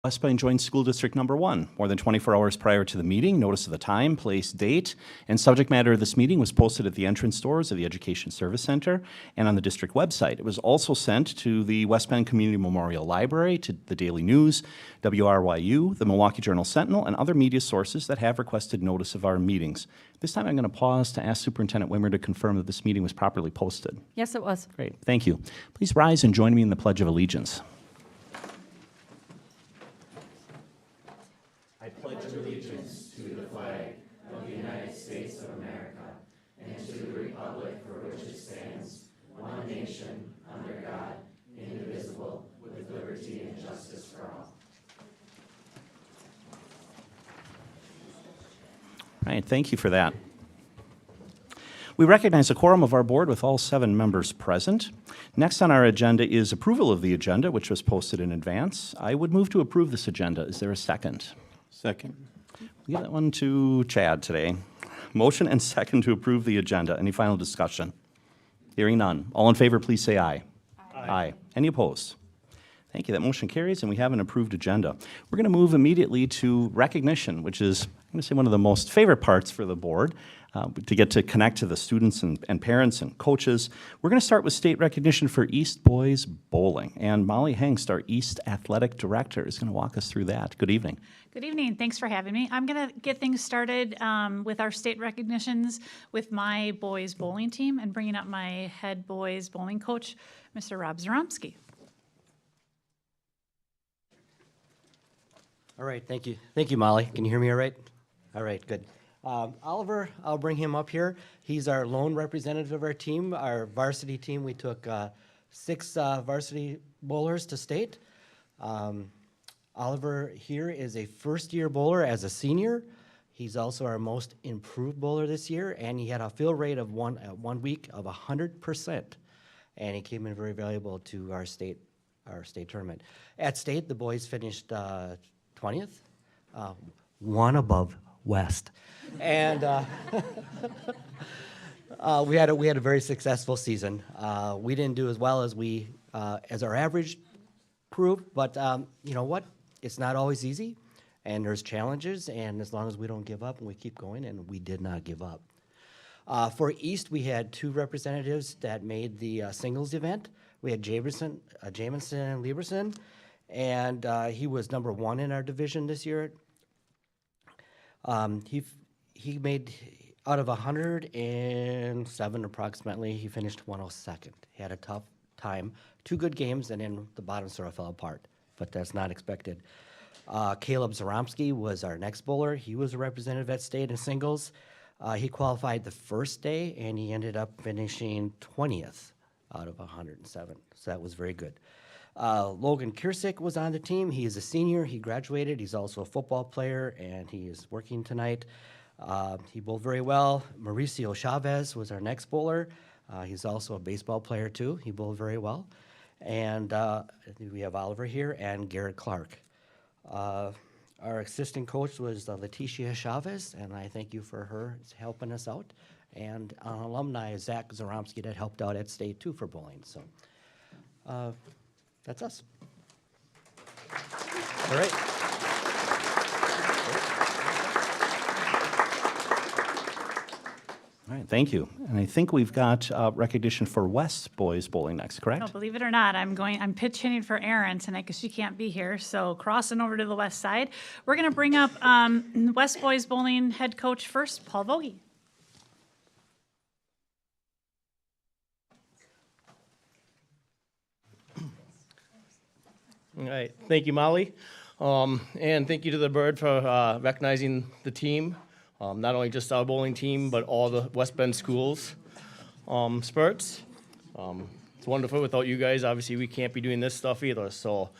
West Bend joined School District Number 1. More than 24 hours prior to the meeting, notice of the time, place, date, and subject matter of this meeting was posted at the entrance doors of the Education Service Center and on the district website. It was also sent to the West Bend Community Memorial Library, to the Daily News, WRYU, the Milwaukee Journal Sentinel, and other media sources that have requested notice of our meetings. This time I'm going to pause to ask Superintendent Wimmer to confirm that this meeting was properly posted. Yes, it was. Great, thank you. Please rise and join me in the Pledge of Allegiance. I pledge allegiance to the flag of the United States of America and to the republic for which it stands, one nation, under God, indivisible, with liberty and justice for all. All right, thank you for that. We recognize a quorum of our board with all 7 members present. Next on our agenda is approval of the agenda, which was posted in advance. I would move to approve this agenda. Is there a second? Second. We give that one to Chad today. Motion and second to approve the agenda. Any final discussion? Hearing none. All in favor, please say aye. Aye. Any opposed? Thank you. That motion carries, and we have an approved agenda. We're going to move immediately to recognition, which is, I'm going to say, one of the most favorite parts for the board, to get to connect to the students and parents and coaches. We're going to start with state recognition for East Boys Bowling. And Molly Hengst, our East Athletic Director, is going to walk us through that. Good evening. Good evening. Thanks for having me. I'm going to get things started with our state recognitions with my boys bowling team and bringing up my head boys bowling coach, Mr. Rob Zaromsky. All right, thank you. Thank you, Molly. Can you hear me all right? All right, good. Oliver, I'll bring him up here. He's our lone representative of our team. Our varsity team, we took 6 varsity bowlers to state. Oliver here is a first-year bowler as a senior. He's also our most improved bowler this year, and he had a fill rate of one week of 100%, and he came in very valuable to our state tournament. At state, the boys finished 20th, one above West, and we had a very successful season. We didn't do as well as as our average proved, but you know what? It's not always easy, and there's challenges, and as long as we don't give up and we keep going, and we did not give up. For East, we had 2 representatives that made the singles event. We had Jamison Lieberson, and he was number 1 in our division this year. He made, out of 107 approximately, he finished 102nd. He had a tough time, 2 good games, and then the bottom sort of fell apart, but that's not expected. Caleb Zaromsky was our next bowler. He was a representative at state in singles. He qualified the first day, and he ended up finishing 20th out of 107, so that was very good. Logan Kiersick was on the team. He is a senior. He graduated. He's also a football player, and he is working tonight. He bowled very well. Mauricio Chavez was our next bowler. He's also a baseball player, too. He bowled very well. And we have Oliver here and Garrett Clark. Our assistant coach was Leticia Chavez, and I thank you for her helping us out. And an alumni, Zach Zaromsky, that helped out at state, too, for bowling. So that's us. All right. All right, thank you. And I think we've got recognition for West Boys Bowling next, correct? No, believe it or not, I'm pitch hitting for Erin tonight because she can't be here. So crossing over to the west side, we're going to bring up West Boys Bowling head coach first, Paul Vogie. All right, thank you, Molly. And thank you to the Bird for recognizing the team, not only just our bowling team, but all the West Bend schools spurts. It's wonderful. Without you guys, obviously, we can't be doing this stuff either. So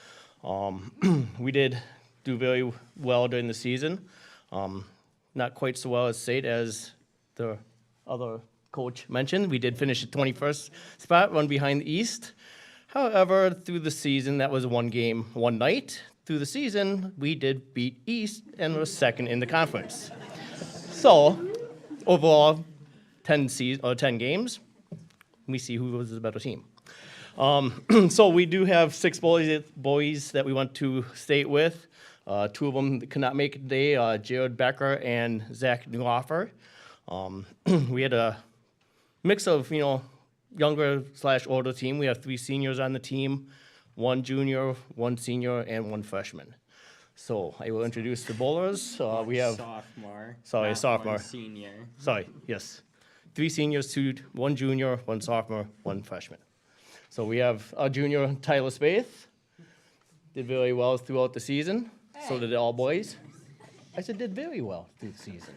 we did do very well during the season. Not quite so well as state as the other coach mentioned. We did finish at 21st spot, run behind the East. However, through the season, that was one game, one night. Through the season, we did beat East and were second in the conference. So, overall, 10 games, we see who was the better team. So we do have 6 boys that we went to state with. 2 of them could not make it today, Jared Becker and Zach Newoffer. We had a mix of, younger/older team. We have 3 seniors on the team, 1 junior, 1 senior, and 1 freshman. So I will introduce the bowlers. We have Sophomore. Sorry, not sophomore. one senior. Sorry, yes. 3 seniors, 1 junior, 1 sophomore, 1 freshman. So we have our junior, Tyler Spaeth. Did very well throughout the season. So did all boys. I said did very well through the season.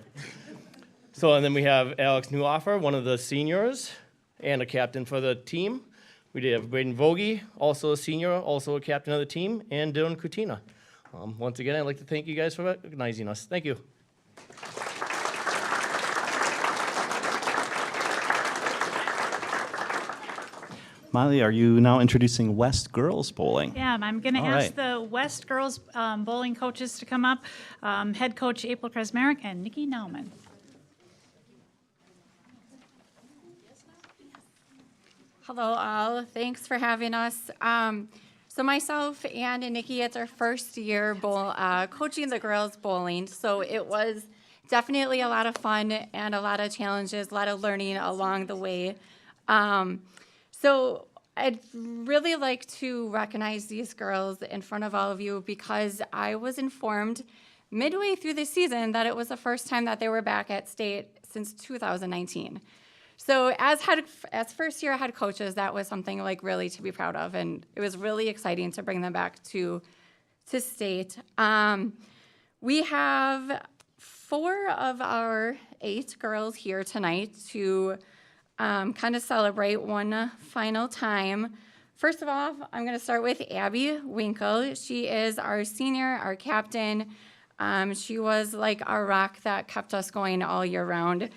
So, and then we have Alex Newoffer, one of the seniors, and a captain for the team. We did have Braden Vogie, also a senior, also a captain of the team, and Dylan Kutina. Once again, I'd like to thank you guys for recognizing us. Thank you. Molly, are you now introducing West Girls Bowling? Yeah, I'm going to All ask right. the West girls bowling coaches to come up, head coach April Kresmerick and Nikki Nauman. Hello, all. Thanks for having us. So myself and Nikki, it's our first year coaching the girls bowling. So it was definitely a lot of fun and a lot of challenges, a lot of learning along the way. So I'd really like to recognize these girls in front of all of you because I was informed midway through the season that it was the first time that they were back at state since 2019. So as first year head coaches, that was something like really to be proud of, and it was really exciting to bring them back to state. We have 4 of our 8 girls here tonight to kind of celebrate one final time. First of all, I'm going to start with Abby Winkle. She is our senior, our captain. She was like our rock that kept us going all year round.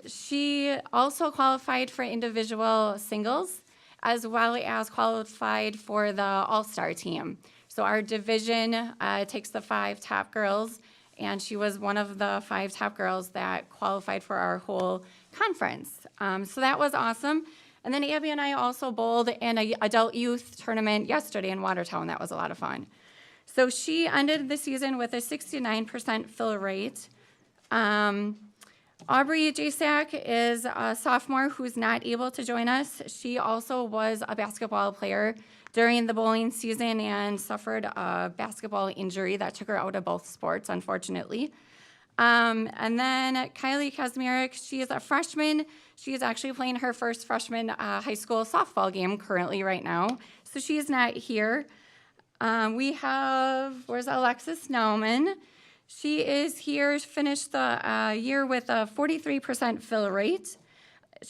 She also qualified for individual singles as well as qualified for the all-star team. So our division takes the 5 top girls, and she was one of the 5 top girls that qualified for our whole conference. So that was awesome. And then Abby and I also bowled in an adult youth tournament yesterday in Watertown. That was a lot of fun. So she ended the season with a 69% fill rate. Aubrey Jasak is a sophomore who's not able to join us. She also was a basketball player during the bowling season and suffered a basketball injury that took her out of both sports, unfortunately. And then Kylie Kazmierek, she is a freshman. She is actually playing her first freshman high school softball game currently right now. So she is not here. Where's Alexis Nauman? She is here, finished the year with a 43% fill rate.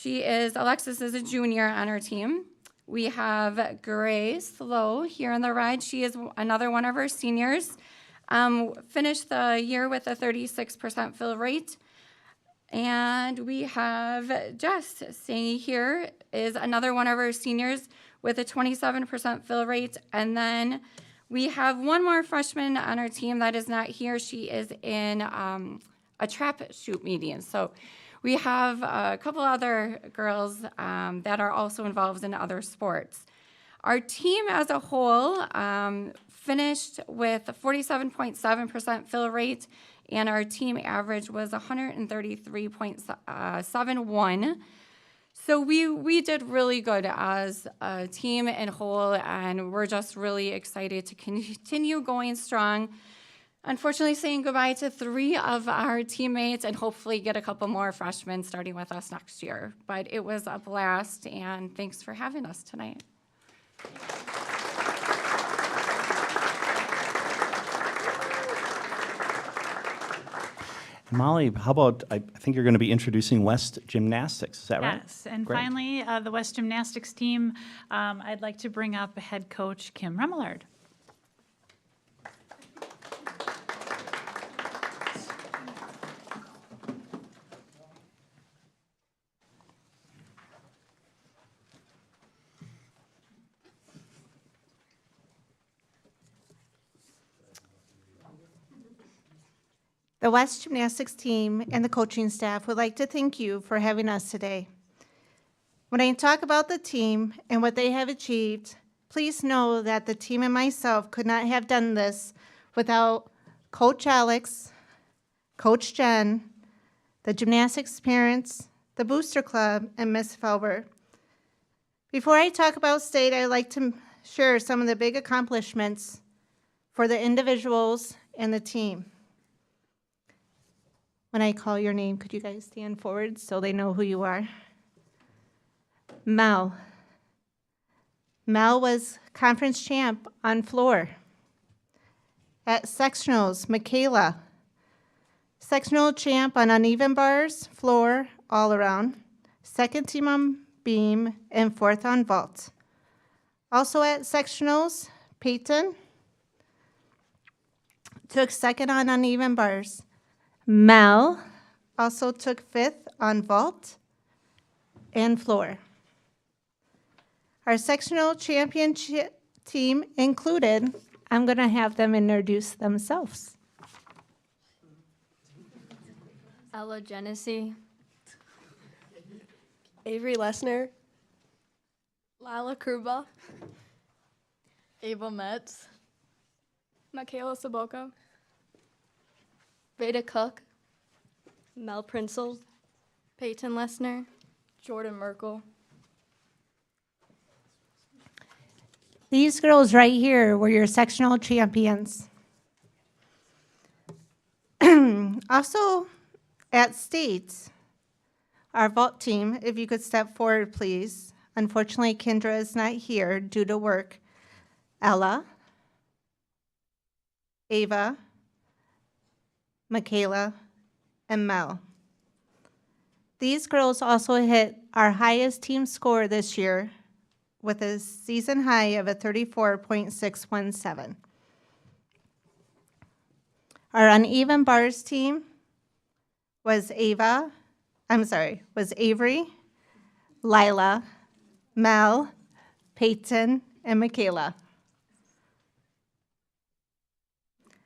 Alexis is a junior on our team. We have Grace Lowe here on the ride. She is another one of our seniors. Finished the year with a 36% fill rate. And we have Jess staying here, is another one of our seniors with a 27% fill rate. And then we have one more freshman on our team that is not here. She is in a trap shoot meeting. So we have a couple other girls that are also involved in other sports. Our team as a whole finished with a 47.7% fill rate, and our team average was 133.71. So we did really good as a team in whole, and we're just really excited to continue going strong. Unfortunately, saying goodbye to 3 of our teammates and hopefully get a couple more freshmen starting with us next year. But it was a blast, and thanks for having us tonight. Molly, how about, I think you're going to be introducing West Gymnastics, is that right? Yes, and Great. finally, the West Gymnastics team, I'd like to bring up head coach Kim Remillard. The West Gymnastics team and the coaching staff would like to thank you for having us today. When I talk about the team and what they have achieved, please know that the team and myself could not have done this without Coach Alex, Coach Jen, the gymnastics parents, the Booster Club, and Miss Felber. Before I talk about state, I'd like to share some of the big accomplishments for the individuals and the team. When I call your name, could you guys stand forward so they know who you are? Mel. Mel was conference champ on floor. At sectionals, Michaela. Sectional champ on uneven bars, floor, all around. Second team on beam, and fourth on vault. Also at sectionals, Peyton took second on uneven bars. Mel also took fifth on vault and floor. Our sectional championship team included, I'm going to have them introduce themselves. Ella Genesee, Avery Lesner, Lila Kruba, Ava Metz, Michaela Saboka, Veda Cook, Mel Prinsel, Peyton Lesner, Jordan Merkel. These girls right here were your sectional champions. Also at state, our vault team, if you could step forward, please. Unfortunately, Kendra is not here due to work. Ella, Ava, Michaela, and Mel. These girls also hit our highest team score this year with a season high of a 34.617. Our uneven bars team was Avery, Lila, Mel, Peyton, and Michaela.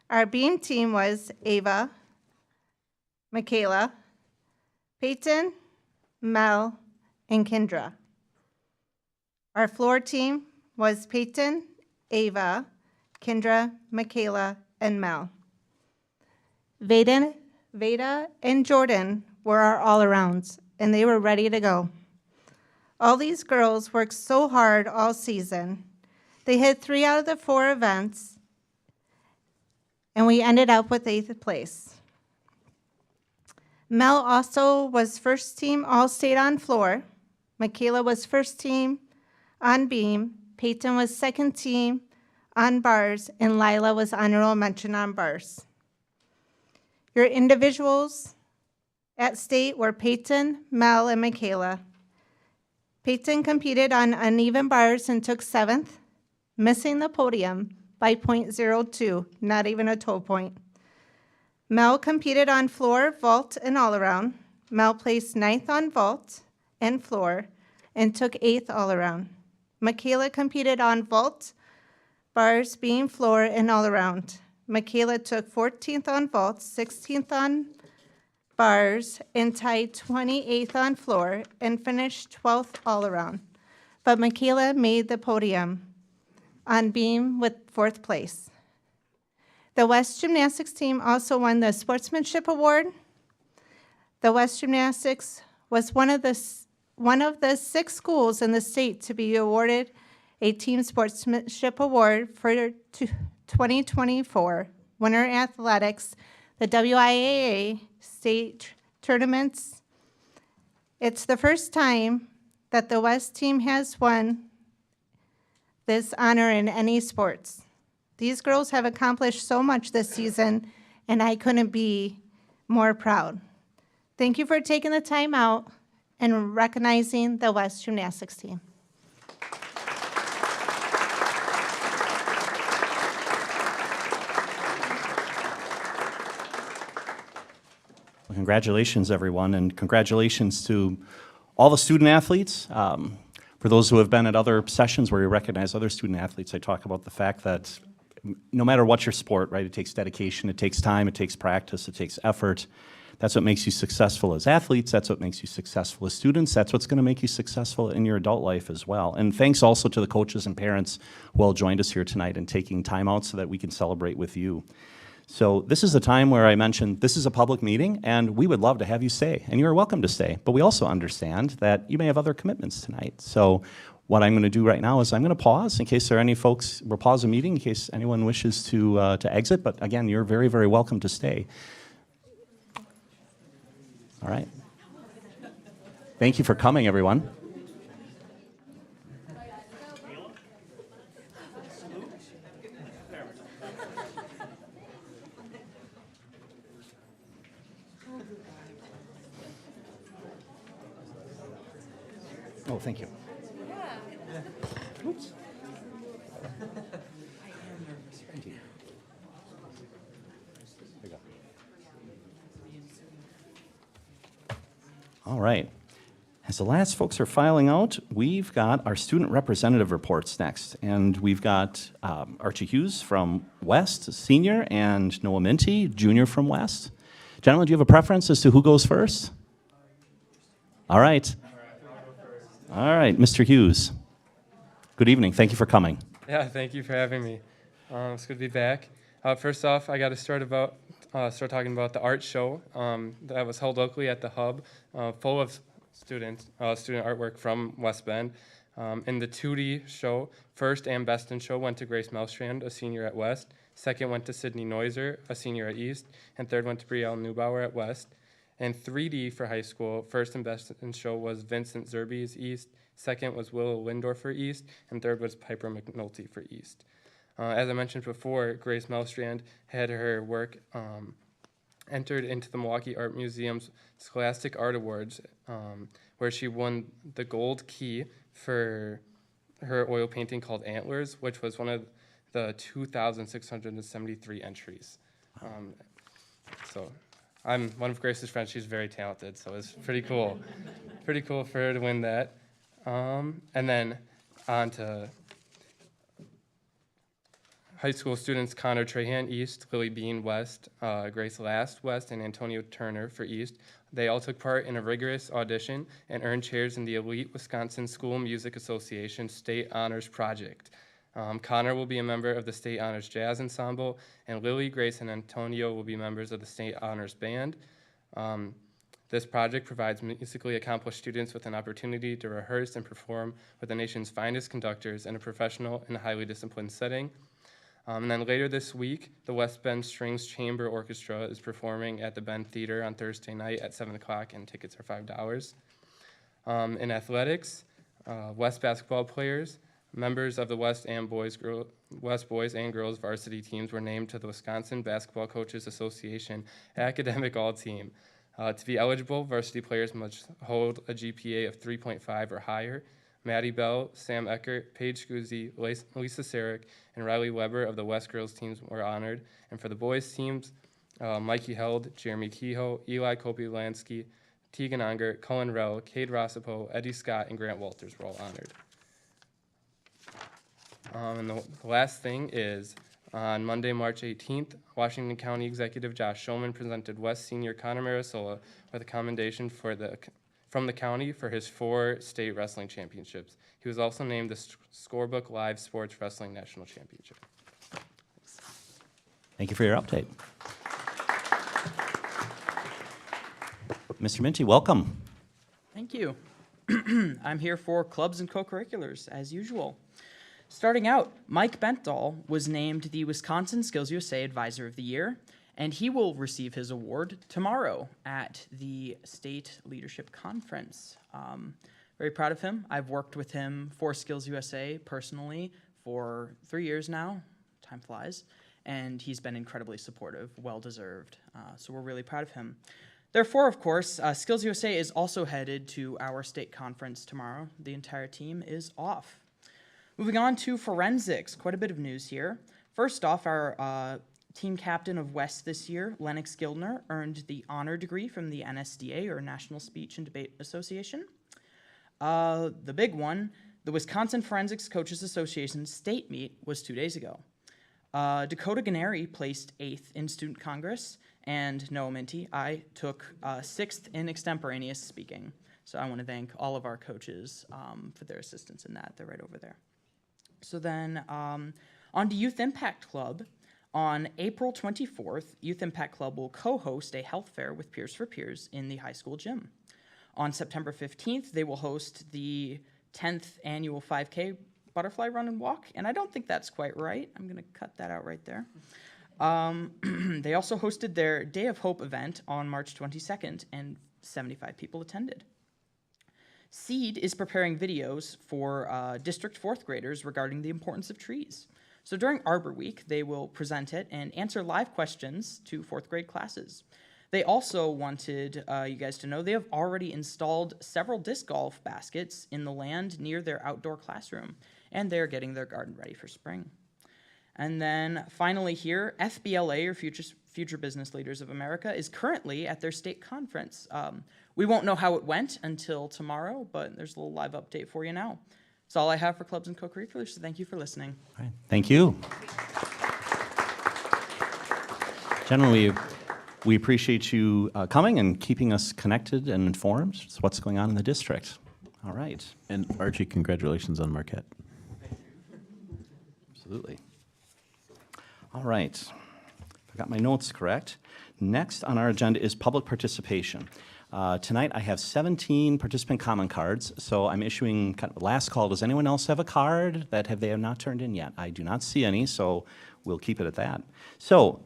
Our beam team was Ava, Michaela, Peyton, Mel, and Kendra. Our floor team was Peyton, Ava, Kendra, Michaela, and Mel. Veda and Jordan were our all-arounds, and they were ready to go. All these girls worked so hard all season. They hit 3 out of the 4 events, and we ended up with 8th place. Mel also was first team All-State on floor. Michaela was first team on beam. Peyton was second team on bars, and Lila was honorable mention on bars. Your individuals at state were Peyton, Mel, and Michaela. Peyton competed on uneven bars and took 7th, missing the podium by .02, not even a toe point. Mel competed on floor, vault, and all-around. Mel placed 9th on vault and floor and took 8th all-around. Michaela competed on vault, bars, beam, floor, and all-around. Michaela took 14th on vault, 16th on bars, and tied 28th on floor, and finished 12th all-around. But Michaela made the podium on beam with 4th place. The West Gymnastics team also won the Sportsmanship Award. The West Gymnastics was one of the 6 schools in the state to be awarded a Team Sportsmanship Award for 2024. Winter Athletics, the WIAA state tournaments. It's the first time that the West team has won this honor in any sports. These girls have accomplished so much this season, and I couldn't be more proud. Thank you for taking the time out and recognizing the West Gymnastics team. Well, congratulations, everyone, and congratulations to all the student athletes. For those who have been at other sessions where we recognize other student athletes, I talk about the fact that no matter what your sport, right, it takes dedication, it takes time, it takes practice, it takes effort. That's what makes you successful as athletes. That's what makes you successful as students. That's what's going to make you successful in your adult life as well. And thanks also to the coaches and parents who all joined us here tonight and taking time out so that we can celebrate with you. So this is the time where I mentioned this is a public meeting, and we would love to have you stay, and you are welcome to stay. But we also understand that you may have other commitments tonight. So what I'm going to do right now is I'm going to pause in case there are any folks. We'll pause the meeting in case anyone wishes to exit. But again, you're very, very welcome to stay. All right. Thank you for coming, everyone. Oh, thank you. Oops. Thank you. There you go. All right. As the last folks are filing out, we've got our student representative reports next. And we've got Archie Hughes from West, senior, and Noah Minty, junior from West. Gentlemen, do you have a preference as to who goes first? All right. All right, Mr. Hughes. Good evening. Thank you for coming. Yeah, thank you for having me. It's good to be back. First off, I got to start talking about the art show that was held locally at the Hub, full of student artwork from West Bend. In the 2D show, first and best in show went to Grace Melstrand, a senior at West. Second went to Sydney Noiser, a senior at East. And third went to Brielle Neubauer at West. And 3D for high school, first and best in show was Vincent Zerbe's East. Second was Willow Lindor for East. And third was Piper McNulty for East. As I mentioned before, Grace Melstrand had her work entered into the Milwaukee Art Museum's Scholastic Art Awards, where she won the gold key for her oil painting called Antlers, which was one of the 2,673 entries. So I'm one of Grace's friends. She's very talented, so it's pretty cool. Pretty cool for her to win that. And then on to high school students Connor Trahan, East, Lily Bean, West, Grace Last, West, and Antonio Turner for East. They all took part in a rigorous audition and earned chairs in the Elite Wisconsin School Music Association State Honors Project. Connor will be a member of the State Honors Jazz Ensemble, and Lily, Grace, and Antonio will be members of the State Honors Band. This project provides musically accomplished students with an opportunity to rehearse and perform with the nation's finest conductors in a professional and highly disciplined setting. And then later this week, the West Bend Strings Chamber Orchestra is performing at the Bend Theater on Thursday night at 7 o'clock, and tickets are $5. In athletics, West basketball players, members of the West Boys and Girls varsity teams were named to the Wisconsin Basketball Coaches Association Academic All-Team. To be eligible, varsity players must hold a GPA of 3.5 or higher. Maddie Bell, Sam Eckert, Paige Guzzi, Lisa Sarek, and Riley Weber of the West girls teams were honored. And for the boys teams, Mikey Held, Jeremy Kehoe, Eli Kopi-Lansky, Tegan Unger, Cullen Rell, Cade Rossipo, Eddie Scott, and Grant Walters were all honored. And the last thing is, on Monday, March 18th, Washington County Executive Josh Shulman presented West Senior Connor Marasola with a commendation from the county for his 4 state wrestling championships. He was also named the Scorebook Live Sports Wrestling National Championship. Thank you for your update. Mr. Minty, welcome. Thank you. I'm here for clubs and co-curriculars, as usual. Starting out, Mike Bentall was named the Wisconsin Skills USA Advisor of the Year, and he will receive his award tomorrow at the State Leadership Conference. Very proud of him. I've worked with him for Skills USA personally for 3 years now. Time flies. And he's been incredibly supportive, well-deserved. So we're really proud of him. Therefore, of course, Skills USA is also headed to our state conference tomorrow. The entire team is off. Moving on to forensics, quite a bit of news here. First off, our team captain of West this year, Lennox Gildner, earned the honor degree from the NSDA, or National Speech and Debate Association. The big one, the Wisconsin Forensics Coaches Association state meet was 2 days ago. Dakota Gennari placed 8th in Student Congress, And Noah Minty, I took 6th in extemporaneous speaking. So I want to thank all of our coaches for their assistance in that. They're right over there. So then on to Youth Impact Club. On April 24th, Youth Impact Club will co-host a health fair with Peers for Peers in the high school gym. On September 15th, they will host the 10th annual 5K butterfly run and walk, and I don't think that's quite right. I'm going to cut that out right there. They also hosted their Day of Hope event on March 22nd, and 75 people attended. SEED is preparing videos for district 4th graders regarding the importance of trees. So during Arbor Week, they will present it and answer live questions to 4th grade classes. They also wanted you guys to know they have already installed several disc golf baskets in the land near their outdoor classroom, and they're getting their garden ready for spring. And then finally here, FBLA, or Future Business Leaders of America, is currently at their state conference. We won't know how it went until tomorrow, but there's a little live update for you now. That's all I have for clubs and co-curriculars, so thank you for listening. All right. Thank you. Generally, we appreciate you coming and keeping us connected and informed as to what's going on in the district. All right. And Archie, congratulations on Marquette. Absolutely. All right. I got my notes correct. Next on our agenda is public participation. Tonight I have 17 participant comment cards, so I'm issuing kind of last call. Does anyone else have a card that they have not turned in yet? I do not see any, so we'll keep it at that. So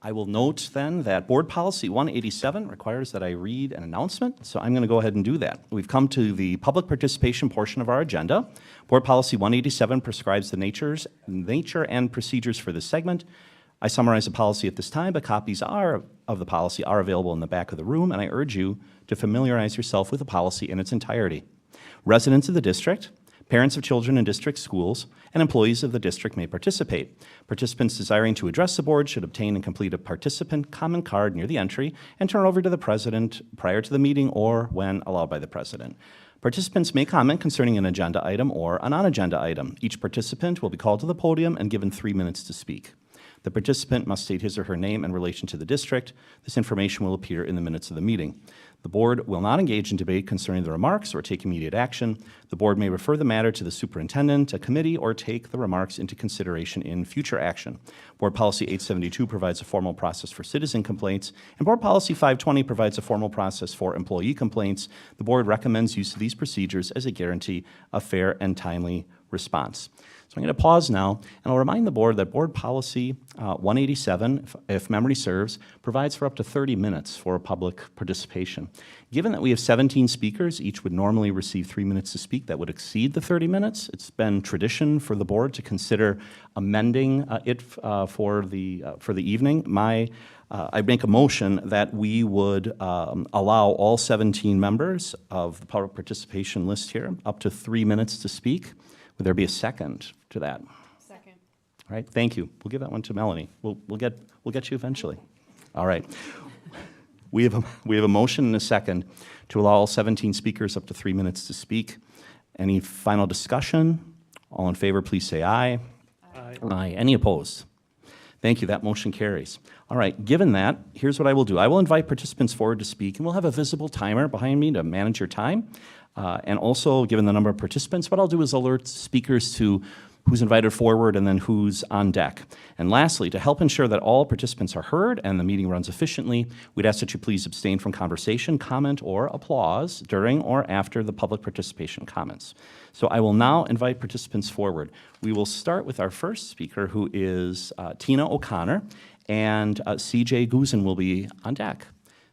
I will note then that Board Policy 187 requires that I read an announcement, so I'm going to go ahead and do that. We've come to the public participation portion of our agenda. Board Policy 187 prescribes the nature and procedures for this segment. I summarize the policy at this time, but copies of the policy are available in the back of the room, and I urge you to familiarize yourself with the policy in its entirety. Residents of the district, parents of children in district schools, and employees of the district may participate. Participants desiring to address the board should obtain and complete a participant comment card near the entry and turn it over to the president prior to the meeting or when allowed by the president. Participants may comment concerning an agenda item or a non-agenda item. Each participant will be called to the podium and given 3 minutes to speak. The participant must state his or her name in relation to the district. This information will appear in the minutes of the meeting. The board will not engage in debate concerning the remarks or take immediate action. The board may refer the matter to the superintendent, a committee, or take the remarks into consideration in future action. Board Policy 872 provides a formal process for citizen complaints, and Board Policy 520 provides a formal process for employee complaints. The board recommends use of these procedures as a guarantee of fair and timely response. So I'm going to pause now, and I'll remind the board that Board Policy 187, if memory serves, provides for up to 30 minutes for public participation. Given that we have 17 speakers, each would normally receive 3 minutes to speak. That would exceed the 30 minutes. It's been tradition for the board to consider amending it for the evening. I make a motion that we would allow all 17 members of the public participation list here up to 3 minutes to speak. Would there be a second to that? Second. All right, thank you. We'll give that one to Melanie. We'll get you eventually. All right. We have a motion and a second to allow all 17 speakers up to 3 minutes to speak. Any final discussion? All in favor, please say aye. Aye. Aye. Any opposed? Thank you. That motion carries. All right. Given that, here's what I will do. I will invite participants forward to speak, and we'll have a visible timer behind me to manage your time. And also, given the number of participants, what I'll do is alert speakers to who's invited forward and then who's on deck. And lastly, to help ensure that all participants are heard and the meeting runs efficiently, we'd ask that you please abstain from conversation, comment, or applause during or after the public participation comments. So I will now invite participants forward. We will start with our first speaker, who is Tina O'Connor, and CJ Guzin will be on deck.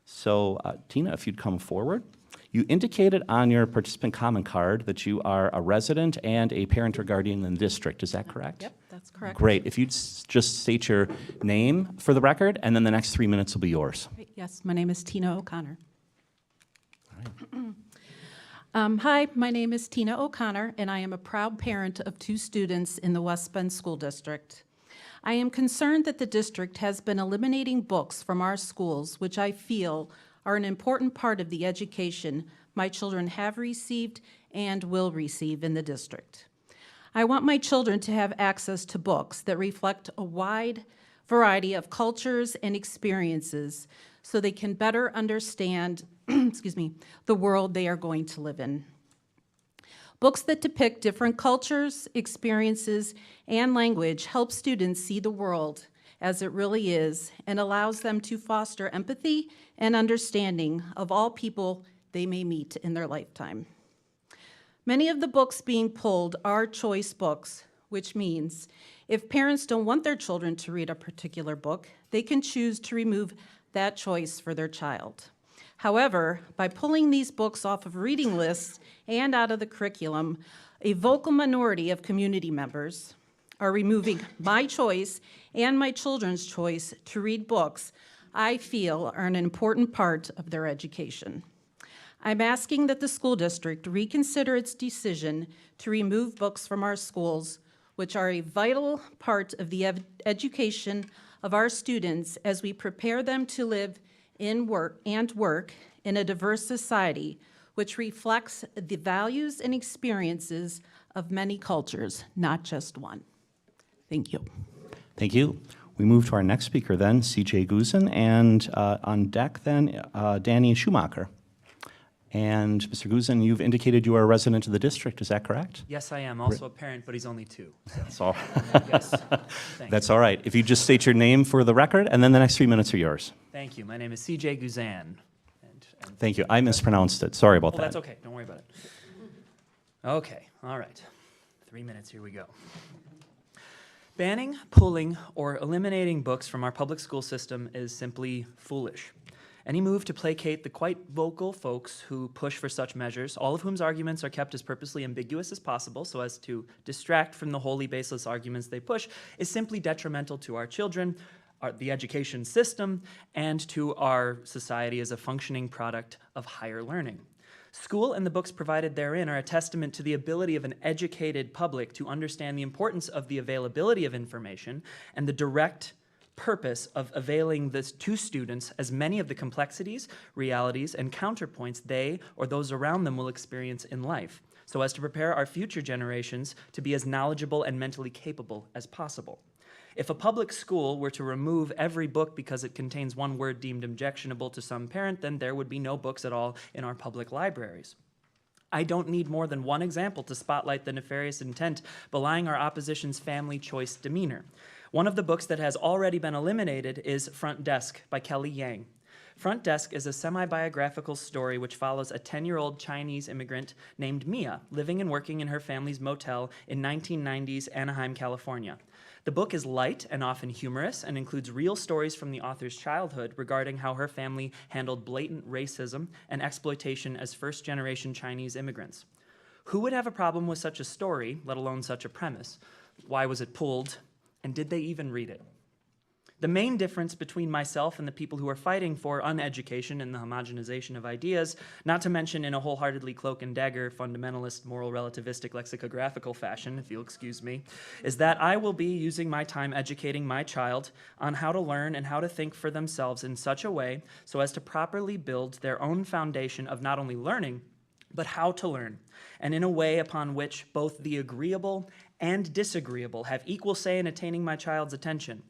So Tina, if you'd come forward. You indicated on your participant comment card that you are a resident and a parent or guardian in the district. Is that correct? Yep, that's correct. Great. If you'd just state your name for the record, and then the next 3 minutes will be yours. Yes, my name is Tina O'Connor. Hi, my name is Tina O'Connor, and I am a proud parent of 2 students in the West Bend School District. I am concerned that the district has been eliminating books from our schools, which I feel are an important part of the education my children have received and will receive in the district. I want my children to have access to books that reflect a wide variety of cultures and experiences so they can better understand, excuse me, the world they are going to live in. Books that depict different cultures, experiences, and language help students see the world as it really is and allows them to foster empathy and understanding of all people they may meet in their lifetime. Many of the books being pulled are choice books, which means if parents don't want their children to read a particular book, they can choose to remove that choice for their child. However, by pulling these books off of reading lists and out of the curriculum, a vocal minority of community members are removing my choice and my children's choice to read books I feel are an important part of their education. I'm asking that the school district reconsider its decision to remove books from our schools, which are a vital part of the education of our students as we prepare them to live in work in a diverse society, which reflects the values and experiences of many cultures, not just one. Thank you. Thank you. We move to our next speaker then, CJ Guzin, and on deck then, Danny Schumacher. And Mr. Guzin, you've indicated you are a resident of the district, is that correct? Yes, I am. Also a parent, but he's only 2. So. That's all. Yes. Thanks. That's all right. If you just state your name for the record, and then the next 3 minutes are yours. Thank you. My name is CJ Guzan. Thank you. I mispronounced it. Sorry about Oh, that. that's okay. Don't worry about it. Okay. All right. 3 minutes. Here we go. Banning, pulling, or eliminating books from our public school system is simply foolish. Any move to placate the quite vocal folks who push for such measures, all of whom's arguments are kept as purposely ambiguous as possible so as to distract from the wholly baseless arguments they push, is simply detrimental to our children, the education system, and to our society as a functioning product of higher learning. School and the books provided therein are a testament to the ability of an educated public to understand the importance of the availability of information and the direct purpose of availing this to students as many of the complexities, realities, and counterpoints they or those around them will experience in life, so as to prepare our future generations to be as knowledgeable and mentally capable as possible. If a public school were to remove every book because it contains one word deemed objectionable to some parent, then there would be no books at all in our public libraries. I don't need more than one example to spotlight the nefarious intent belying our opposition's family choice demeanor. One of the books that has already been eliminated is Front Desk by Kelly Yang. Front Desk is a semi-biographical story which follows a 10-year-old Chinese immigrant named Mia living and working in her family's motel in 1990s Anaheim, California. The book is light and often humorous and includes real stories from the author's childhood regarding how her family handled blatant racism and exploitation as first-generation Chinese immigrants. Who would have a problem with such a story, let alone such a premise? Why was it pulled? And did they even read it? The main difference between myself and the people who are fighting for uneducation and the homogenization of ideas, not to mention in a wholeheartedly cloak and dagger, fundamentalist, moral relativistic, lexicographical fashion, if you'll excuse me, is that I will be using my time educating my child on how to learn and how to think for themselves in such a way so as to properly build their own foundation of not only learning, but how to learn, and in a way upon which both the agreeable and disagreeable have equal say in attaining my child's attention,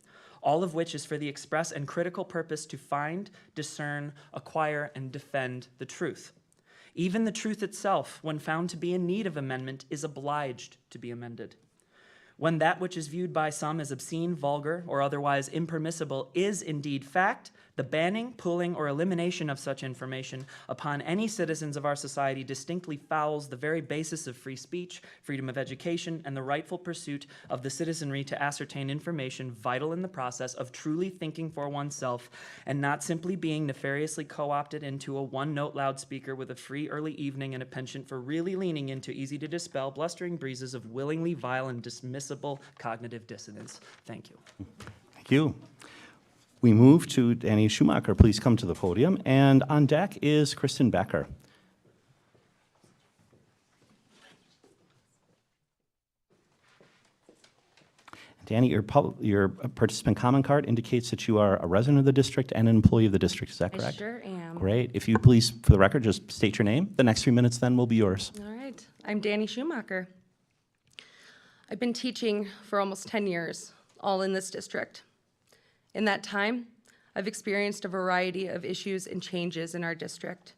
all of which is for the express and critical purpose to find, discern, acquire, and defend the truth. Even the truth itself, when found to be in need of amendment, is obliged to be amended. When that which is viewed by some as obscene, vulgar, or otherwise impermissible is indeed fact, the banning, pulling, or elimination of such information upon any citizens of our society distinctly fouls the very basis of free speech, freedom of education, and the rightful pursuit of the citizenry to ascertain information vital in the process of truly thinking for oneself and not simply being nefariously co-opted into a one-note loudspeaker with a free early evening and a penchant for really leaning into easy-to-dispel blustering breezes of willingly vile and dismissible cognitive dissonance. Thank you. Thank you. We move to Danny Schumacher. Please come to the podium. And on deck is Kristen Becker. Danny, your participant comment card indicates that you are a resident of the district and an employee of the district. Is that correct? I sure am. Great. If you please, for the record, just state your name. The next 3 minutes then will be yours. All right. I'm Danny Schumacher. I've been teaching for almost 10 years, all in this district. In that time, I've experienced a variety of issues and changes in our district,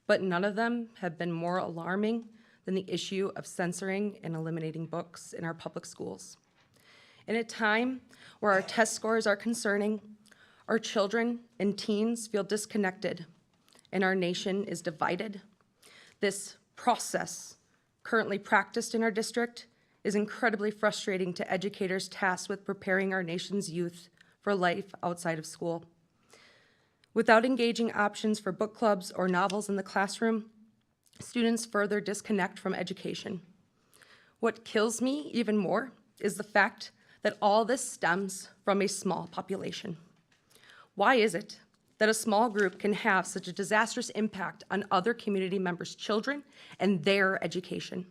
but none of them have been more alarming than the issue of censoring and eliminating books in our public schools. In a time where our test scores are concerning, our children and teens feel disconnected, and our nation is divided, this process currently practiced in our district is incredibly frustrating to educators tasked with preparing our nation's youth for life outside of school. Without engaging options for book clubs or novels in the classroom, students further disconnect from education. What kills me even more is the fact that all this stems from a small population. Why is it that a small group can have such a disastrous impact on other community members' children and their education?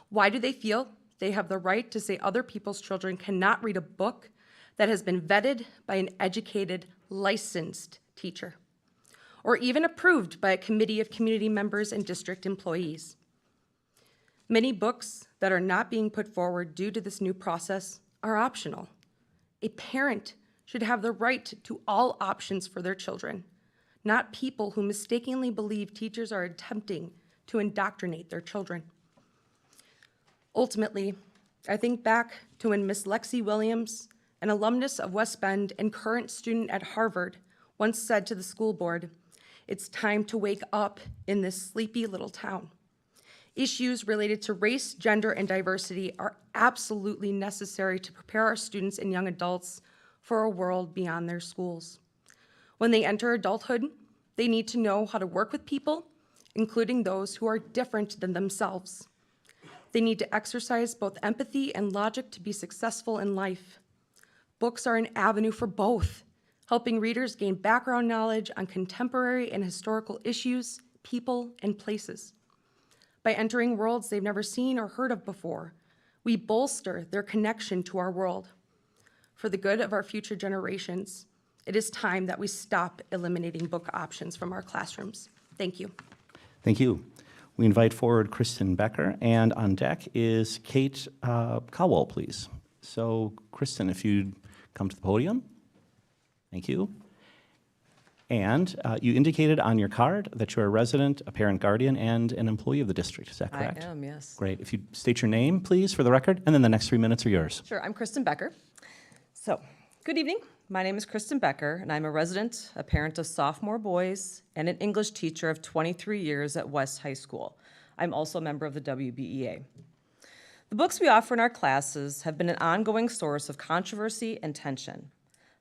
Why do they feel they have the right to say other people's children cannot read a book that has been vetted by an educated, licensed teacher, or even approved by a committee of community members and district employees? Many books that are not being put forward due to this new process are optional. A parent should have the right to all options for their children, not people who mistakenly believe teachers are attempting to indoctrinate their children. Ultimately, I think back to when Miss Lexi Williams, an alumnus of West Bend and current student at Harvard, once said to the school board, "It's time to wake up in this sleepy little town. Issues related to race, gender, and diversity are absolutely necessary to prepare our students and young adults for a world beyond their schools. When they enter adulthood, they need to know how to work with people, including those who are different than themselves. They need to exercise both empathy and logic to be successful in life. Books are an avenue for both, helping readers gain background knowledge on contemporary and historical issues, people, and places. By entering worlds they've never seen or heard of before, we bolster their connection to our world. For the good of our future generations, it is time that we stop eliminating book options from our classrooms. Thank you. Thank you. We invite forward Kristen Becker, and on deck is Kate Cowell, please. So, Kristen, if you'd come to the podium. Thank you. And you indicated on your card that you're a resident, a parent guardian, and an employee of the district. Is that correct? I am, yes. Great. If you state your name, please, for the record, and then the next 3 minutes are yours. Sure, I'm Kristen Becker. So, good evening. My name is Kristen Becker, and I'm a resident, a parent of sophomore boys, and an English teacher of 23 years at West High School. I'm also a member of the WBEA. The books we offer in our classes have been an ongoing source of controversy and tension.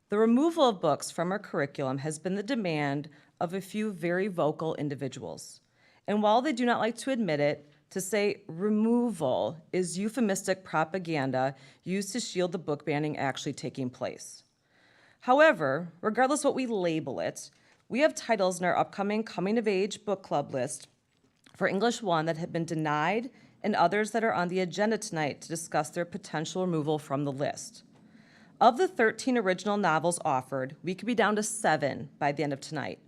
The removal of books from our curriculum has been the demand of a few very vocal individuals. And while they do not like to admit it, to say removal is euphemistic propaganda used to shield the book banning actually taking place. However, regardless what we label it, we have titles in our upcoming Coming of Age book club list for English 1 that have been denied and others that are on the agenda tonight to discuss their potential removal from the list. Of the 13 original novels offered, we could be down to 7 by the end of tonight.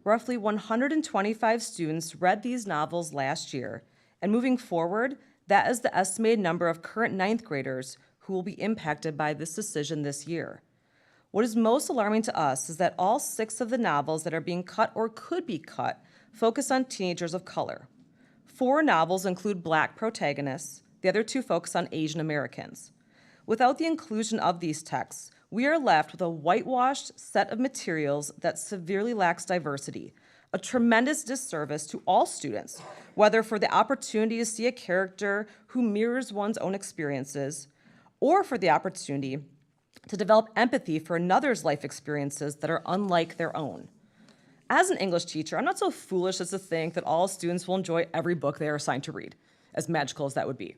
Roughly 125 students read these novels last year, and moving forward, that is the estimated number of current 9th graders who will be impacted by this decision this year. What is most alarming to us is that all 6 of the novels that are being cut or could be cut focus on teenagers of color. 4 novels include Black protagonists, the other 2 focus on Asian Americans. Without the inclusion of these texts, we are left with a whitewashed set of materials that severely lacks diversity, a tremendous disservice to all students, whether for the opportunity to see a character who mirrors one's own experiences, or for the opportunity to develop empathy for another's life experiences that are unlike their own. As an English teacher, I'm not so foolish as to think that all students will enjoy every book they are assigned to read, as magical as that would be.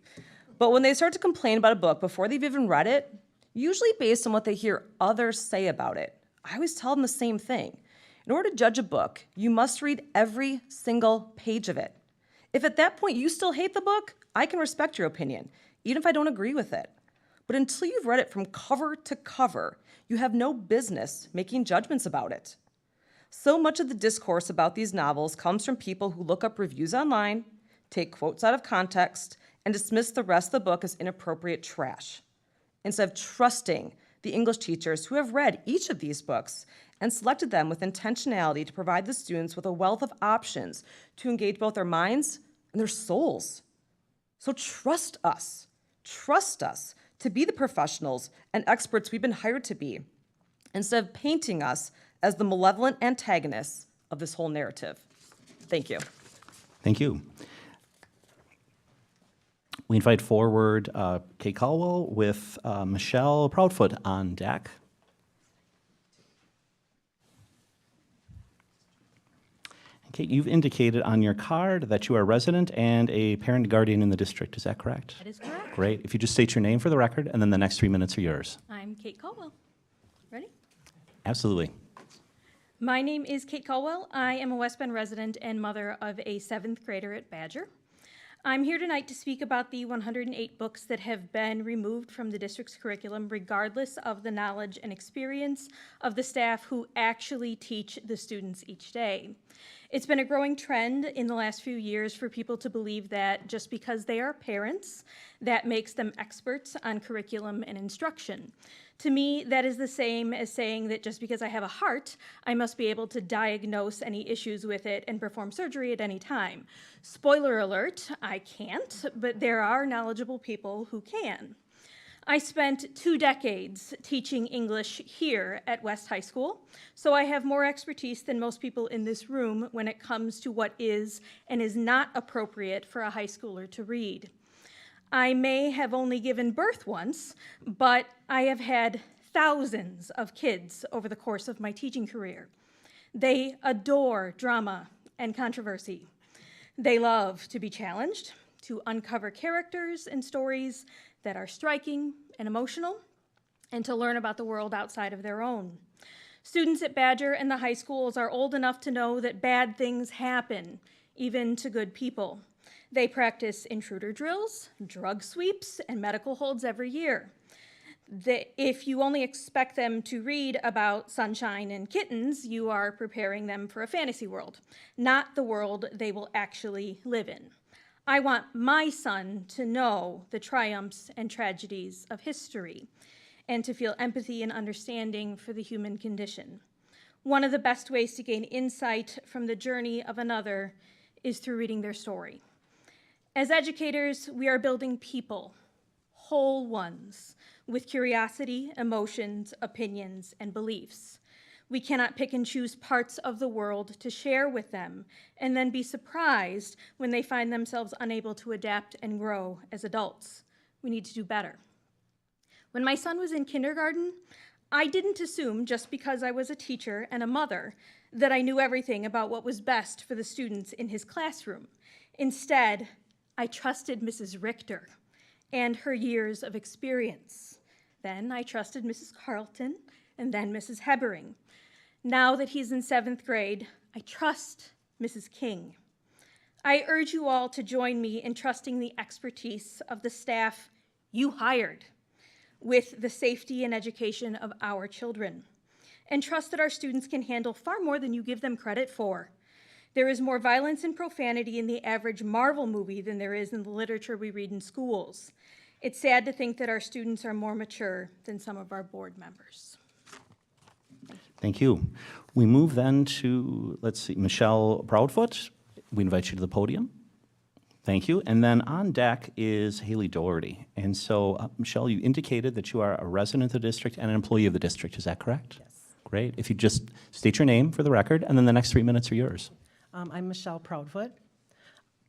But when they start to complain about a book before they've even read it, usually based on what they hear others say about it, I always tell them the same thing. In order to judge a book, you must read every single page of it. If at that point you still hate the book, I can respect your opinion, even if I don't agree with it. But until you've read it from cover to cover, you have no business making judgments about it. So much of the discourse about these novels comes from people who look up reviews online, take quotes out of context, and dismiss the rest of the book as inappropriate trash, instead of trusting the English teachers who have read each of these books and selected them with intentionality to provide the students with a wealth of options to engage both their minds and their souls. So trust us to be the professionals and experts we've been hired to be, instead of painting us as the malevolent antagonists of this whole narrative. Thank you. Thank you. We invite forward Kate Caldwell with Michelle Proudfoot on deck. Kate, you've indicated on your card that you are a resident and a parent guardian in the district. Is that correct? That is correct. Great. If you just state your name for the record, and then the next 3 minutes are yours. I'm Kate Caldwell. Ready? Absolutely. My name is Kate Caldwell. I am a West Bend resident and mother of a 7th grader at Badger. I'm here tonight to speak about the 108 books that have been removed from the district's curriculum, regardless of the knowledge and experience of the staff who actually teach the students each day. It's been a growing trend in the last few years for people to believe that just because they are parents, that makes them experts on curriculum and instruction. To me, that is the same as saying that just because I have a heart, I must be able to diagnose any issues with it and perform surgery at any time. Spoiler alert, I can't, but there are knowledgeable people who can. I spent 2 decades teaching English here at West High School, so I have more expertise than most people in this room when it comes to what is and is not appropriate for a high schooler to read. I may have only given birth once, but I have had thousands of kids over the course of my teaching career. They adore drama and controversy. They love to be challenged, to uncover characters and stories that are striking and emotional, and to learn about the world outside of their own. Students at Badger and the high schools are old enough to know that bad things happen, even to good people. They practice intruder drills, drug sweeps, and medical holds every year. If you only expect them to read about sunshine and kittens, you are preparing them for a fantasy world, not the world they will actually live in. I want my son to know the triumphs and tragedies of history and to feel empathy and understanding for the human condition. One of the best ways to gain insight from the journey of another is through reading their story. As educators, we are building people, whole ones, with curiosity, emotions, opinions, and beliefs. We cannot pick and choose parts of the world to share with them and then be surprised when they find themselves unable to adapt and grow as adults. We need to do better. When my son was in kindergarten, I didn't assume just because I was a teacher and a mother that I knew everything about what was best for the students in his classroom. Instead, I trusted Mrs. Richter and her years of experience. Then I trusted Mrs. Carlton and then Mrs. Hebering. Now that he's in 7th grade, I trust Mrs. King. I urge you all to join me in trusting the expertise of the staff you hired with the safety and education of our children, and trust that our students can handle far more than you give them credit for. There is more violence and profanity in the average Marvel movie than there is in the literature we read in schools. It's sad to think that our students are more mature than some of our board members. Thank you. We move then to, let's see, Michelle Proudfoot. We invite you to the podium. Thank you. And then on deck is Haley Doherty. And so, Michelle, you indicated that you are a resident of the district and an employee of the district. Is that correct? Yes. Great. If you just state your name for the record, and then the next 3 minutes are yours. I'm Michelle Proudfoot.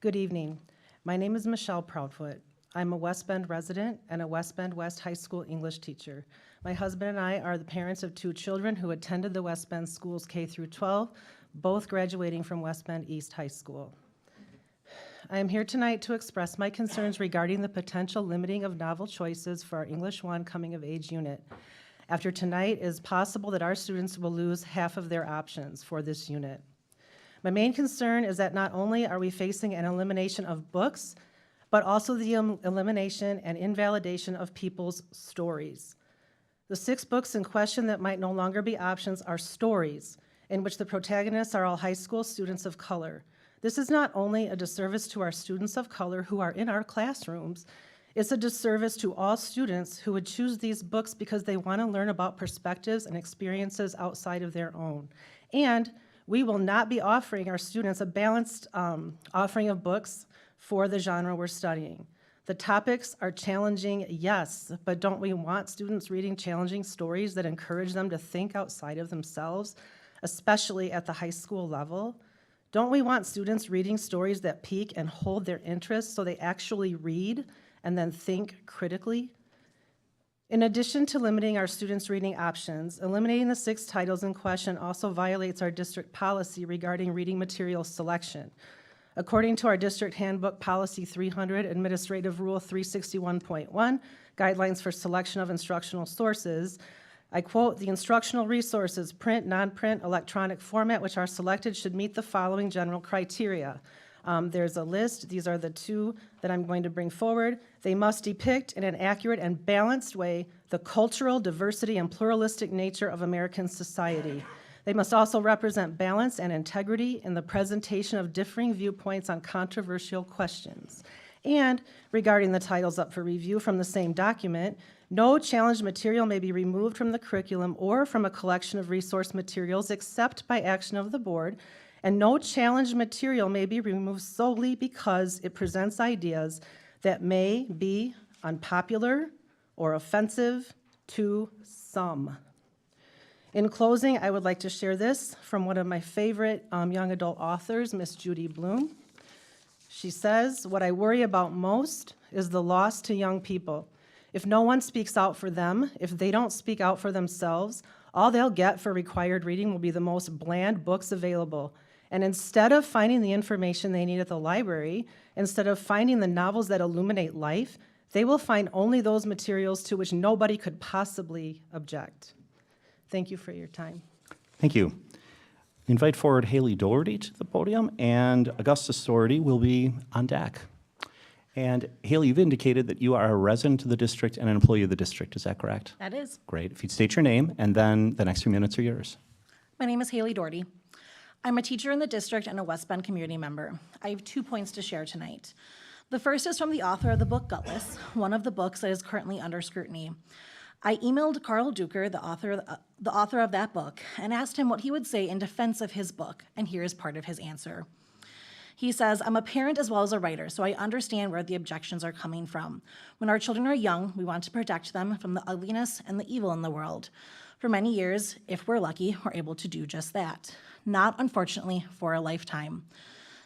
Good evening. My name is Michelle Proudfoot. I'm a West Bend resident and a West Bend West High School English teacher. My husband and I are the parents of 2 children who attended the West Bend schools K through 12, both graduating from West Bend East High School. I am here tonight to express my concerns regarding the potential limiting of novel choices for our English 1 coming of age unit. After tonight, it is possible that our students will lose half of their options for this unit. My main concern is that not only are we facing an elimination of books, but also the elimination and invalidation of people's stories. The 6 books in question that might no longer be options are stories, in which the protagonists are all high school students of color. This is not only a disservice to our students of color who are in our classrooms, It's a disservice to all students who would choose these books because they want to learn about perspectives and experiences outside of their own. And we will not be offering our students a balanced offering of books for the genre we're studying. The topics are challenging, yes, but don't we want students reading challenging stories that encourage them to think outside of themselves, especially at the high school level? Don't we want students reading stories that pique and hold their interest so they actually read and then think critically? In addition to limiting our students' reading options, eliminating the 6 titles in question also violates our district policy regarding reading material selection. According to our district handbook policy 300, administrative rule 361.1, guidelines for selection of instructional sources, I quote, "The instructional resources, print, non-print, electronic format, which are selected should meet the following general criteria." There's a list. These are the 2 that I'm going to bring forward. They must depict in an accurate and balanced way the cultural diversity and pluralistic nature of American society. They must also represent balance and integrity in the presentation of differing viewpoints on controversial questions. And regarding the titles up for review from the same document, no challenged material may be removed from the curriculum or from a collection of resource materials except by action of the board, and no challenged material may be removed solely because it presents ideas that may be unpopular or offensive to some. In closing, I would like to share this from one of my favorite young adult authors, Miss Judy Blume. She says, "What I worry about most is the loss to young people. If no one speaks out for them, if they don't speak out for themselves, all they'll get for required reading will be the most bland books available. And instead of finding the information they need at the library, instead of finding the novels that illuminate life, they will find only those materials to which nobody could possibly object." Thank you for your time. Thank you. Invite forward Haley Doherty to the podium, and Augustus Doherty will be on deck. And Haley, you've indicated that you are a resident of the district and an employee of the district. Is that correct? That is. Great. If you'd state your name, and then the next few minutes are yours. My name is Haley Doherty. I'm a teacher in the district and a West Bend community member. I have 2 points to share tonight. The first is from the author of the book Gutless, one of the books that is currently under scrutiny. I emailed Carl Duker, the author of that book, and asked him what he would say in defense of his book, and here is part of his answer. He says, "I'm a parent as well as a writer, so I understand where the objections are coming from. When our children are young, we want to protect them from the ugliness and the evil in the world. For many years, if we're lucky, we're able to do just that. Not, unfortunately, for a lifetime.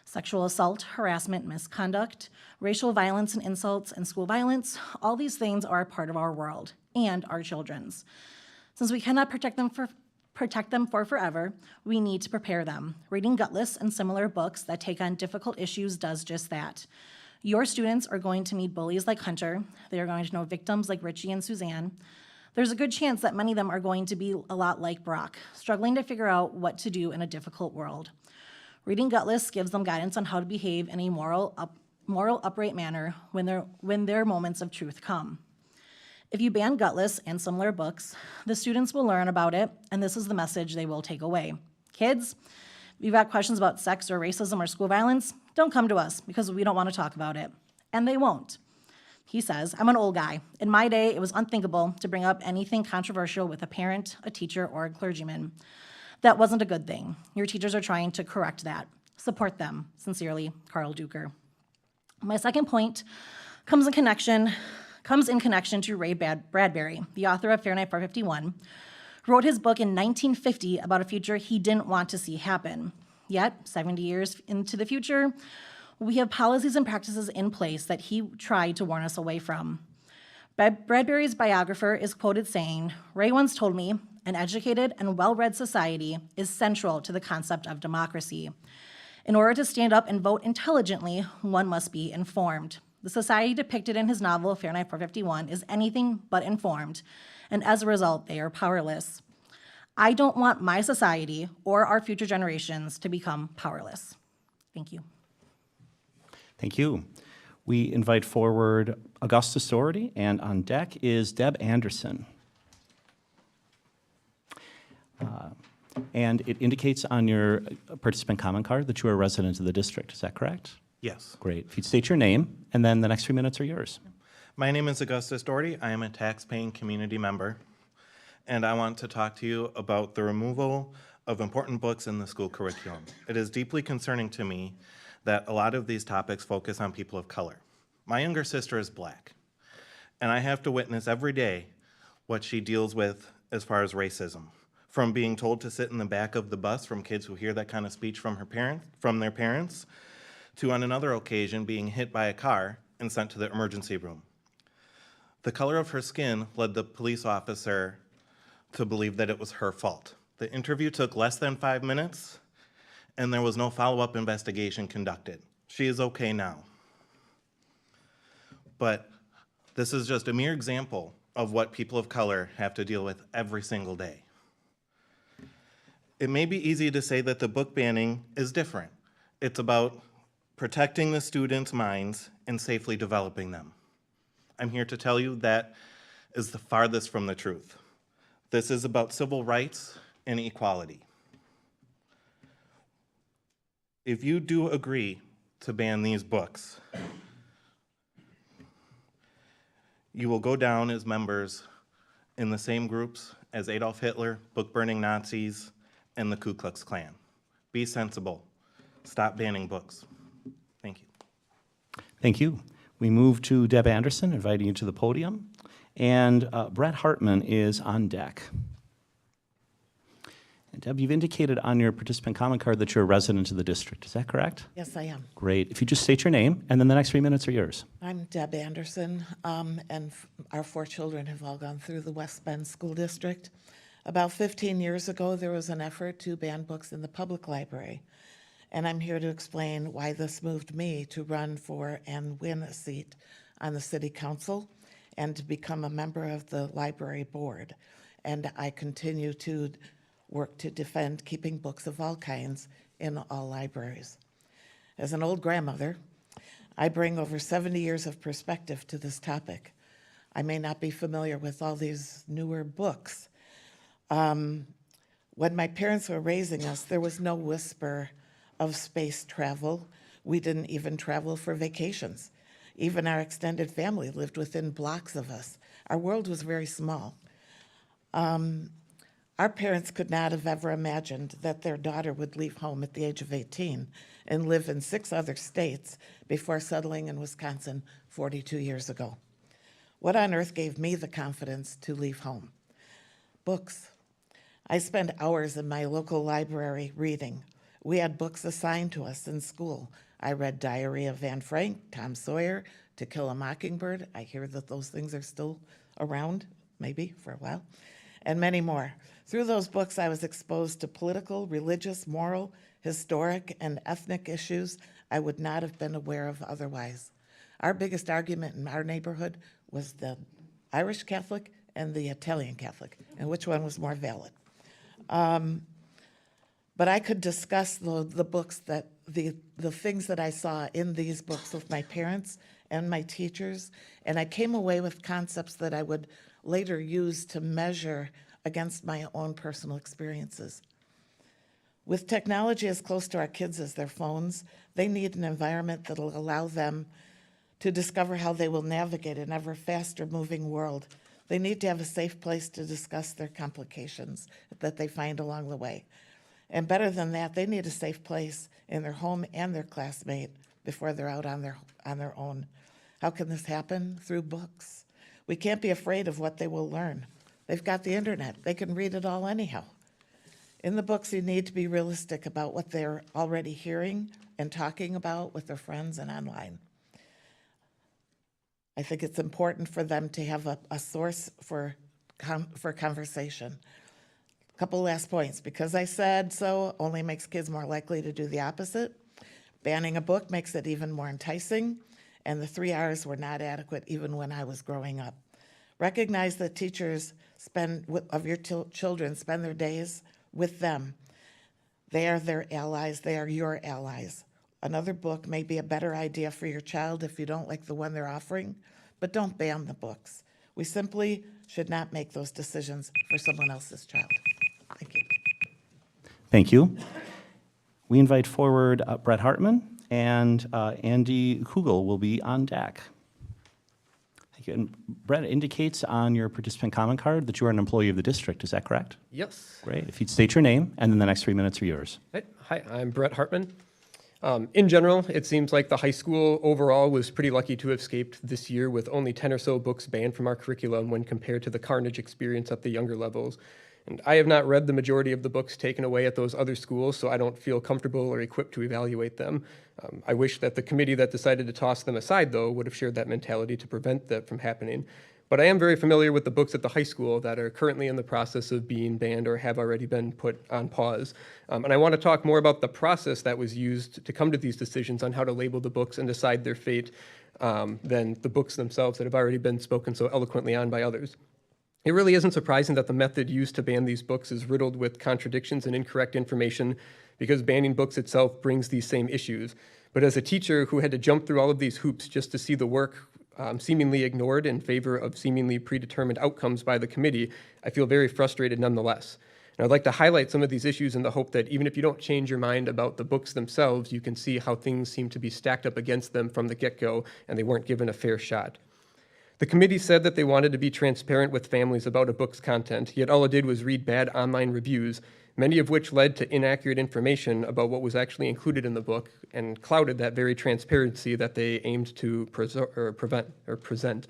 Sexual assault, harassment, misconduct, racial violence and insults, and school violence, all these things are a part of our world and our children's. Since we cannot protect them for forever, we need to prepare them. Reading Gutless and similar books that take on difficult issues does just that. Your students are going to meet bullies like Hunter. They are going to know victims like Richie and Suzanne. There's a good chance that many of them are going to be a lot like Brock, struggling to figure out what to do in a difficult world. Reading Gutless gives them guidance on how to behave in a moral, upright manner when their moments of truth come. If you ban Gutless and similar books, the students will learn about it, and this is the message they will take away. Kids, if you've got questions about sex or racism or school violence, don't come to us because we don't want to talk about it. And they won't." He says, "I'm an old guy. In my day, it was unthinkable to bring up anything controversial with a parent, a teacher, or a clergyman. That wasn't a good thing. Your teachers are trying to correct that. Support them. Sincerely, Carl Duker." My second point comes in connection to Ray Bradbury, the author of Fahrenheit 451, who wrote his book in 1950 about a future he didn't want to see happen. Yet, 70 years into the future, we have policies and practices in place that he tried to warn us away from. Bradbury's biographer is quoted saying, "Ray once told me, an educated and well-read society is central to the concept of democracy. In order to stand up and vote intelligently, one must be informed. The society depicted in his novel, Fahrenheit 451, is anything but informed, and as a result, they are powerless. I don't want my society or our future generations to become powerless." Thank you. Thank you. We invite forward Augustus Doherty, and on deck is Deb Anderson. And it indicates on your participant comment card that you are a resident of the district. Is that correct? Yes. Great. If you'd state your name, and then the next few minutes are yours. My name is Augustus Doherty. I am a tax-paying community member, and I want to talk to you about the removal of important books in the school curriculum. It is deeply concerning to me that a lot of these topics focus on people of color. My younger sister is Black, and I have to witness every day what she deals with as far as racism. From being told to sit in the back of the bus from kids who hear that kind of speech from their parents, to on another occasion being hit by a car and sent to the emergency room. The color of her skin led the police officer to believe that it was her fault. The interview took less than 5 minutes, and there was no follow-up investigation conducted. She is okay now. But this is just a mere example of what people of color have to deal with every single day. It may be easy to say that the book banning is different. It's about protecting the students' minds and safely developing them. I'm here to tell you that is the farthest from the truth. This is about civil rights and equality. If you do agree to ban these books, you will go down as members in the same groups as Adolf Hitler, book-burning Nazis, and the Ku Klux Klan. Be sensible. Stop banning books. Thank you. Thank you. We move to Deb Anderson, inviting you to the podium. And Brett Hartman is on deck. And Deb, you've indicated on your participant comment card that you're a resident of the district. Is that correct? Yes, I am. Great. If you just state your name, and then the next 3 minutes are yours. I'm Deb Anderson, and our 4 children have all gone through the West Bend School District. About 15 years ago, there was an effort to ban books in the public library. And I'm here to explain why this moved me to run for and win a seat on the city council and to become a member of the library board. And I continue to work to defend keeping books of all kinds in all libraries. As an old grandmother, I bring over 70 years of perspective to this topic. I may not be familiar with all these newer books. When my parents were raising us, there was no whisper of space travel. We didn't even travel for vacations. Even our extended family lived within blocks of us. Our world was very small. Our parents could not have ever imagined that their daughter would leave home at the age of 18 and live in 6 other states before settling in Wisconsin 42 years ago. What on earth gave me the confidence to leave home? Books. I spent hours in my local library reading. We had books assigned to us in school. I read Diary of Anne Frank, Tom Sawyer, To Kill a Mockingbird. I hear that those things are still around, maybe for a while, and many more. Through those books, I was exposed to political, religious, moral, historic, and ethnic issues I would not have been aware of otherwise. Our biggest argument in our neighborhood was the Irish Catholic and the Italian Catholic, and which one was more valid. But I could discuss the books that, the things that I saw in these books with my parents and my teachers, and I came away with concepts that I would later use to measure against my own personal experiences. With technology as close to our kids as their phones, they need an environment that will allow them to discover how they will navigate an ever faster moving world. They need to have a safe place to discuss their complications that they find along the way. And better than that, they need a safe place in their home and their classmate before they're out on their own. How can this happen? Through books. We can't be afraid of what they will learn. They've got the internet. They can read it all anyhow. In the books, you need to be realistic about what they're already hearing and talking about with their friends and online. I think it's important for them to have a source for conversation. A couple last points. Because I said so only makes kids more likely to do the opposite. Banning a book makes it even more enticing, and the 3 hours were not adequate even when I was growing up. Recognize that teachers of your children spend their days with them. They are their allies. They are your allies. Another book may be a better idea for your child if you don't like the one they're offering, but don't ban the books. We simply should not make those decisions for someone else's child. Thank you. Thank you. We invite forward Brett Hartman, and Andy Kugel will be on deck. And Brett, it indicates on your participant comment card that you are an employee of the district. Is that correct? Yes. Great. If you'd state your name, and then the next 3 minutes are yours. Hi, I'm Brett Hartman. In general, it seems like the high school overall was pretty lucky to have escaped this year with only 10 or so books banned from our curriculum when compared to the carnage experience at the younger levels. And I have not read the majority of the books taken away at those other schools, so I don't feel comfortable or equipped to evaluate them. I wish that the committee that decided to toss them aside, though, would have shared that mentality to prevent that from happening. But I am very familiar with the books at the high school that are currently in the process of being banned or have already been put on pause. And I want to talk more about the process that was used to come to these decisions on how to label the books and decide their fate than the books themselves that have already been spoken so eloquently on by others. It really isn't surprising that the method used to ban these books is riddled with contradictions and incorrect information because banning books itself brings these same issues. But as a teacher who had to jump through all of these hoops just to see the work seemingly ignored in favor of seemingly predetermined outcomes by the committee, I feel very frustrated nonetheless. And I'd like to highlight some of these issues in the hope that even if you don't change your mind about the books themselves, you can see how things seem to be stacked up against them from the get-go and they weren't given a fair shot. The committee said that they wanted to be transparent with families about a book's content, yet all it did was read bad online reviews, many of which led to inaccurate information about what was actually included in the book and clouded that very transparency that they aimed to present.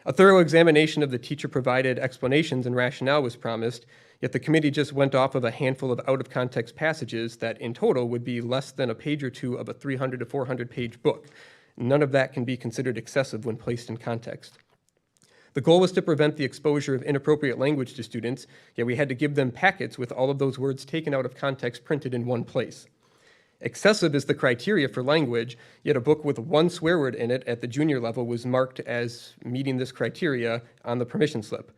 A thorough examination of the teacher-provided explanations and rationale was promised, yet the committee just went off of a handful of out-of-context passages that in total would be less than a page or two of a 300 to 400-page book. None of that can be considered excessive when placed in context. The goal was to prevent the exposure of inappropriate language to students, yet we had to give them packets with all of those words taken out of context printed in one place. Excessive is the criteria for language, yet a book with one swear word in it at the junior level was marked as meeting this criteria on the permission slip.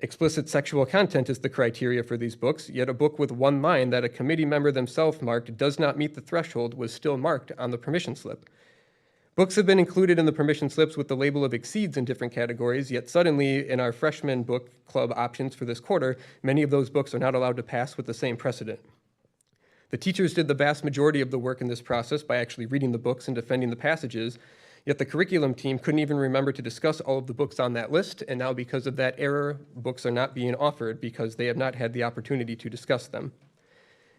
Explicit sexual content is the criteria for these books, yet a book with one line that a committee member themselves marked does not meet the threshold was still marked on the permission slip. Books have been included in the permission slips with the label of exceeds in different categories, yet suddenly in our freshman book club options for this quarter, many of those books are not allowed to pass with the same precedent. The teachers did the vast majority of the work in this process by actually reading the books and defending the passages, yet the curriculum team couldn't even remember to discuss all of the books on that list, and now because of that error, books are not being offered because they have not had the opportunity to discuss them.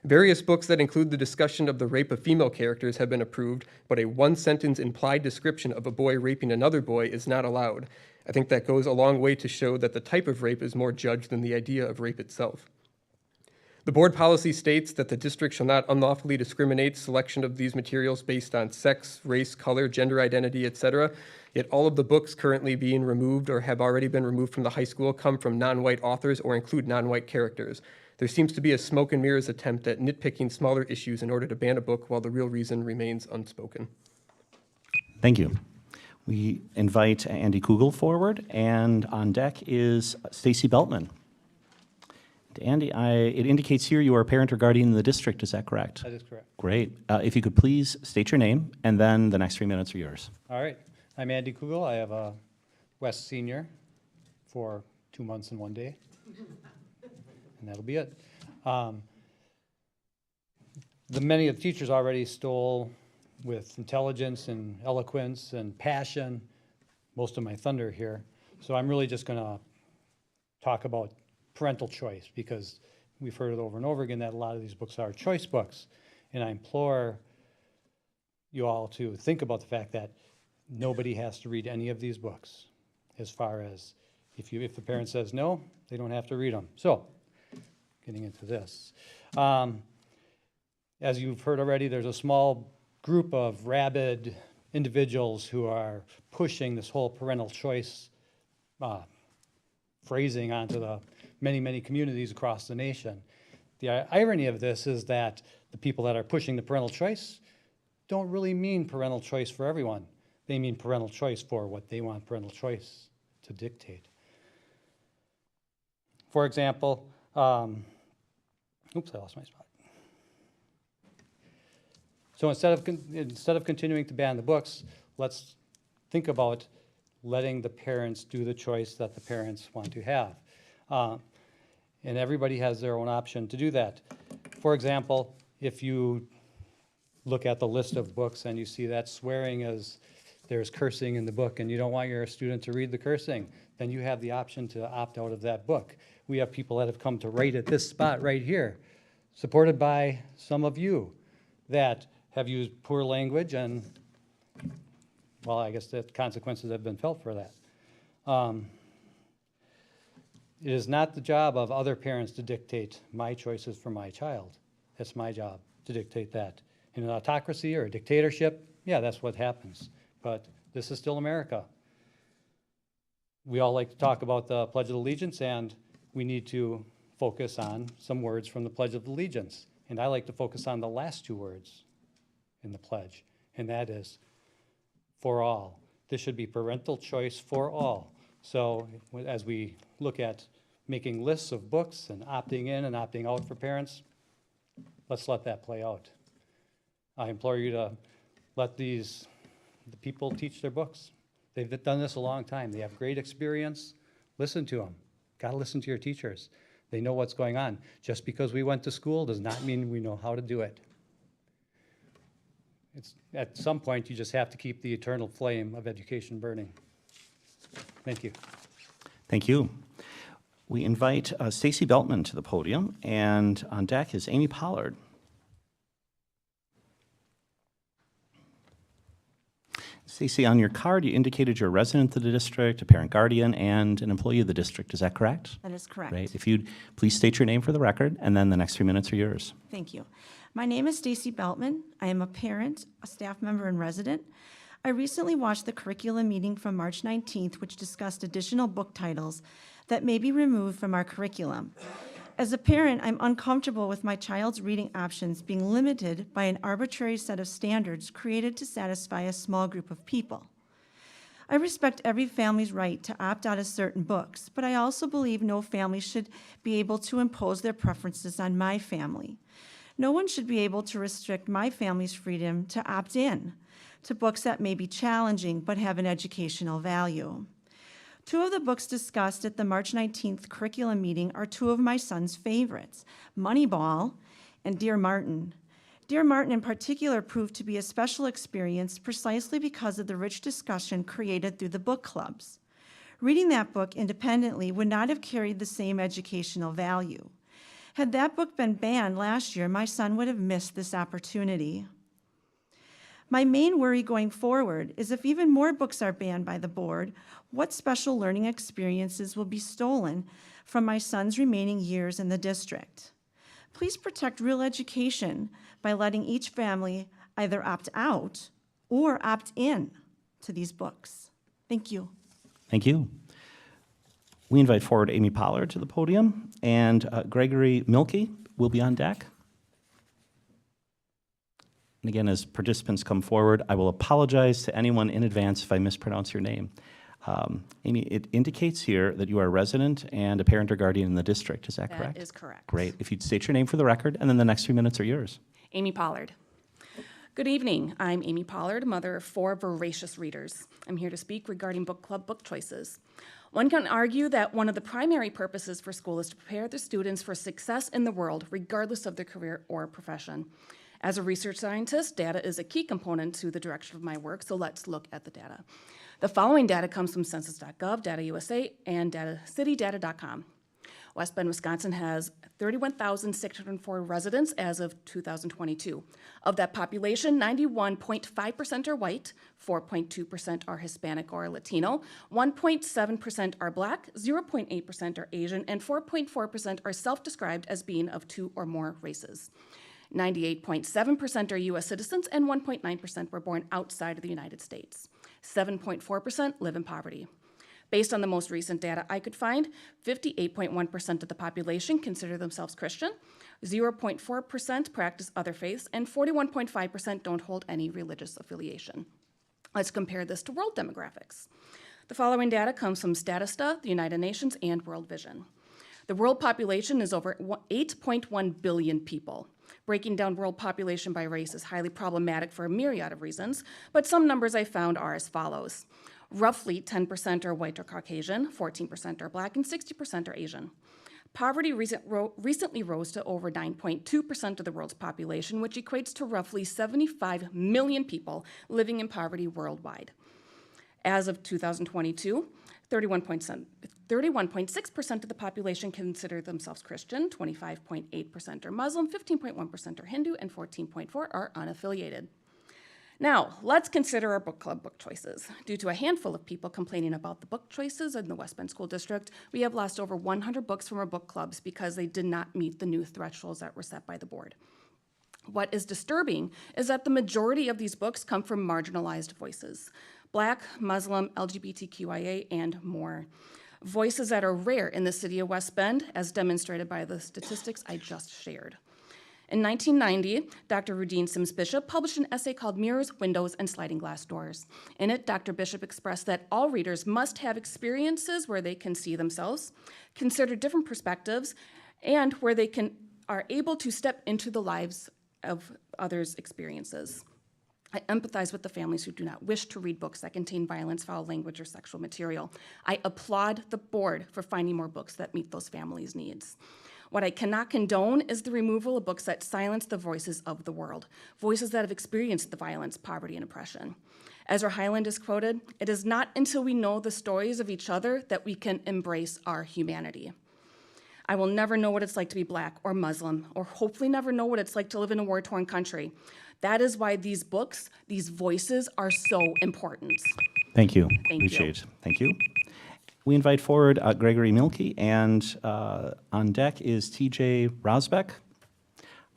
Various books that include the discussion of the rape of female characters have been approved, but a one-sentence implied description of a boy raping another boy is not allowed. I think that goes a long way to show that the type of rape is more judged than the idea of rape itself. The board policy states that the district shall not unlawfully discriminate selection of these materials based on sex, race, color, gender identity, etc. Yet all of the books currently being removed or have already been removed from the high school come from non-white authors or include non-white characters. There seems to be a smoke and mirrors attempt at nitpicking smaller issues in order to ban a book while the real reason remains unspoken. Thank you. We invite Andy Kugel forward, and on deck is Stacy Beltman. Andy, it indicates here you are a parent or guardian in the district. Is that correct? That is correct. Great. If you could please state your name, and then the next 3 minutes are yours. All right. I'm Andy Kugel. I have a West senior for 2 months and 1 day. And that'll be it. Many of the teachers already stole with intelligence and eloquence and passion most of my thunder here. So I'm really just going to talk about parental choice, because we've heard it over and over again that a lot of these books are choice books. And I implore you all to think about the fact that nobody has to read any of these books. As far as if the parent says no, they don't have to read them. So getting into this. As you've heard already, there's a small group of rabid individuals who are pushing this whole parental choice phrasing onto the many, many communities across the nation. The irony of this is that the people that are pushing the parental choice don't really mean parental choice for everyone. They mean parental choice for what they want parental choice to dictate. For example, oops, I lost my spot. So instead of continuing to ban the books, let's think about letting the parents do the choice that the parents want to have. And everybody has their own option to do that. For example, if you look at the list of books and you see that swearing is there's cursing in the book and you don't want your student to read the cursing, then you have the option to opt out of that book. We have people that have come to right at this spot right here, supported by some of you, that have used poor language and, well, I guess the consequences have been felt for that. It is not the job of other parents to dictate my choices for my child. It's my job to dictate that. In an autocracy or a dictatorship, yeah, that's what happens. But this is still America. We all like to talk about the Pledge of Allegiance, and we need to focus on some words from the Pledge of Allegiance. And I like to focus on the last two words in the pledge, and that is for all. This should be parental choice for all. So as we look at making lists of books and opting in and opting out for parents, let's let that play out. I implore you to let the people teach their books. They've done this a long time. They have great experience. Listen to them. Got to listen to your teachers. They know what's going on. Just because we went to school does not mean we know how to do it. At some point, you just have to keep the eternal flame of education burning. Thank you. Thank you. We invite Stacy Beltman to the podium, and on deck is Amy Pollard. Stacy, on your card, you indicated you're a resident of the district, a parent guardian, and an employee of the district. Is that correct? That is correct. Great. If you'd please state your name for the record, and then the next 3 minutes are yours. Thank you. My name is Stacy Beltman. I am a parent, a staff member, and resident. I recently watched the curriculum meeting from March 19th, which discussed additional book titles that may be removed from our curriculum. As a parent, I'm uncomfortable with my child's reading options being limited by an arbitrary set of standards created to satisfy a small group of people. I respect every family's right to opt out of certain books, but I also believe no family should be able to impose their preferences on my family. No one should be able to restrict my family's freedom to opt in to books that may be challenging but have an educational value. Two of the books discussed at the March 19th curriculum meeting are two of my son's favorites, Moneyball and Dear Martin. Dear Martin in particular proved to be a special experience precisely because of the rich discussion created through the book clubs. Reading that book independently would not have carried the same educational value. Had that book been banned last year, my son would have missed this opportunity. My main worry going forward is if even more books are banned by the board, what special learning experiences will be stolen from my son's remaining years in the district? Please protect real education by letting each family either opt out or opt in to these books. Thank you. Thank you. We invite forward Amy Pollard to the podium, and Gregory Milkey will be on deck. And again, as participants come forward, I will apologize to anyone in advance if I mispronounce your name. Amy, it indicates here that you are a resident and a parent or guardian in the district. Is that correct? That is correct. Great. If you'd state your name for the record, and then the next 3 minutes are yours. Amy Pollard. Good evening. I'm Amy Pollard, mother of 4 voracious readers. I'm here to speak regarding book club book choices. One can argue that one of the primary purposes for school is to prepare the students for success in the world, regardless of their career or profession. As a research scientist, data is a key component to the direction of my work, so let's look at the data. The following data comes from census.gov, Data USA, and citydata.com. West Bend, Wisconsin has 31,604 residents as of 2022. Of that population, 91.5% are white, 4.2% are Hispanic or Latino, 1.7% are Black, 0.8% are Asian, and 4.4% are self-described as being of 2 or more races. 98.7% are U.S. citizens, and 1.9% were born outside of the United States. 7.4% live in poverty. Based on the most recent data I could find, 58.1% of the population consider themselves Christian, 0.4% practice other faiths, and 41.5% don't hold any religious affiliation. Let's compare this to world demographics. The following data comes from Statista, the United Nations, and World Vision. The world population is over 8.1 billion people. Breaking down world population by race is highly problematic for a myriad of reasons, but some numbers I found are as follows. Roughly 10% are white or Caucasian, 14% are Black, and 60% are Asian. Poverty recently rose to over 9.2% of the world's population, which equates to roughly 75 million people living in poverty worldwide. As of 2022, 31.6% of the population consider themselves Christian, 25.8% are Muslim, 15.1% are Hindu, and 14.4% are unaffiliated. Now, let's consider our book club book choices. Due to a handful of people complaining about the book choices in the West Bend School District, we have lost over 100 books from our book clubs because they did not meet the new thresholds that were set by the board. What is disturbing is that the majority of these books come from marginalized voices: Black, Muslim, LGBTQIA, and more. Voices that are rare in the city of West Bend, as demonstrated by the statistics I just shared. In 1990, Dr. Rudine Sims Bishop published an essay called Mirrors, Windows, and Sliding Glass Doors. In it, Dr. Bishop expressed that all readers must have experiences where they can see themselves, consider different perspectives, and where they are able to step into the lives of others' experiences. I empathize with the families who do not wish to read books that contain violence, foul language, or sexual material. I applaud the board for finding more books that meet those families' needs. What I cannot condone is the removal of books that silence the voices of the world, voices that have experienced the violence, poverty, and oppression. Ezra Highland is quoted, "It is not until we know the stories of each other that we can embrace our humanity." I will never know what it's like to be Black or Muslim, or hopefully never know what it's like to live in a war-torn country. That is why these books, these voices, are so important. Thank you. Thank you. Appreciate it. Thank you. We invite forward Gregory Milkey, and on deck is TJ Rosbeck.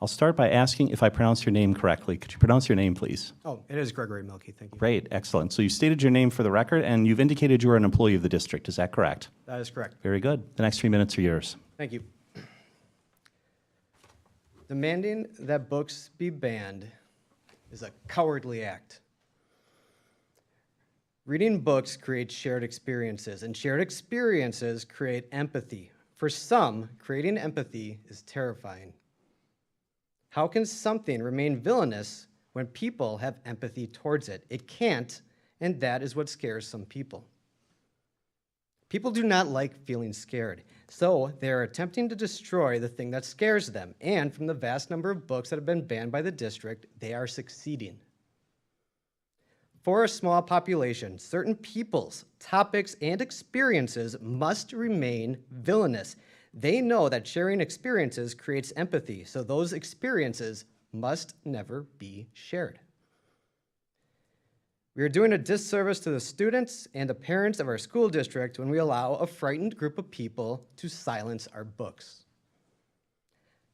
I'll start by asking if I pronounce your name correctly. Could you pronounce your name, please? Oh, it is Gregory Milkey, thank you. Great, excellent. So you stated your name for the record, and you've indicated you are an employee of the district. Is that correct? That is correct. Very good. The next 3 minutes are yours. Thank you. Demanding that books be banned is a cowardly act. Reading books creates shared experiences, and shared experiences create empathy. For some, creating empathy is terrifying. How can something remain villainous when people have empathy towards it? It can't, and that is what scares some people. People do not like feeling scared, so they are attempting to destroy the thing that scares them, and from the vast number of books that have been banned by the district, they are succeeding. For a small population, certain peoples, topics, and experiences must remain villainous. They know that sharing experiences creates empathy, so those experiences must never be shared. We are doing a disservice to the students and the parents of our school district when we allow a frightened group of people to silence our books.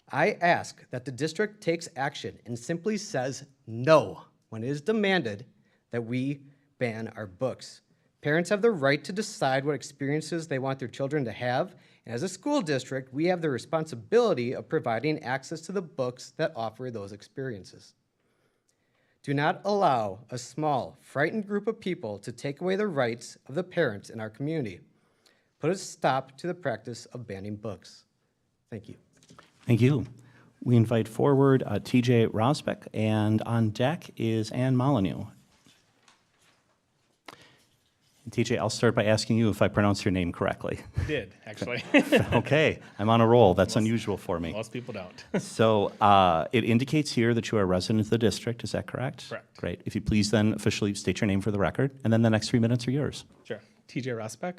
I ask that the district takes action and simply says no when it is demanded that we ban our books. Parents have the right to decide what experiences they want their children to have, and as a school district, we have the responsibility of providing access to the books that offer those experiences. Do not allow a small, frightened group of people to take away the rights of the parents in our community. Put a stop to the practice of banning books. Thank you. Thank you. We invite forward TJ Rosbeck, and on deck is Ann Molyneux. TJ, I'll start by asking you if I pronounce your name correctly. Did, actually. Okay, I'm on a roll. That's unusual for me. Most people don't. So it indicates here that you are a resident of the district. Is that correct? Correct. Great. If you please then officially state your name for the record, and then the next 3 minutes are yours. Sure. TJ Rosbeck.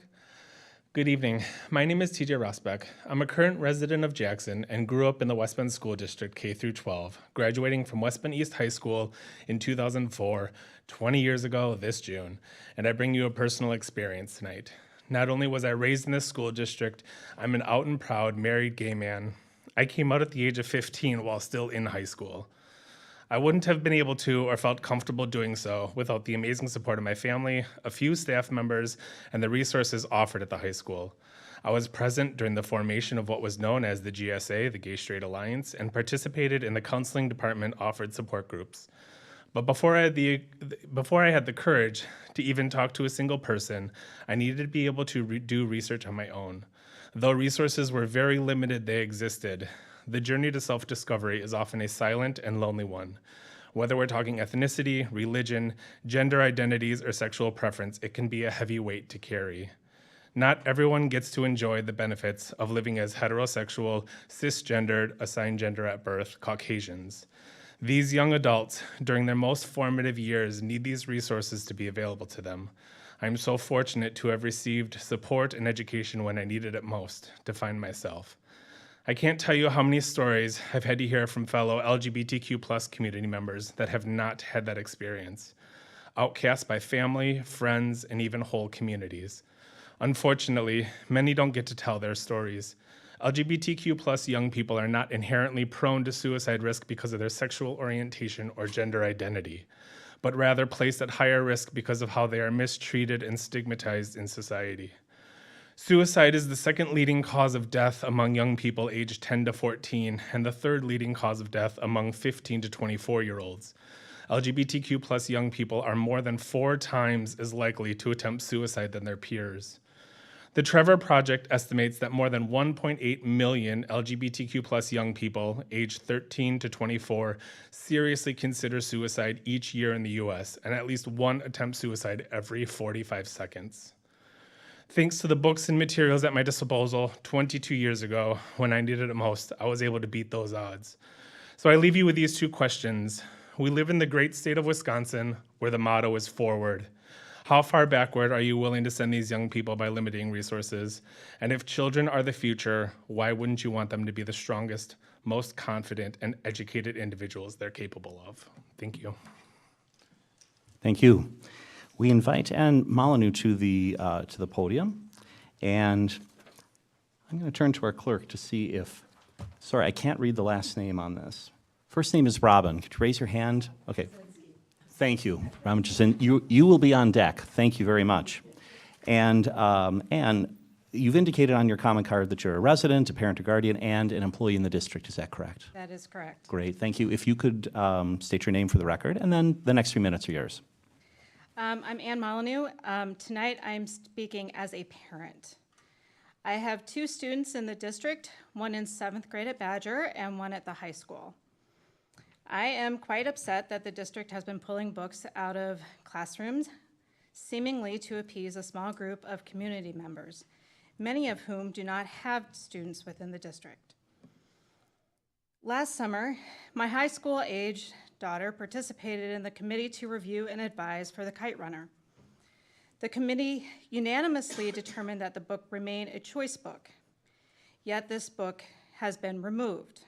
Good evening. My name is TJ Rosbeck. I'm a current resident of Jackson and grew up in the West Bend School District K through 12, graduating from West Bend East High School in 2004, 20 years ago this June, and I bring you a personal experience tonight. Not only was I raised in this school district, I'm an out and proud married gay man. I came out at the age of 15 while still in high school. I wouldn't have been able to or felt comfortable doing so without the amazing support of my family, a few staff members, and the resources offered at the high school. I was present during the formation of what was known as the GSA, the Gay Straight Alliance, and participated in the counseling department offered support groups. But before I had the courage to even talk to a single person, I needed to be able to do research on my own. Though resources were very limited, they existed. The journey to self-discovery is often a silent and lonely one. Whether we're talking ethnicity, religion, gender identities, or sexual preference, it can be a heavy weight to carry. Not everyone gets to enjoy the benefits of living as heterosexual, cisgendered, assigned gender at birth Caucasians. These young adults, during their most formative years, need these resources to be available to them. I'm so fortunate to have received support and education when I needed it most to find myself. I can't tell you how many stories I've had to hear from fellow LGBTQ+ community members that have not had that experience, outcast by family, friends, and even whole communities. Unfortunately, many don't get to tell their stories. LGBTQ+ young people are not inherently prone to suicide risk because of their sexual orientation or gender identity, but rather placed at higher risk because of how they are mistreated and stigmatized in society. Suicide is the second leading cause of death among young people aged 10 to 14, and the third leading cause of death among 15 to 24-year-olds. LGBTQ+ young people are more than 4 times as likely to attempt suicide than their peers. The Trevor Project estimates that more than 1.8 million LGBTQ+ young people aged 13 to 24 seriously consider suicide each year in the US, and at least one attempt suicide every 45 seconds. Thanks to the books and materials at my disposal 22 years ago, when I needed it most, I was able to beat those odds. So I leave you with these 2 questions. We live in the great state of Wisconsin, where the motto is forward. How far backward are you willing to send these young people by limiting resources? And if children are the future, why wouldn't you want them to be the strongest, most confident, and educated individuals they're capable of? Thank you. Thank you. We invite Ann Molyneux to the podium, and I'm going to turn to our clerk to see if, sorry, I can't read the last name on this. First name is Robin. Could you raise your hand? Okay. Thank you, Robin. You will be on deck. Thank you very much. And Ann, you've indicated on your comment card that you're a resident, a parent or guardian, and an employee in the district. Is that correct? That is correct. Great. Thank you. If you could state your name for the record, and then the next 3 minutes are yours. I'm Ann Molyneux. Tonight I'm speaking as a parent. I have 2 students in the district, one in 7th grade at Badger and one at the high school. I am quite upset that the district has been pulling books out of classrooms, seemingly to appease a small group of community members, many of whom do not have students within the district. Last summer, my high school-aged daughter participated in the committee to review and advise for the Kite Runner. The committee unanimously determined that the book remain a choice book, yet this book has been removed.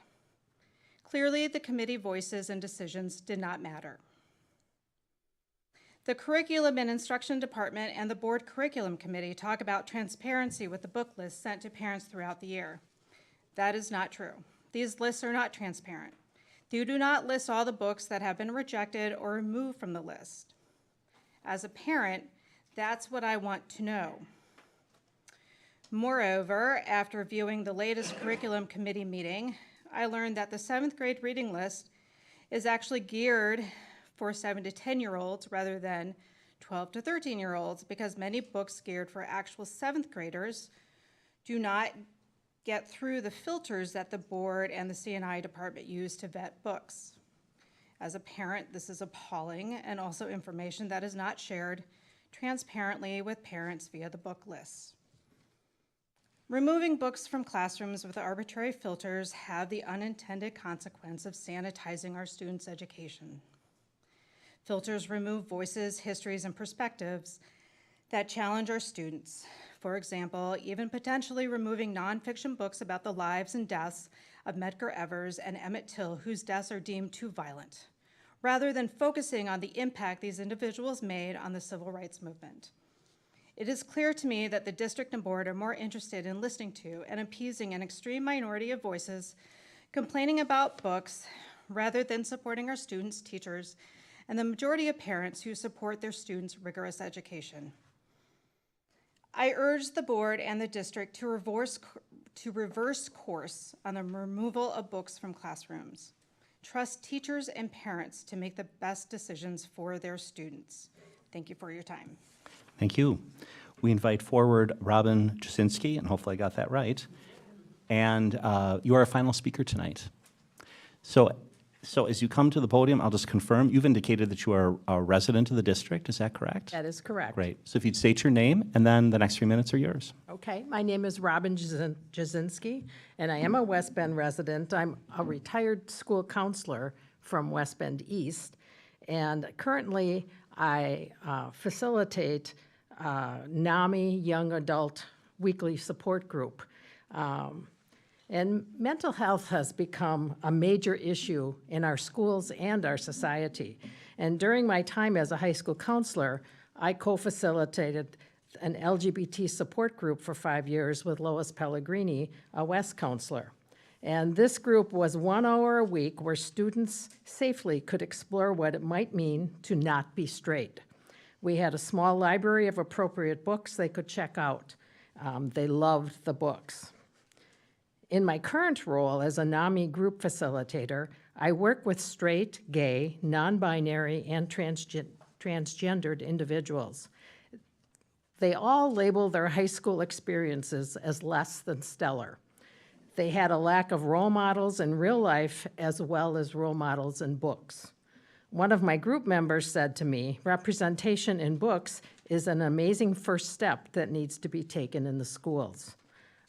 Clearly, the committee voices and decisions did not matter. The Curriculum and Instruction Department and the Board Curriculum Committee talk about transparency with the book list sent to parents throughout the year. That is not true. These lists are not transparent. They do not list all the books that have been rejected or removed from the list. As a parent, that's what I want to know. Moreover, after viewing the latest curriculum committee meeting, I learned that the 7th grade reading list is actually geared for 7 to 10-year-olds rather than 12 to 13-year-olds because many books geared for actual 7th graders do not get through the filters that the board and the C&I department use to vet books. As a parent, this is appalling and also information that is not shared transparently with parents via the book lists. Removing books from classrooms with arbitrary filters have the unintended consequence of sanitizing our students' education. Filters remove voices, histories, and perspectives that challenge our students. For example, even potentially removing nonfiction books about the lives and deaths of Medgar Evers and Emmett Till, whose deaths are deemed too violent, rather than focusing on the impact these individuals made on the civil rights movement. It is clear to me that the district and board are more interested in listening to and appeasing an extreme minority of voices complaining about books rather than supporting our students, teachers, and the majority of parents who support their students' rigorous education. I urge the board and the district to reverse course on the removal of books from classrooms. Trust teachers and parents to make the best decisions for their students. Thank you for your time. Thank you. We invite forward Robin Jasinski, and hopefully I got that right. And you are our final speaker tonight. So as you come to the podium, I'll just confirm, you've indicated that you are a resident of the district, is that correct? That is correct. Great. So if you'd state your name, and then the next 3 minutes are yours. Okay, my name is Robin Jasinski, and I am a West Bend resident. I'm a retired school counselor from West Bend East, and currently I facilitate NAMI Young Adult Weekly Support Group. And mental health has become a major issue in our schools and our society. And during my time as a high school counselor, I co-facilitated an LGBT support group for 5 years with Lois Pellegrini, a West counselor. And this group was 1 hour a week where students safely could explore what it might mean to not be straight. We had a small library of appropriate books they could check out. They loved the books. In my current role as a NAMI group facilitator, I work with straight, gay, non-binary, and transgendered individuals. They all label their high school experiences as less than stellar. They had a lack of role models in real life as well as role models in books. One of my group members said to me, representation in books is an amazing first step that needs to be taken in the schools.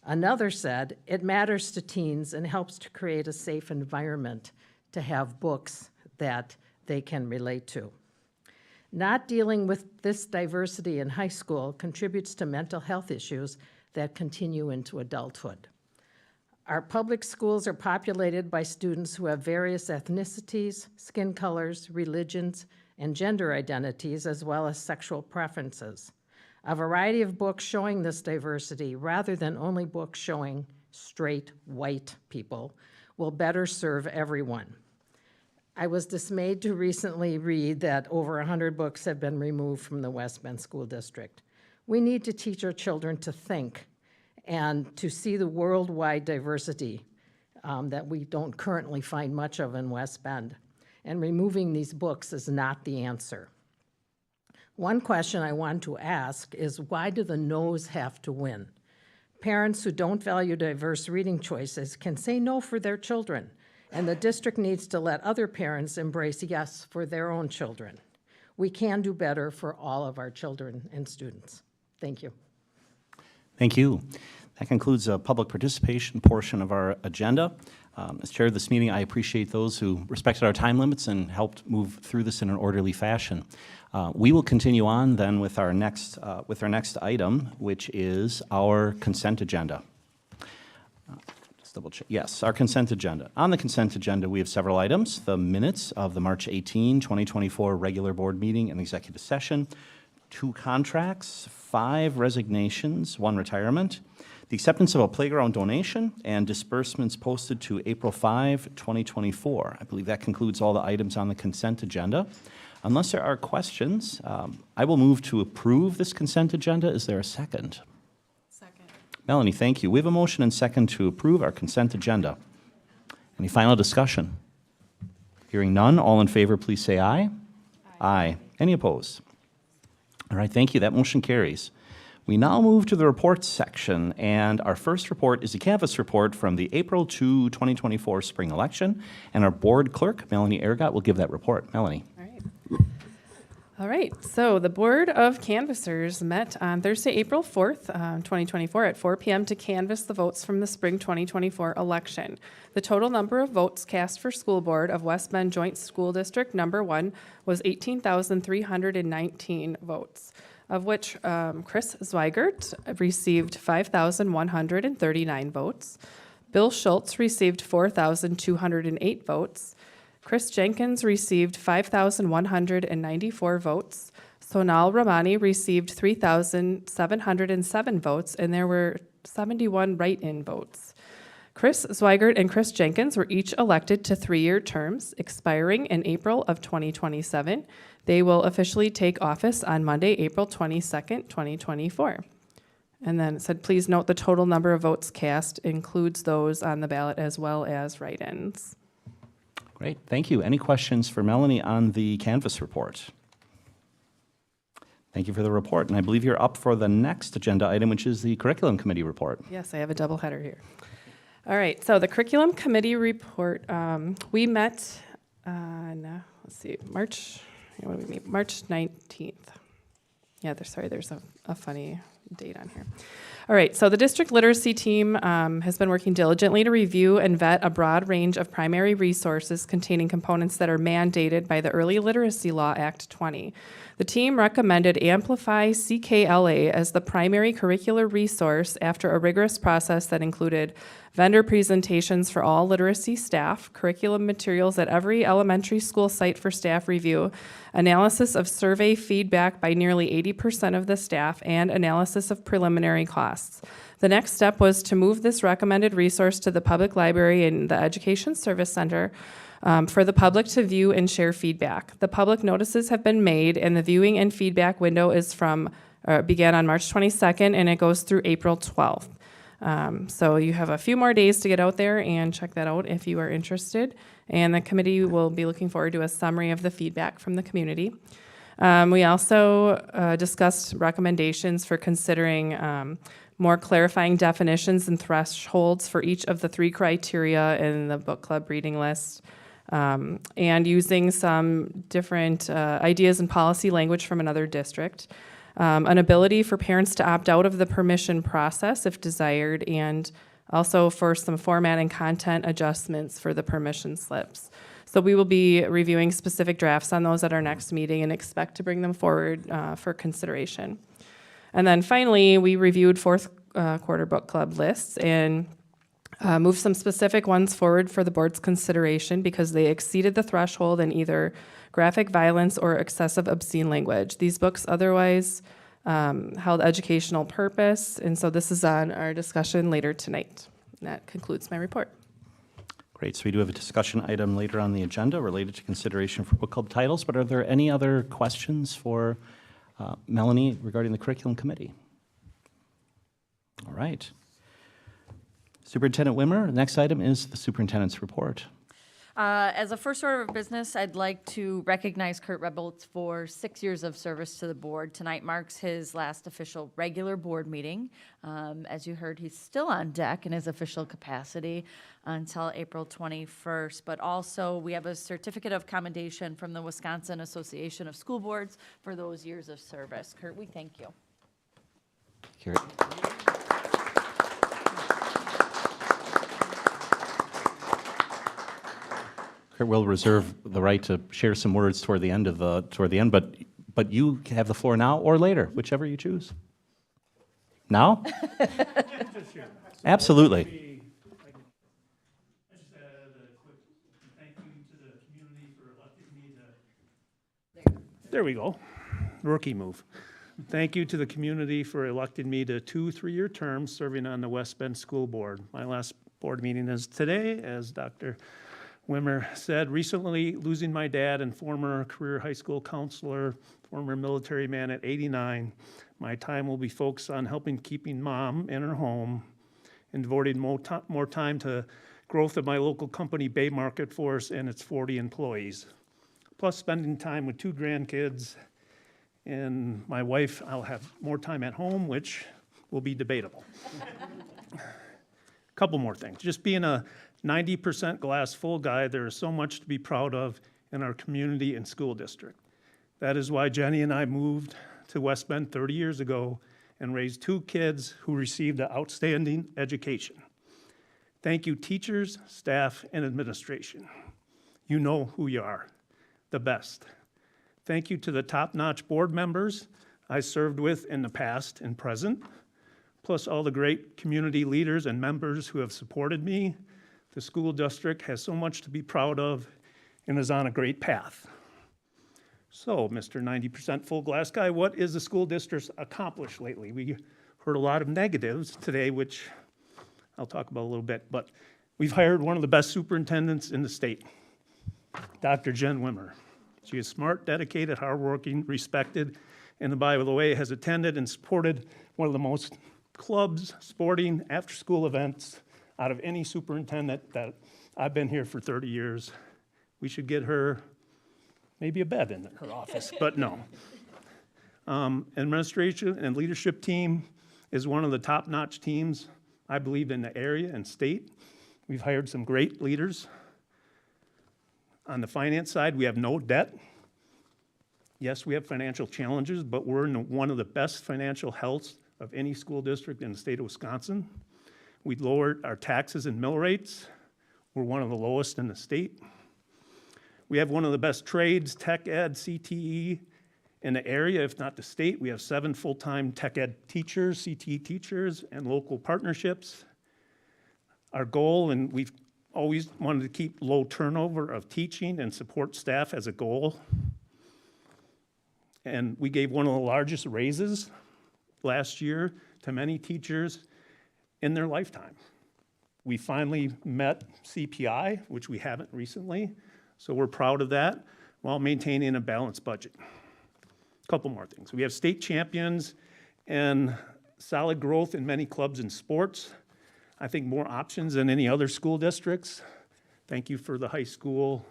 Another said, it matters to teens and helps to create a safe environment to have books that they can relate to. Not dealing with this diversity in high school contributes to mental health issues that continue into adulthood. Our public schools are populated by students who have various ethnicities, skin colors, religions, and gender identities, as well as sexual preferences. A variety of books showing this diversity, rather than only books showing straight, white people, will better serve everyone. I was dismayed to recently read that over 100 books have been removed from the West Bend School District. We need to teach our children to think and to see the worldwide diversity that we don't currently find much of in West Bend. And removing these books is not the answer. One question I want to ask is, why do the no's have to win? Parents who don't value diverse reading choices can say no for their children, and the district needs to let other parents embrace yes for their own children. We can do better for all of our children and students. Thank you. Thank you. That concludes the public participation portion of our agenda. As chair of this meeting, I appreciate those who respected our time limits and helped move through this in an orderly fashion. We will continue on then with our next item, which is our consent agenda. Just double check. Yes, our consent agenda. On the consent agenda, we have several items: the minutes of the March 18, 2024 regular board meeting and executive session, 2 contracts, 5 resignations, 1 retirement, the acceptance of a playground donation, and disbursements posted to April 5, 2024. I believe that concludes all the items on the consent agenda. Unless there are questions, I will move to approve this consent agenda. Is there a second? Second. Melanie, thank you. We have a motion and second to approve our consent agenda. Any final discussion? Hearing none, all in favor, please say aye. Aye. Any opposed? All right, thank you. That motion carries. We now move to the reports section, and our first report is a canvass report from the April 2, 2024 spring election, and our board clerk, Melanie Ergot, will give that report. Melanie. All right, so the Board of Canvassers met on Thursday, April 4th, 2024 at 4 p.m. to canvass the votes from the spring 2024 election. The total number of votes cast for school board of West Bend Joint School District Number 1 was 18,319 votes, of which Chris Zweigert received 5,139 votes. Bill Schultz received 4,208 votes. Chris Jenkins received 5,194 votes. Sonal Ramani received 3,707 votes, and there were 71 write-in votes. Chris Zweigert and Chris Jenkins were each elected to 3-year terms, expiring in April of 2027. They will officially take office on Monday, April 22nd, 2024. And then it said, please note the total number of votes cast includes those on the ballot as well as write-ins. Great, thank you. Any questions for Melanie on the canvass report? Thank you for the report, and I believe you're up for the next agenda item, which is the curriculum committee report. Yes, I have a double header here. All right, so the curriculum committee report, we met on, let's see, March 19th. Yeah, there's a funny date on here. All right, so the district literacy team has been working diligently to review and vet a broad range of primary resources containing components that are mandated by the Early Literacy Law Act 20. The team recommended Amplify CKLA as the primary curricular resource after a rigorous process that included vendor presentations for all literacy staff, curriculum materials at every elementary school site for staff review, analysis of survey feedback by nearly 80% of the staff, and analysis of preliminary costs. The next step was to move this recommended resource to the public library and the Education Service Center for the public to view and share feedback. The public notices have been made, and the viewing and feedback window is began on March 22nd, and it goes through April 12th. So you have a few more days to get out there and check that out if you are interested. And the committee will be looking forward to a summary of the feedback from the community. We also discussed recommendations for considering more clarifying definitions and thresholds for each of the 3 criteria in the book club reading list, and using some different ideas and policy language from another district. An ability for parents to opt out of the permission process if desired, and also for some format and content adjustments for the permission slips. So we will be reviewing specific drafts on those at our next meeting and expect to bring them forward for consideration. And then finally, we reviewed fourth quarter book club lists and moved some specific ones forward for the board's consideration because they exceeded the threshold in either graphic violence or excessive obscene language. These books otherwise held educational purpose, and so this is on our discussion later tonight. And that concludes my report. Great, so we do have a discussion item later on the agenda related to consideration for book club titles, but are there any other questions for Melanie regarding the curriculum committee? All right. Superintendent Wimmer, the next item is the superintendent's report. As a first order of business, I'd like to recognize Kurt Rebholz for 6 years of service to the board. Tonight marks his last official regular board meeting. As you heard, he's still on deck in his official capacity until April 21st. But also, we have a certificate of commendation from the Wisconsin Association of School Boards for those years of service. Kurt, we thank you. Kurt. We'll reserve the right to share some words toward the end, but you have the floor now or later, whichever you choose. Now? Absolutely. There we go. Rookie move. Thank you to the community for electing me to 2 3-year terms serving on the West Bend School Board. My last board meeting is today, as Dr. Wimmer said, recently losing my dad and former career high school counselor, former military man at 89. My time will be focused on helping keeping mom in her home and devoting more time to growth of my local company, Bay Market Force, and its 40 employees. Plus spending time with 2 grandkids and my wife. I'll have more time at home, which will be debatable. Couple more things. Just being a 90% glass full guy, there is so much to be proud of in our community and school district. That is why Jenny and I moved to West Bend 30 years ago and raised 2 kids who received an outstanding education. Thank you, teachers, staff, and administration. You know who you are, the best. Thank you to the top-notch board members I served with in the past and present, plus all the great community leaders and members who have supported me. The school district has so much to be proud of and is on a great path. So, Mr. 90% full glass guy, what is the school district accomplished lately? We heard a lot of negatives today, which I'll talk about a little bit, but we've hired one of the best superintendents in the state, Dr. Jen Wimmer. She is smart, dedicated, hardworking, respected, and by the way, has attended and supported one of the most clubs, sporting, after-school events out of any superintendent that I've been here for 30 years. We should get her maybe a bed in her office, but no. Administration and leadership team is one of the top-notch teams, I believe, in the area and state. We've hired some great leaders. On the finance side, we have no debt. Yes, we have financial challenges, but we're in one of the best financial healths of any school district in the state of Wisconsin. We lowered our taxes and mill rates. We're one of the lowest in the state. We have one of the best trades, tech ed, CTE, in the area, if not the state. We have 7 full-time tech ed teachers, CTE teachers, and local partnerships. Our goal, and we've always wanted to keep low turnover of teaching and support staff as a goal. And we gave one of the largest raises last year to many teachers in their lifetime. We finally met CPI, which we haven't recently, so we're proud of that, while maintaining a balanced budget. A couple more things. We have state champions and solid growth in many clubs and sports. I think more options than any other school districts. Thank you for the high school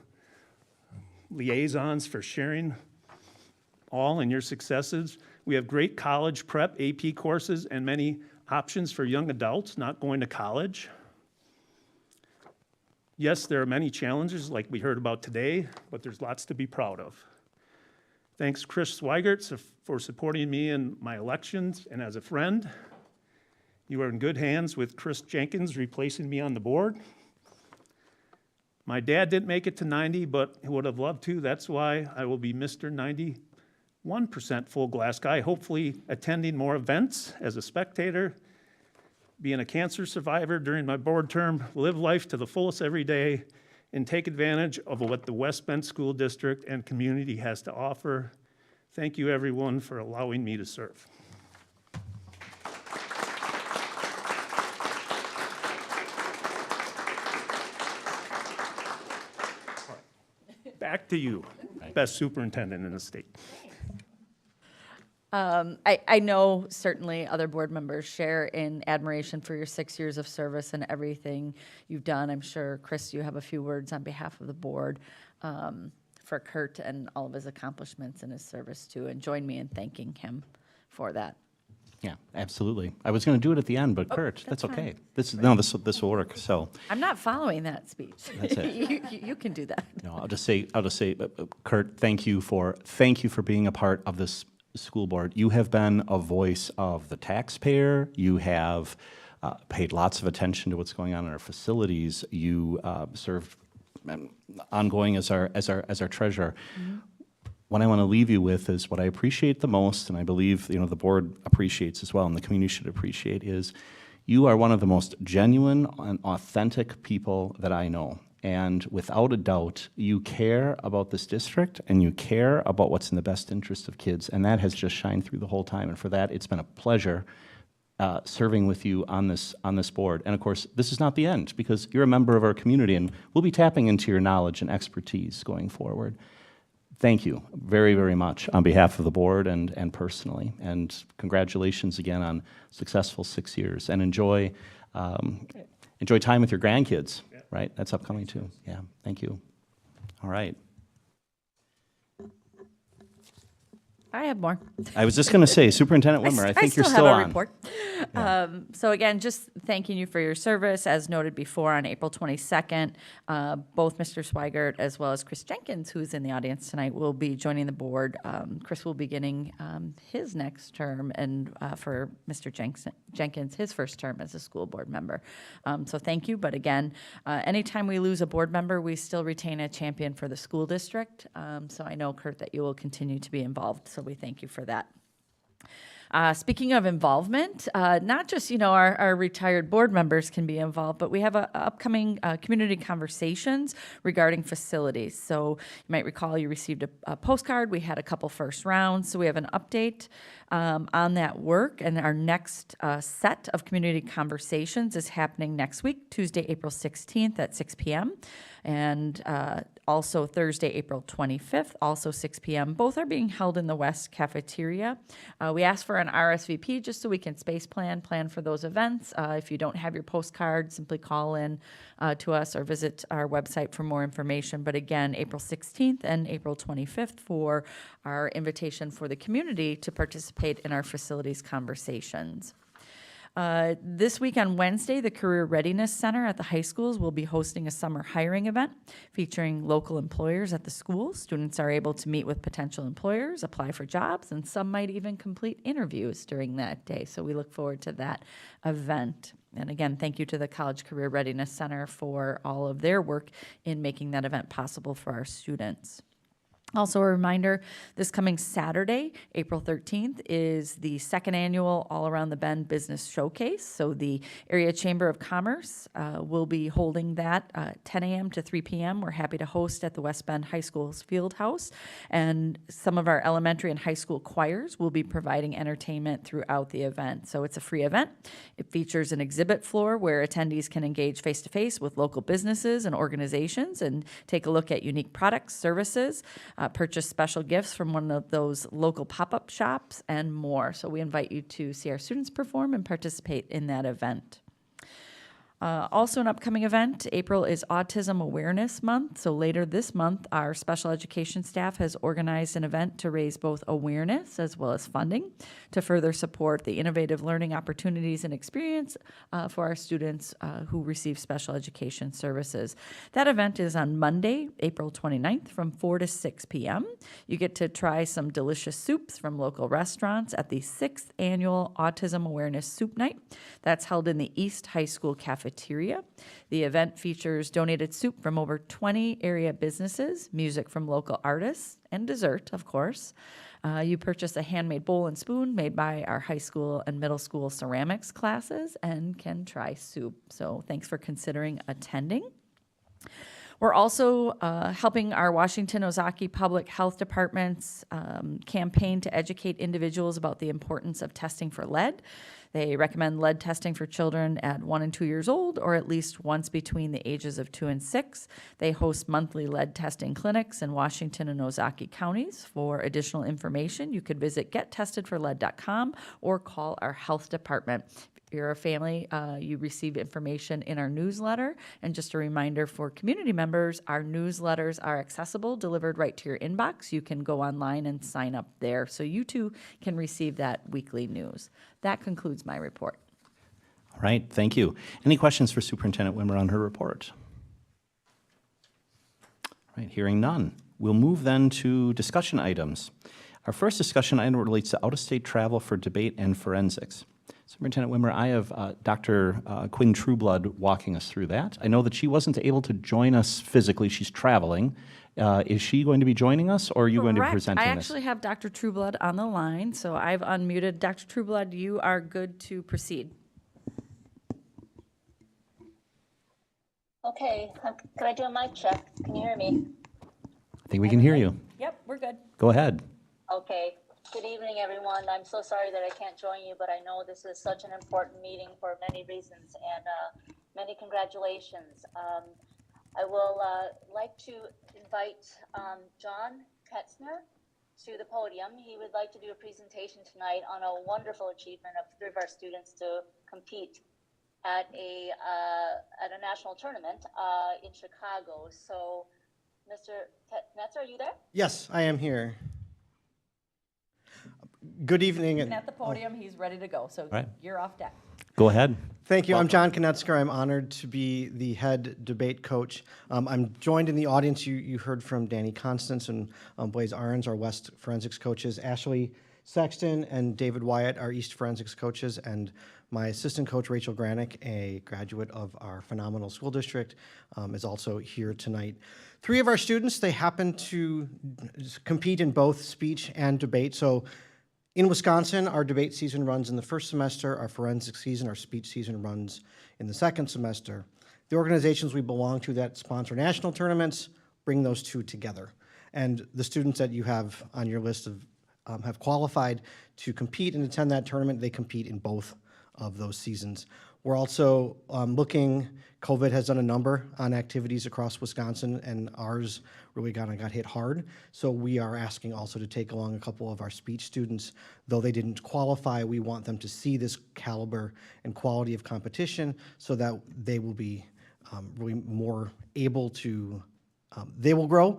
liaisons for sharing all in your successes. We have great college prep, AP courses, and many options for young adults not going to college. Yes, there are many challenges like we heard about today, but there's lots to be proud of. Thanks, Chris Swigert, for supporting me in my elections and as a friend. You are in good hands with Chris Jenkins replacing me on the board. My dad didn't make it to 90, but he would have loved to. That's why I will be Mr. 91% full glass guy, hopefully attending more events as a spectator, being a cancer survivor during my board term, live life to the fullest every day, and take advantage of what the West Bend School District and community has to offer. Thank you, everyone, for allowing me to serve. Back to you, best superintendent in the state. I know certainly other board members share in admiration for your 6 years of service and everything you've done. I'm sure, Chris, you have a few words on behalf of the board for Kurt and all of his accomplishments and his service too, and join me in thanking him for that. Yeah, absolutely. I was going to do it at the end, but Kurt, that's okay. This will work. So I'm not following that speech. That's it. You can do that. no, I'll just say, Kurt, thank you for being a part of this school board. You have been a voice of the taxpayer. You have paid lots of attention to what's going on in our facilities. You served ongoing as our treasurer. Mm-hmm. What I want to leave you with is what I appreciate the most, and I believe the board appreciates as well, and the community should appreciate, is you are one of the most genuine and authentic people that I know. And without a doubt, you care about this district and you care about what's in the best interest of kids, and that has just shined through the whole time. And for that, it's been a pleasure serving with you on this board. And of course, this is not the end, because you're a member of our community, and we'll be tapping into your knowledge and expertise going forward. Thank you very, very much on behalf of the board and personally. And congratulations again on successful 6 years. And enjoy time with your grandkids, right? That's upcoming too. Yeah, thank you. All right. I have more. I was just going to say, Superintendent Wimmer, I think you're still on. I still have a report. So again, just thanking you for your service. As noted before, on April 22nd, both Mr. Swigert as well as Chris Jenkins, who's in the audience tonight, will be joining the board. Chris will be beginning his next term, and for Mr. Jenkins, his first term as a school board member. So thank you. But again, anytime we lose a board member, we still retain a champion for the school district. So I know, Kurt, that you will continue to be involved. So we thank you for that. Speaking of involvement, not just, our retired board members can be involved, but we have upcoming community conversations regarding facilities. So you might recall you received a postcard. We had a couple first rounds. So we have an update on that work. And our next set of community conversations is happening next week, Tuesday, April 16th at 6 p.m. And also Thursday, April 25th, also 6 p.m. Both are being held in the West Cafeteria. We asked for an RSVP just so we can space plan for those events. If you don't have your postcard, simply call in to us or visit our website for more information. But again, April 16th and April 25th for our invitation for the community to participate in our facilities conversations. This week on Wednesday, the Career Readiness Center at the high schools will be hosting a summer hiring event featuring local employers at the schools. Students are able to meet with potential employers, apply for jobs, and some might even complete interviews during that day. So we look forward to that event. And again, thank you to the College Career Readiness Center for all of their work in making that event possible for our students. Also, a reminder, this coming Saturday, April 13th, is the second annual All Around the Bend Business Showcase. So the Area Chamber of Commerce will be holding that 10 a.m. to 3 p.m. We're happy to host at the West Bend High School's Field House. And some of our elementary and high school choirs will be providing entertainment throughout the event. So it's a free event. It features an exhibit floor where attendees can engage face-to-face with local businesses and organizations and take a look at unique products, services, purchase special gifts from one of those local pop-up shops, and more. So we invite you to see our students perform and participate in that event. Also an upcoming event, April is Autism Awareness Month. So later this month, our special education staff has organized an event to raise both awareness as well as funding to further support the innovative learning opportunities and experience for our students who receive special education services. That event is on Monday, April 29th from 4 to 6 p.m. You get to try some delicious soups from local restaurants at the 6th Annual Autism Awareness Soup Night. That's held in the East High School cafeteria. The event features donated soup from over 20 area businesses, music from local artists, and dessert, of course. You purchase a handmade bowl and spoon made by our high school and middle school ceramics classes and can try soup. So thanks for considering attending. We're also helping our Washington Ozaki Public Health Department's campaign to educate individuals about the importance of testing for lead. They recommend lead testing for children at 1 and 2 years old, or at least once between the ages of 2 and 6. They host monthly lead testing clinics in Washington and Ozaki counties. For additional information, you could visit gettestedforlead.com or call our health department. If you're a family, you receive information in our newsletter. And just a reminder for community members, our newsletters are accessible, delivered right to your inbox. You can go online and sign up there, so you too can receive that weekly news. That concludes my report. All right, thank you. Any questions for Superintendent Wimmer on her report? All right, hearing none. We'll move then to discussion items. Our first discussion item relates to out-of-state travel for debate and forensics. Superintendent Wimmer, I have Dr. Quinn Trueblood walking us through that. I know that she wasn't able to join us physically. She's traveling. Is she going to be joining us, or are you going to be presenting I this? actually have Dr. Trueblood on the line, so I've unmuted. Dr. Trueblood, you are good to proceed. Okay, can I do a mic check? Can you hear me? I think we can hear you. Yep, we're good. Go ahead. Okay. Good evening, everyone. I'm so sorry that I can't join you, but I know this is such an important meeting for many reasons, and many congratulations. I will like to invite John Ketzner to the podium. He would like to do a presentation tonight on a wonderful achievement of 3 of our students to compete at a national tournament in Chicago. So, Mr. Ketzner, are you there? Yes, I am here. Good evening. And at the podium, he's ready to go, so Right. you're off deck. Go ahead. Thank you. I'm John Konetsker. I'm honored to be the head debate coach. I'm joined in the audience. You heard from Danny Constance and Blaise Arons, our West forensics coaches, Ashley Sexton and David Wyatt, our East forensics coaches, and my assistant coach, Rachel Granick, a graduate of our phenomenal school district, is also here tonight. 3 of our students, they happen to compete in both speech and debate. So in Wisconsin, our debate season runs in the first semester, our forensic season, our speech season runs in the second semester. The organizations we belong to that sponsor national tournaments bring those 2 together. And the students that you have on your list have qualified to compete and attend that tournament. They compete in both of those seasons. We're also looking, COVID has done a number on activities across Wisconsin, and ours really got hit hard. So we are asking also to take along a couple of our speech students. Though they didn't qualify, we want them to see this caliber and quality of competition so that they will be really more able to, they will grow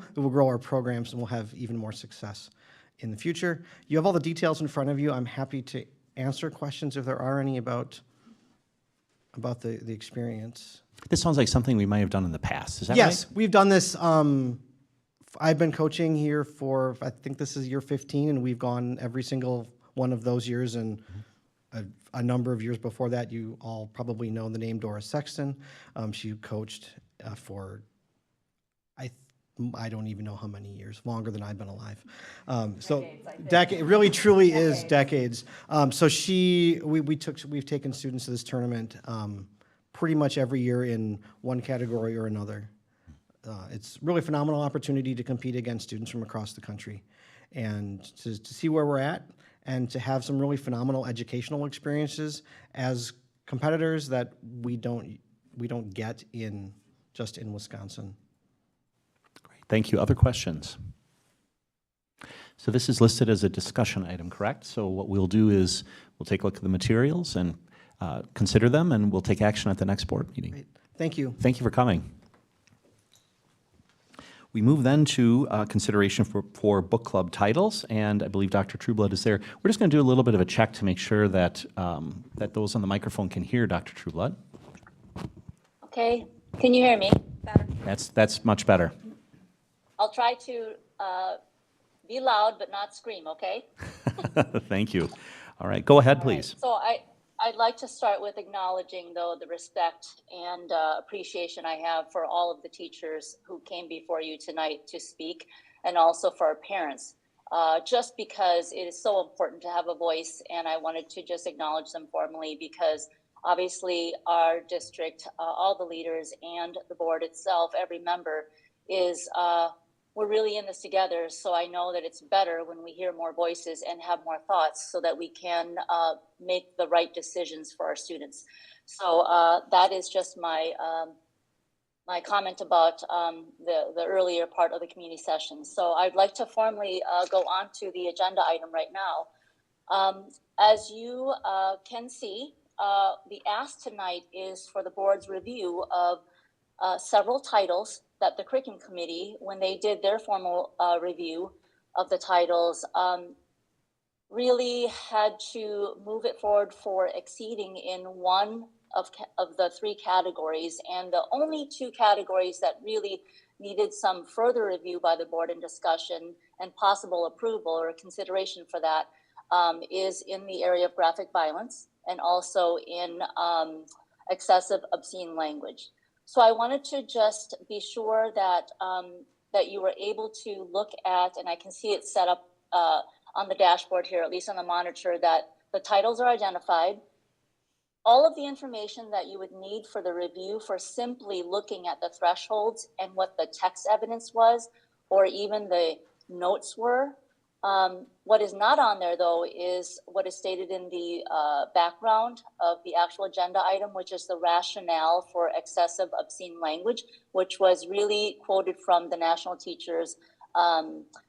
our programs, and we'll have even more success in the future. You have all the details in front of you. I'm happy to answer questions if there are any about the experience. This sounds like something we might have done in the past. Is that right? Yes, we've done this. I've been coaching here for, I think this is year 15, and we've gone every single one of those years. And a number of years before that, you all probably know the name Doris Sexton. She coached for I don't even know how many years, longer than I've been alive. Decade, really truly is decades. So we've taken students to this tournament pretty much every year in one category or another. It's really a phenomenal opportunity to compete against students from across the country and to see where we're at and to have some really phenomenal educational experiences as competitors that we don't get just in Wisconsin. Thank you. Other questions? So this is listed as a discussion item, correct? So what we'll do is we'll take a look at the materials and consider them, and we'll take action at the next board meeting. Great. Thank you. Thank you for coming. We move then to consideration for book club titles, and I believe Dr. Trueblood is there. We're just going to do a little bit of a check to make sure that that those on the microphone can hear Dr. Trueblood. Okay, can you hear me? Better. That's much better. I'll try to be loud but not scream, okay? Thank you. All right, go ahead, please. So I'd like to start with acknowledging, though, the respect and appreciation I have for all of the teachers who came before you tonight to speak, and also for our parents, just because it is so important to have a voice, and I wanted to just acknowledge them formally because obviously our district, all the leaders and the board itself, every member is we're really in this together. So I know that it's better when we hear more voices and have more thoughts so that we can make the right decisions for our students. So that is just my my comment about the earlier part of the community session. So I'd like to formally go on to the agenda item right now. As you can see, the ask tonight is for the board's review of several titles that the curriculum committee, when they did their formal review of the titles, really had to move it forward for exceeding in one of the three categories. And the only two categories that really needed some further review by the board and discussion and possible approval or consideration for that is in the area of graphic violence and also in excessive obscene language. So I wanted to just be sure that that you were able to look at, and I can see it set up on the dashboard here, at least on the monitor, that the titles are identified. All of the information that you would need for the review for simply looking at the thresholds and what the text evidence was, or even the notes were. What is not on there, though, is what is stated in the background of the actual agenda item, which is the rationale for excessive obscene language, which was really quoted from the National Teachers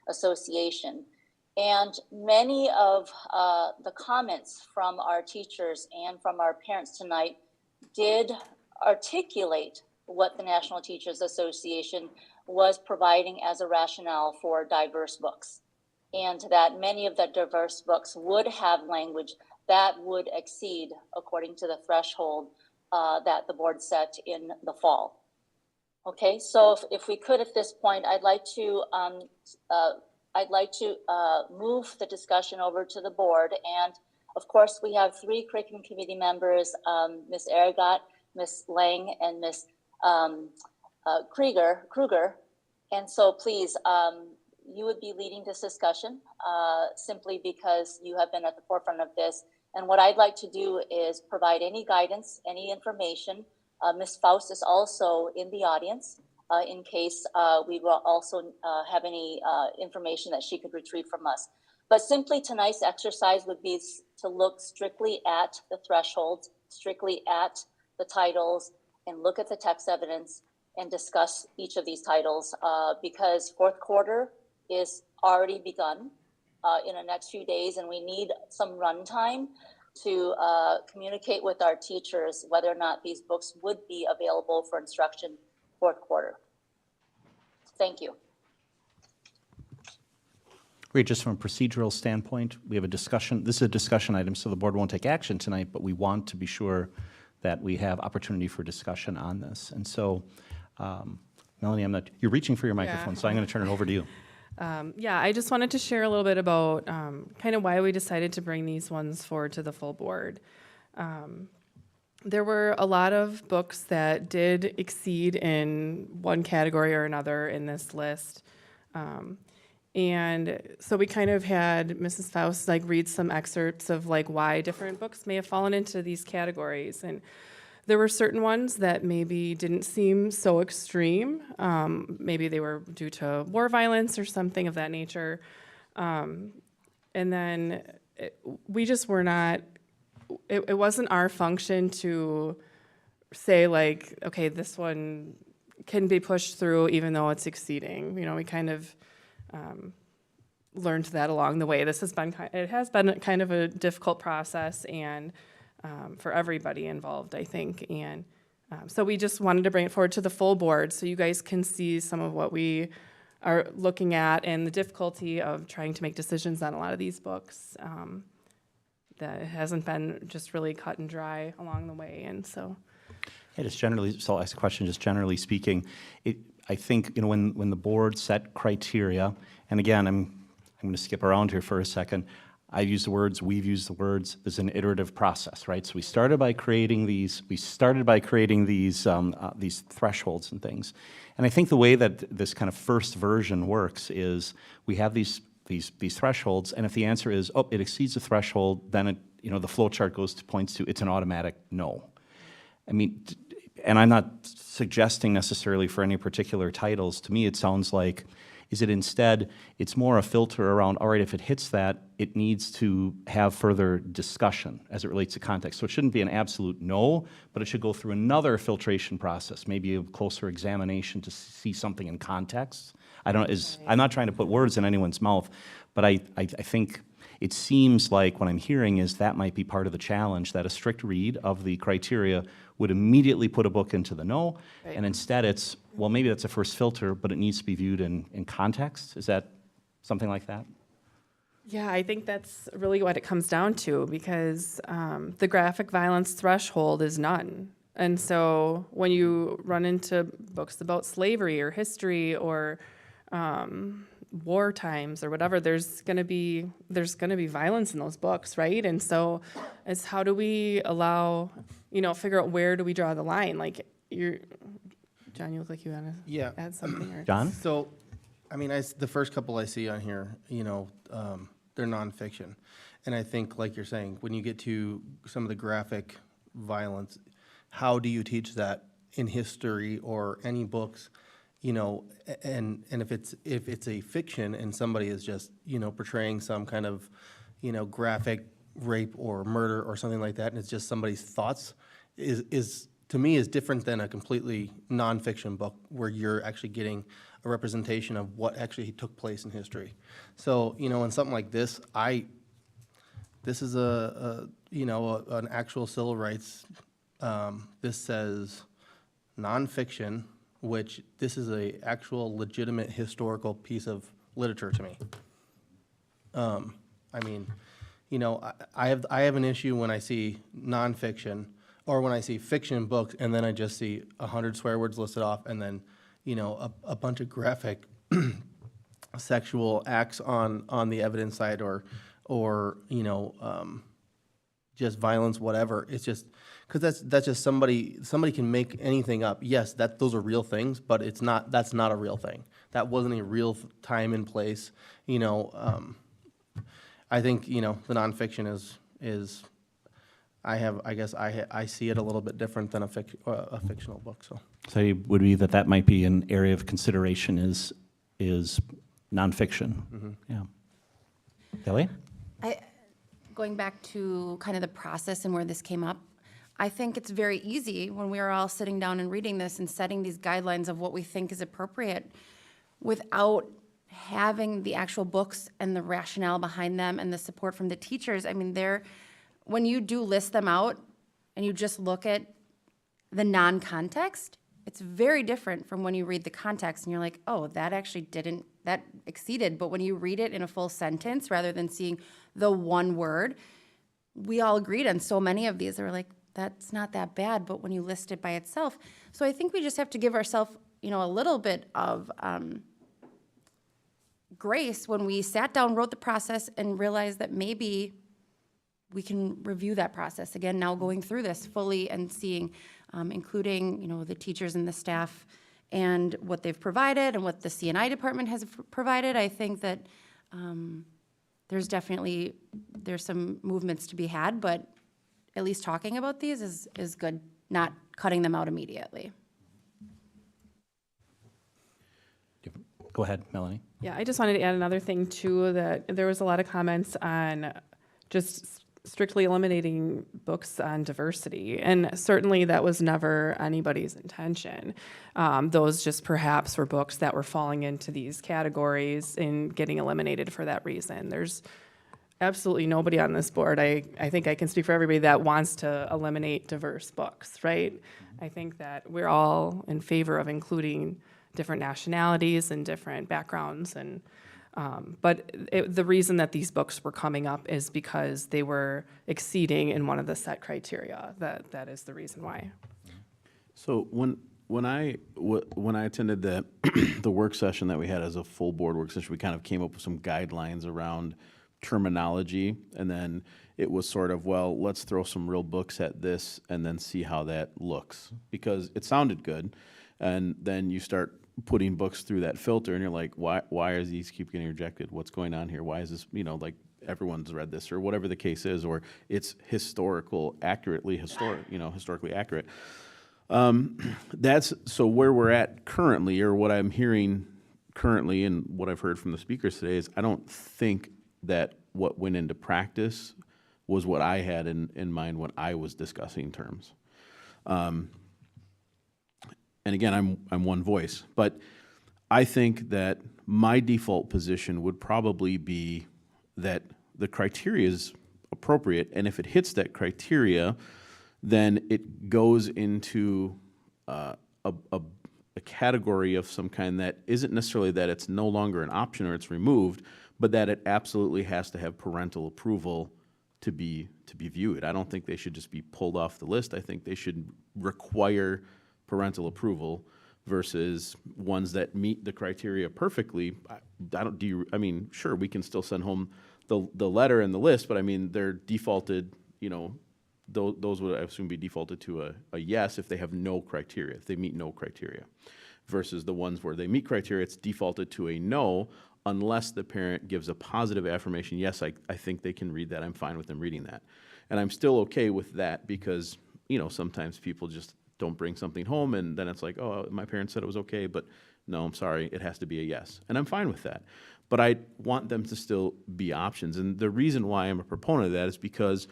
Association. And many of the comments from our teachers and from our parents tonight did articulate what the National Teachers Association was providing as a rationale for diverse books, and that many of the diverse books would have language that would exceed, according to the threshold that the board set in the fall. Okay, so if we could at this point, I'd like to move the discussion over to the board. And of course, we have three curriculum committee members, Ms. Aragot, Ms. Lang, and Ms. Kruger. And so please, you would be leading this discussion simply because you have been at the forefront of this. And what I'd like to do is provide any guidance, any information. Ms. Faust is also in the audience in case we will also have any information that she could retrieve from us. But simply tonight's exercise would be to look strictly at the thresholds, strictly at the titles, and look at the text evidence and discuss each of these titles because fourth quarter is already begun in the next few days, and we need some run time to communicate with our teachers whether or not these books would be available for instruction fourth quarter. Thank you. Great, just from a procedural standpoint, we have a discussion. This is a discussion item, so the board won't take action tonight, but we want to be sure that we have opportunity for discussion on this. And so, Melanie, you're reaching for your microphone, so I'm going to turn it over to you. Yeah, I just wanted to share a little bit about kind of why we decided to bring these ones forward to the full board. there were a lot of books that did exceed in one category or another in this list. And so we kind of had Mrs. Faust like read some excerpts of like why different books may have fallen into these categories. And there were certain ones that maybe didn't seem so extreme. Maybe they were due to war violence or something of that nature. And then we just were not, it wasn't our function to say like, okay, this one can be pushed through even though it's exceeding. You know, we kind of learned that along the way. It has been kind of a difficult process and for everybody involved, I think. And so we just wanted to bring it forward to the full board so you guys can see some of what we are looking at and the difficulty of trying to make decisions on a lot of these books. That it hasn't been just really cut and dry along the way. And so. Yeah, just generally, so I'll ask a question, just generally speaking, I think, you know, when the board set criteria, and again, I'm going to skip around here for a second. I've used the words, we've used the words. There's an iterative process, right? So we started by creating these thresholds and things. And I think the way that this kind of first version works is we have these thresholds, and if the answer is, oh, it exceeds the threshold, then it, you know, the flow chart points to it's an automatic no. I mean, and I'm not suggesting necessarily for any particular titles. To me, it sounds like, is it instead, it's more a filter around, all right, if it hits that, it needs to have further discussion as it relates to context. So it shouldn't be an absolute no, but it should go through another filtration process, maybe a closer examination to see something in context. I'm not trying to put words in anyone's mouth, but I think it seems like what I'm hearing is that might be part of the challenge, that a strict read of the criteria would immediately put a book into the no, Right. and instead it's, well, maybe that's a first filter, but it needs to be viewed in context. Is that something like that? Yeah, I think that's really what it comes down to because the graphic violence threshold is none. And so when you run into books about slavery or history or war times or whatever, there's gonna be violence in those books, right? And so it's how do we allow, you know, figure out where do we draw the line? Like John, you look like you wanna add something. Or? John? So, I mean, the first couple I see on here, you know, they're nonfiction. And I think, like you're saying, when you get to some of the graphic violence, how do you teach that in history or any books? You know, and if it's a fiction and somebody is just, you know, portraying some kind of, you know, graphic rape or murder or something like that, and it's just somebody's thoughts, is to me is different than a completely nonfiction book where you're actually getting a representation of what actually took place in history. So, you know, in something like this, this is an actual civil rights. This says nonfiction, which this is a actual legitimate historical piece of literature to me. I mean, you know, I have an issue when I see nonfiction or when I see fiction books and then I just see 100 swear words listed off and then, you know, a bunch of graphic sexual acts on the evidence side or you know, just violence, whatever. It's just because that's just somebody can make anything up. Yes, those are real things, but that's not a real thing. That wasn't a real time and place. You know, I think, you know, the nonfiction is I see it a little bit different than a fictional book. So it would be that might be an area of consideration is nonfiction. Mm-hmm. Yeah. Kelly? Going back to kind of the process and where this came up, I think it's very easy when we are all sitting down and reading this and setting these guidelines of what we think is appropriate without having the actual books and the rationale behind them and the support from the teachers. I mean, when you do list them out and you just look at the non-context, it's very different from when you read the context and you're like, oh, that exceeded. But when you read it in a full sentence rather than seeing the one word, we all agreed on so many of these that were like, that's not that bad, but when you list it by itself. So I think we just have to give ourselves, you know, a little bit of grace when we sat down, wrote the process, and realized that maybe we can review that process. Again, now going through this fully and seeing, including, you know, the teachers and the staff and what they've provided and what the C&I department has provided, I think that there's some movements to be had, but at least talking about these is good, not cutting them out immediately. Go ahead, Melanie. Yeah, I just wanted to add another thing too, that there was a lot of comments on just strictly eliminating books on diversity. And certainly that was never anybody's intention. Those just perhaps were books that were falling into these categories and getting eliminated for that reason. There's absolutely nobody on this board, I think I can speak for everybody, that wants to eliminate diverse books, right? I think that we're all in favor of including different nationalities and different backgrounds, and but the reason that these books were coming up is because they were exceeding in one of the set criteria. That is the reason why. So when I attended the the work session that we had as a full board work session, we kind of came up with some guidelines around terminology, and then it was sort of, well, let's throw some real books at this and then see how that looks, because it sounded good, and then you start putting books through that filter and you're like, why are these keep getting rejected? What's going on here? Why is this, you know, like everyone's read this or whatever the case is, or it's historically accurate. That's so where we're at currently, or what I'm hearing currently and what I've heard from the speakers today is I don't think that what went into practice was what I had in mind when I was discussing terms. And again, I'm one voice, but I think that my default position would probably be that the criteria is appropriate, and if it hits that criteria, then it goes into a category of some kind that isn't necessarily that it's no longer an option or it's removed, but that it absolutely has to have parental approval to be viewed. I don't think they should just be pulled off the list. I think they should require parental approval versus ones that meet the criteria perfectly. I mean, sure, we can still send home the letter and the list, but I mean, they're defaulted, you know, those would, I assume, be defaulted to a yes if they have no criteria, if they meet no criteria, versus the ones where they meet criteria, it's defaulted to a no unless the parent gives a positive affirmation, yes, I think they can read that, I'm fine with them reading that. And I'm still okay with that because, you know, sometimes people just don't bring something home and then it's like, oh, my parents said it was okay, but no, I'm sorry, it has to be a yes. And I'm fine with that. But I want them to still be options. And the reason why I'm a proponent of that is because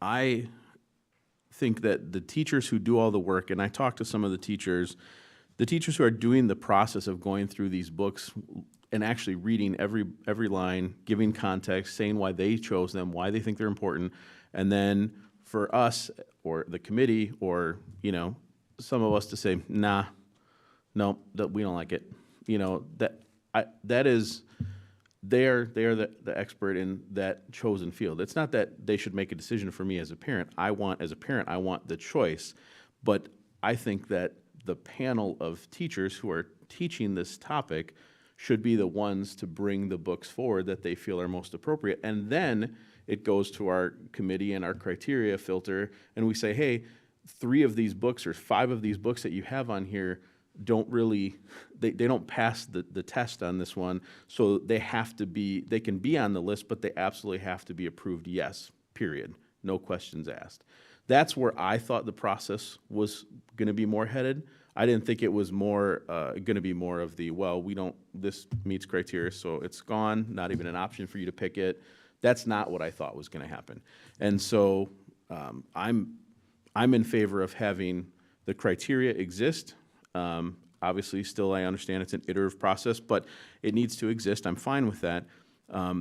I think that the teachers who do all the work, and I talk to some of the teachers who are doing the process of going through these books and actually reading every line, giving context, saying why they chose them, why they think they're important, and then for us or the committee or, you know, some of us to say, nah, no, that we don't like it. You know, that is, they're the expert in that chosen field. It's not that they should make a decision for me as a parent. I want the choice, but I think that the panel of teachers who are teaching this topic should be the ones to bring the books forward that they feel are most appropriate. And then it goes to our committee and our criteria filter, and we say, hey, 3 of these books or 5 of these books that you have on here don't really, they don't pass the test on this one, so they have to be, they can be on the list, but they absolutely have to be approved yes, period, no questions asked. That's where I thought the process was gonna be more headed. I didn't think it was more gonna be more of the, well, this meets criteria, so it's gone, not even an option for you to pick it. That's not what I thought was gonna happen. And so I'm in favor of having the criteria exist. Obviously, still I understand it's an iterative process, but it needs to exist. I'm fine with that.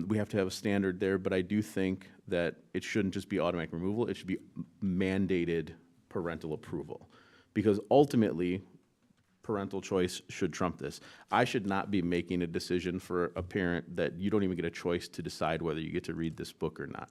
We have to have a standard there, but I do think that it shouldn't just be automatic removal. It should be mandated parental approval, because ultimately, parental choice should trump this. I should not be making a decision for a parent that you don't even get a choice to decide whether you get to read this book or not.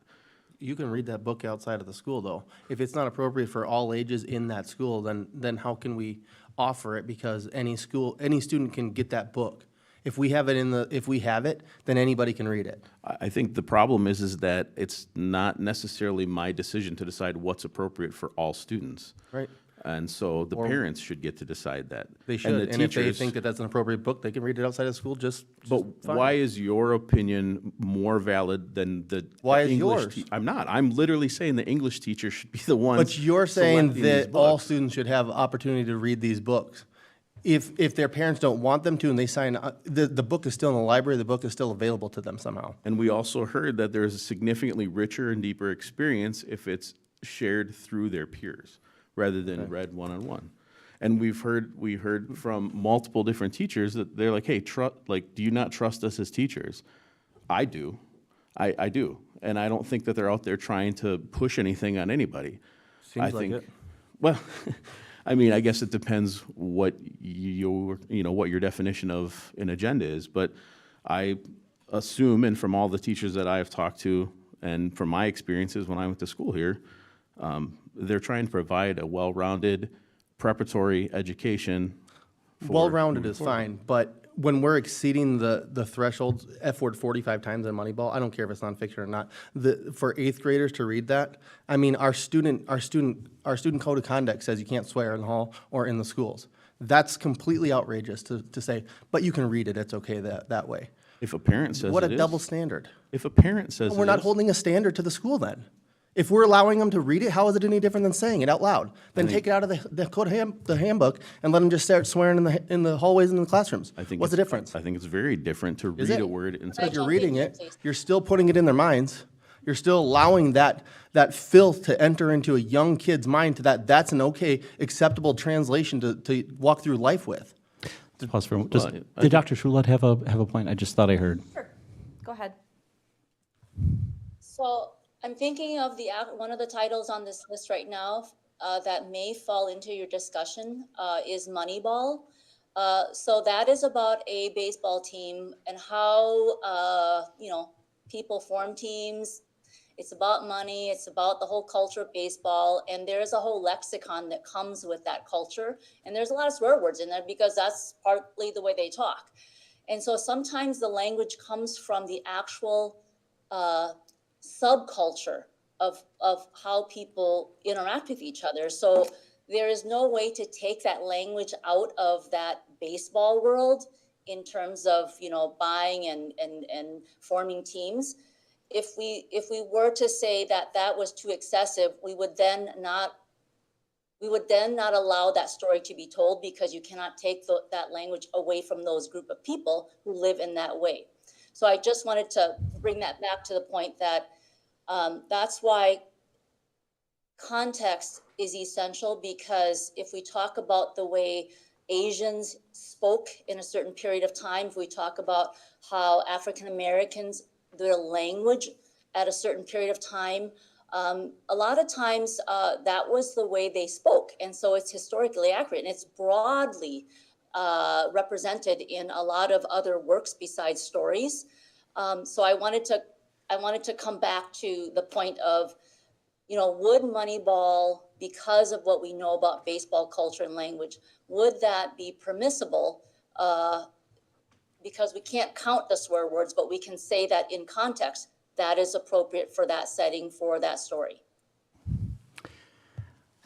You can read that book outside of the school, though. If it's not appropriate for all ages in that school, then how can we offer it? Because any student can get that book. If we have it, then anybody can read it. I think the problem is that it's not necessarily my decision to decide what's appropriate for all students. Right. And so the Or- parents should get to decide that. They should, the and if they teachers- think that that's an appropriate book, they can read it outside of school, But fine. why is your opinion more valid than the Why is English yours? I'm not. I'm literally saying the English teacher should be the one. But you're saying selecting these that all books. students should have opportunity to read these books. If their parents don't want them to and they sign, the book is still in the library, the book is still available to them somehow. And we also heard that there's a significantly richer and deeper experience if it's shared through their peers rather than read one-on-one. And we heard from multiple different teachers that they're like, hey, do you not trust us as teachers? I do. I do. And I don't think that they're out there trying to push anything on anybody. Seems like it. Well, I mean, I guess it depends what what your definition of an agenda is, but I assume, and from all the teachers that I have talked to, and from my experiences when I went to school here, they're trying to provide a well-rounded preparatory education. Well-rounded moving is forward. fine, but when we're exceeding the thresholds, F word 45 times in Moneyball, I don't care if it's nonfiction or not, for eighth graders to read that, I mean, our student code of conduct says you can't swear in the hall or in the schools. That's completely outrageous to say, but you can read it, it's okay that way. If a parent says What a it is- double standard. If a parent says We're it not is- holding a standard to the school then. If we're allowing them to read it, how is it any different than saying it out loud? Then take it out of the handbook and let them just start swearing in the hallways and in the classrooms. What's the difference? I think it's very different to Is read it? a word and Because you're reading it, you're still putting it in their minds. You're still allowing that filth to enter into a young kid's mind that's an okay, acceptable translation to walk through life with. Pause for, Well, did Dr. Shulad have a point? I just thought I heard. Sure, go ahead. So I'm thinking of one of the titles on this list right now that may fall into your discussion is Moneyball. So that is about a baseball team and how, people form teams. It's about money. It's about the whole culture of baseball. And there's a whole lexicon that comes with that culture. And there's a lot of swear words in there because that's partly the way they talk. And so sometimes the language comes from the actual subculture of how people interact with each other. So there is no way to take that language out of that baseball world in terms of, buying and forming teams. If we were to say that was too excessive, we would then not allow that story to be told because you cannot take that language away from those group of people who live in that way. So I just wanted to bring that back to the point that that's why context is essential, because if we talk about the way Asians spoke in a certain period of time, if we talk about how African Americans, their language at a certain period of time, a lot of times that was the way they spoke. And so it's historically accurate and it's broadly represented in a lot of other works besides stories. So I wanted to come back to the point of, would Moneyball, because of what we know about baseball culture and language, would that be permissible? Because we can't count the swear words, but we can say that in context, that is appropriate for that setting, for that story. I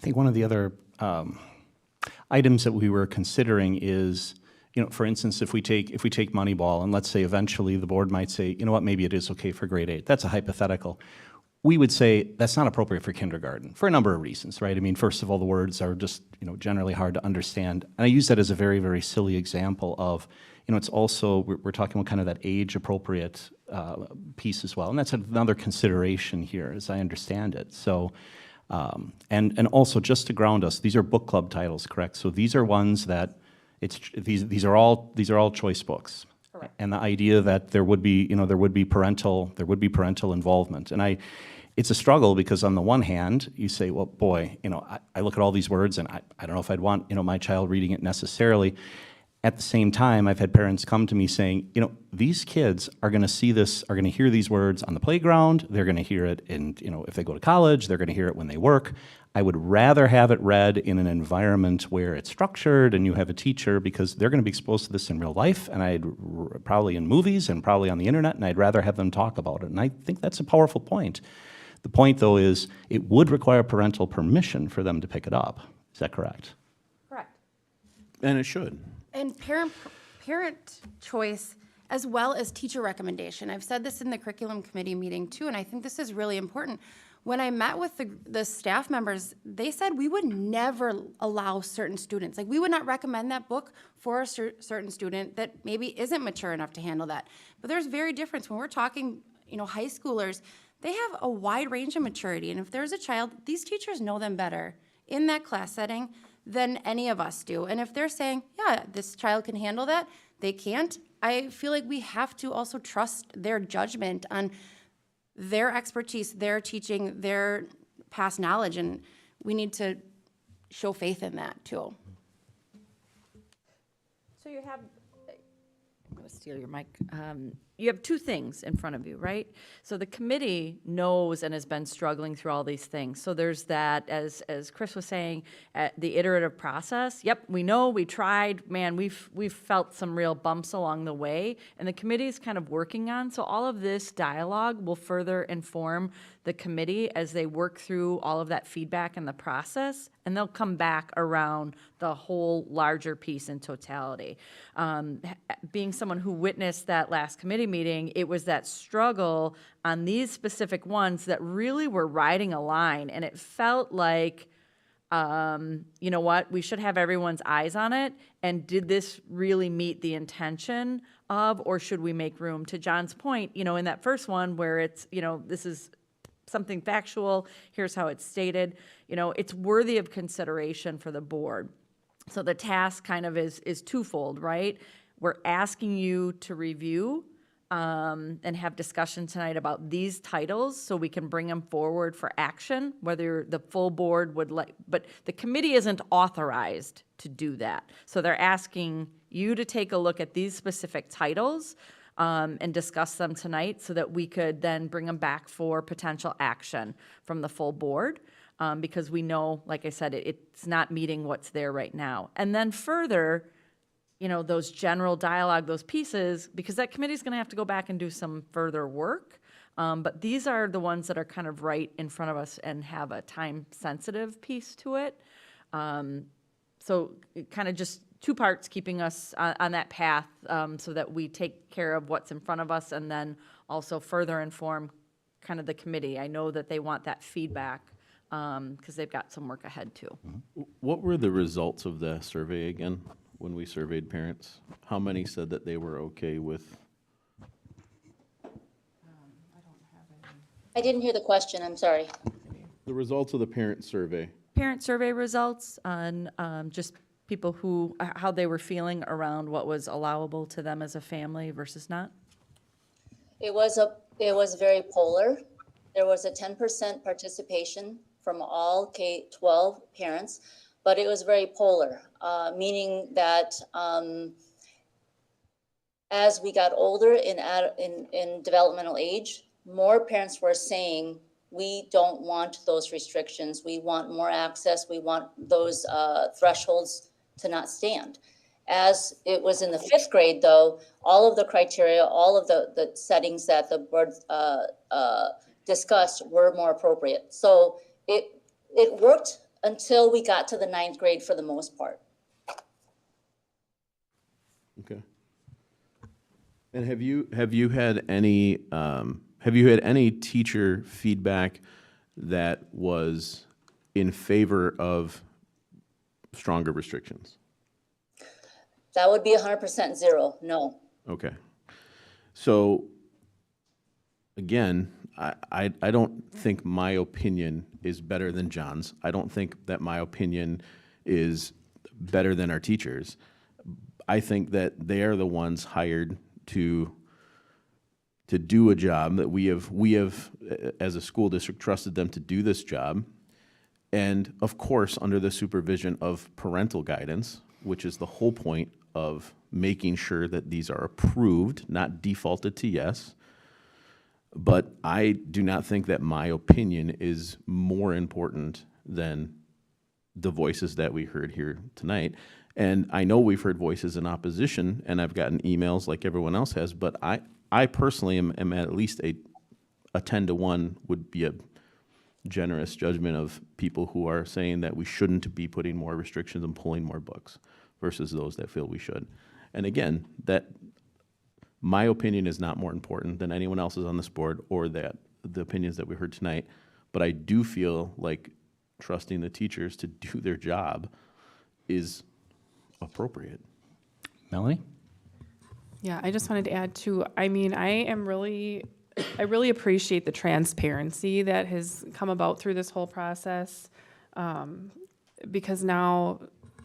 think one of the other items that we were considering is, for instance, if we take Moneyball, and let's say eventually the board might say, you know what, maybe it is okay for grade 8. That's a hypothetical. We would say that's not appropriate for kindergarten for a number of reasons, right? I mean, first of all, the words are just, generally hard to understand. And I use that as a very, very silly example of, it's also, we're talking about kind of that age-appropriate piece as well. And that's another consideration here, as I understand it. So, and also just to ground us, these are book club titles, correct? So these are ones that, these are all choice books. Correct. And the idea that there would be parental involvement. And it's a struggle because on the one hand, you say, well, boy, I look at all these words and I don't know if I'd want, my child reading it necessarily. At the same time, I've had parents come to me saying, you know, these kids are going to see this, are going to hear these words on the playground. They're going to hear it in, you know, if they go to college, they're going to hear it when they work. I would rather have it read in an environment where it's structured and you have a teacher, because they're going to be exposed to this in real life, and probably in movies and probably on the internet, and I'd rather have them talk about it. And I think that's a powerful point. The point, though, is it would require parental permission for them to pick it up. Is that correct? Correct. And it should. And parent choice as well as teacher recommendation. I've said this in the curriculum committee meeting too, and I think this is really important. When I met with the staff members, they said we would never allow certain students, like we would not recommend that book for a certain student that maybe isn't mature enough to handle that. But there's very difference when we're talking, you know, high schoolers. They have a wide range of maturity, and if there's a child, these teachers know them better in that class setting than any of us do. And if they're saying, yeah, this child can handle that, they can't, I feel like we have to also trust their judgment on their expertise, their teaching, their past knowledge, and we need to show faith in that too. So you have, I'm going to steal your mic. You have two things in front of you, right? So the committee knows and has been struggling through all these things. So there's that, as Chris was saying, the iterative process. Yep, we know, we tried, man, we've felt some real bumps along the way, and the committee is kind of working on. So all of this dialogue will further inform the committee as they work through all of that feedback in the process, and they'll come back around the whole larger piece in totality. Being someone who witnessed that last committee meeting, it was that struggle on these specific ones that really were riding a line, and it felt like, you know what, we should have everyone's eyes on it, and did this really meet the intention of, or should we make room? To John's point, you know, in that first one where it's, you know, this is something factual, here's how it's stated, you know, it's worthy of consideration for the board. So the task kind of is twofold, right? We're asking you to review and have discussion tonight about these titles so we can bring them forward for action, whether the full board would like, but the committee isn't authorized to do that. So they're asking you to take a look at these specific titles and discuss them tonight so that we could then bring them back for potential action from the full board. Because we know, like I said, it's not meeting what's there right now. And then further, you know, those general dialogue, those pieces, because that committee's gonna have to go back and do some further work. But these are the ones that are kind of right in front of us and have a time-sensitive piece to it. So kind of just two parts, keeping us on that path so that we take care of what's in front of us and then also further inform kind of the committee. I know that they want that feedback because they've got some work ahead too. What were the results of the survey again, when we surveyed parents? How many said that they were okay with? I didn't hear the question, I'm sorry. The results of the parent survey. Parent survey results on just people who, how they were feeling around what was allowable to them as a family versus not? It was very polar. There was a 10% participation from all K-12 parents, but it was very polar, meaning that as we got older in developmental age, more parents were saying, we don't want those restrictions. We want more access. We want those thresholds to not stand. As it was in the 5th grade, though, all of the criteria, all of the settings that the board discussed were more appropriate. So it worked until we got to the 9th grade for the most part. Okay. And have you had any teacher feedback that was in favor of stronger restrictions? That would be 100% zero, no. Okay. So, again, I don't think my opinion is better than John's. I don't think that my opinion is better than our teachers. I think that they are the ones hired to do a job that we have as a school district trusted them to do this job. And of course, under the supervision of parental guidance, which is the whole point of making sure that these are approved, not defaulted to yes. But I do not think that my opinion is more important than the voices that we heard here tonight. And I know we've heard voices in opposition, and I've gotten emails like everyone else has, but I personally am at least a 10-to-1 would be a generous judgment of people who are saying that we shouldn't be putting more restrictions and pulling more books versus those that feel we should. And again, that my opinion is not more important than anyone else's on this board or that the opinions that we heard tonight, but I do feel like trusting the teachers to do their job is appropriate. Melanie? Yeah, I just wanted to add too, I mean, I really appreciate the transparency that has come about through this whole process, because now,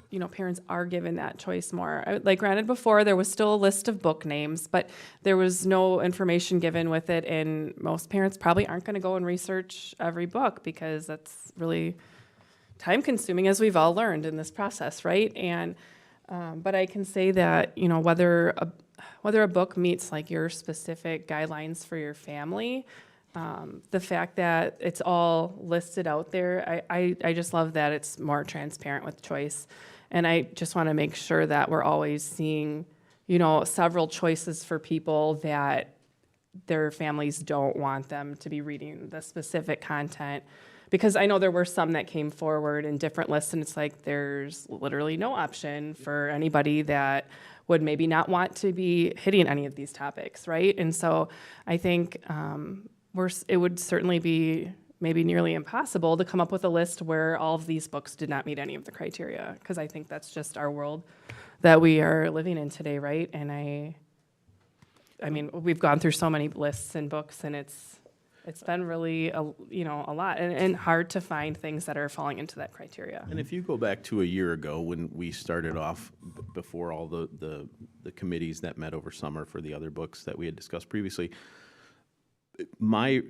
you know, parents are given that choice more. Like granted, before there was still a list of book names, but there was no information given with it, and most parents probably aren't going to go and research every book because that's really time consuming, as we've all learned in this process, right? And but I can say that, you know, whether a book meets like your specific guidelines for your family, the fact that it's all listed out there, I just love that it's more transparent with choice. And I just want to make sure that we're always seeing, you know, several choices for people that their families don't want them to be reading the specific content. Because I know there were some that came forward in different lists, and it's like there's literally no option for anybody that would maybe not want to be hitting any of these topics, right? And so I think it would certainly be maybe nearly impossible to come up with a list where all of these books did not meet any of the criteria, because I think that's just our world that we are living in today, right? And I mean, we've gone through so many lists and books, and it's been really, a lot, and hard to find things that are falling into that criteria. And if you go back to a year ago when we started off, before all the committees that met over summer for the other books that we had discussed previously, my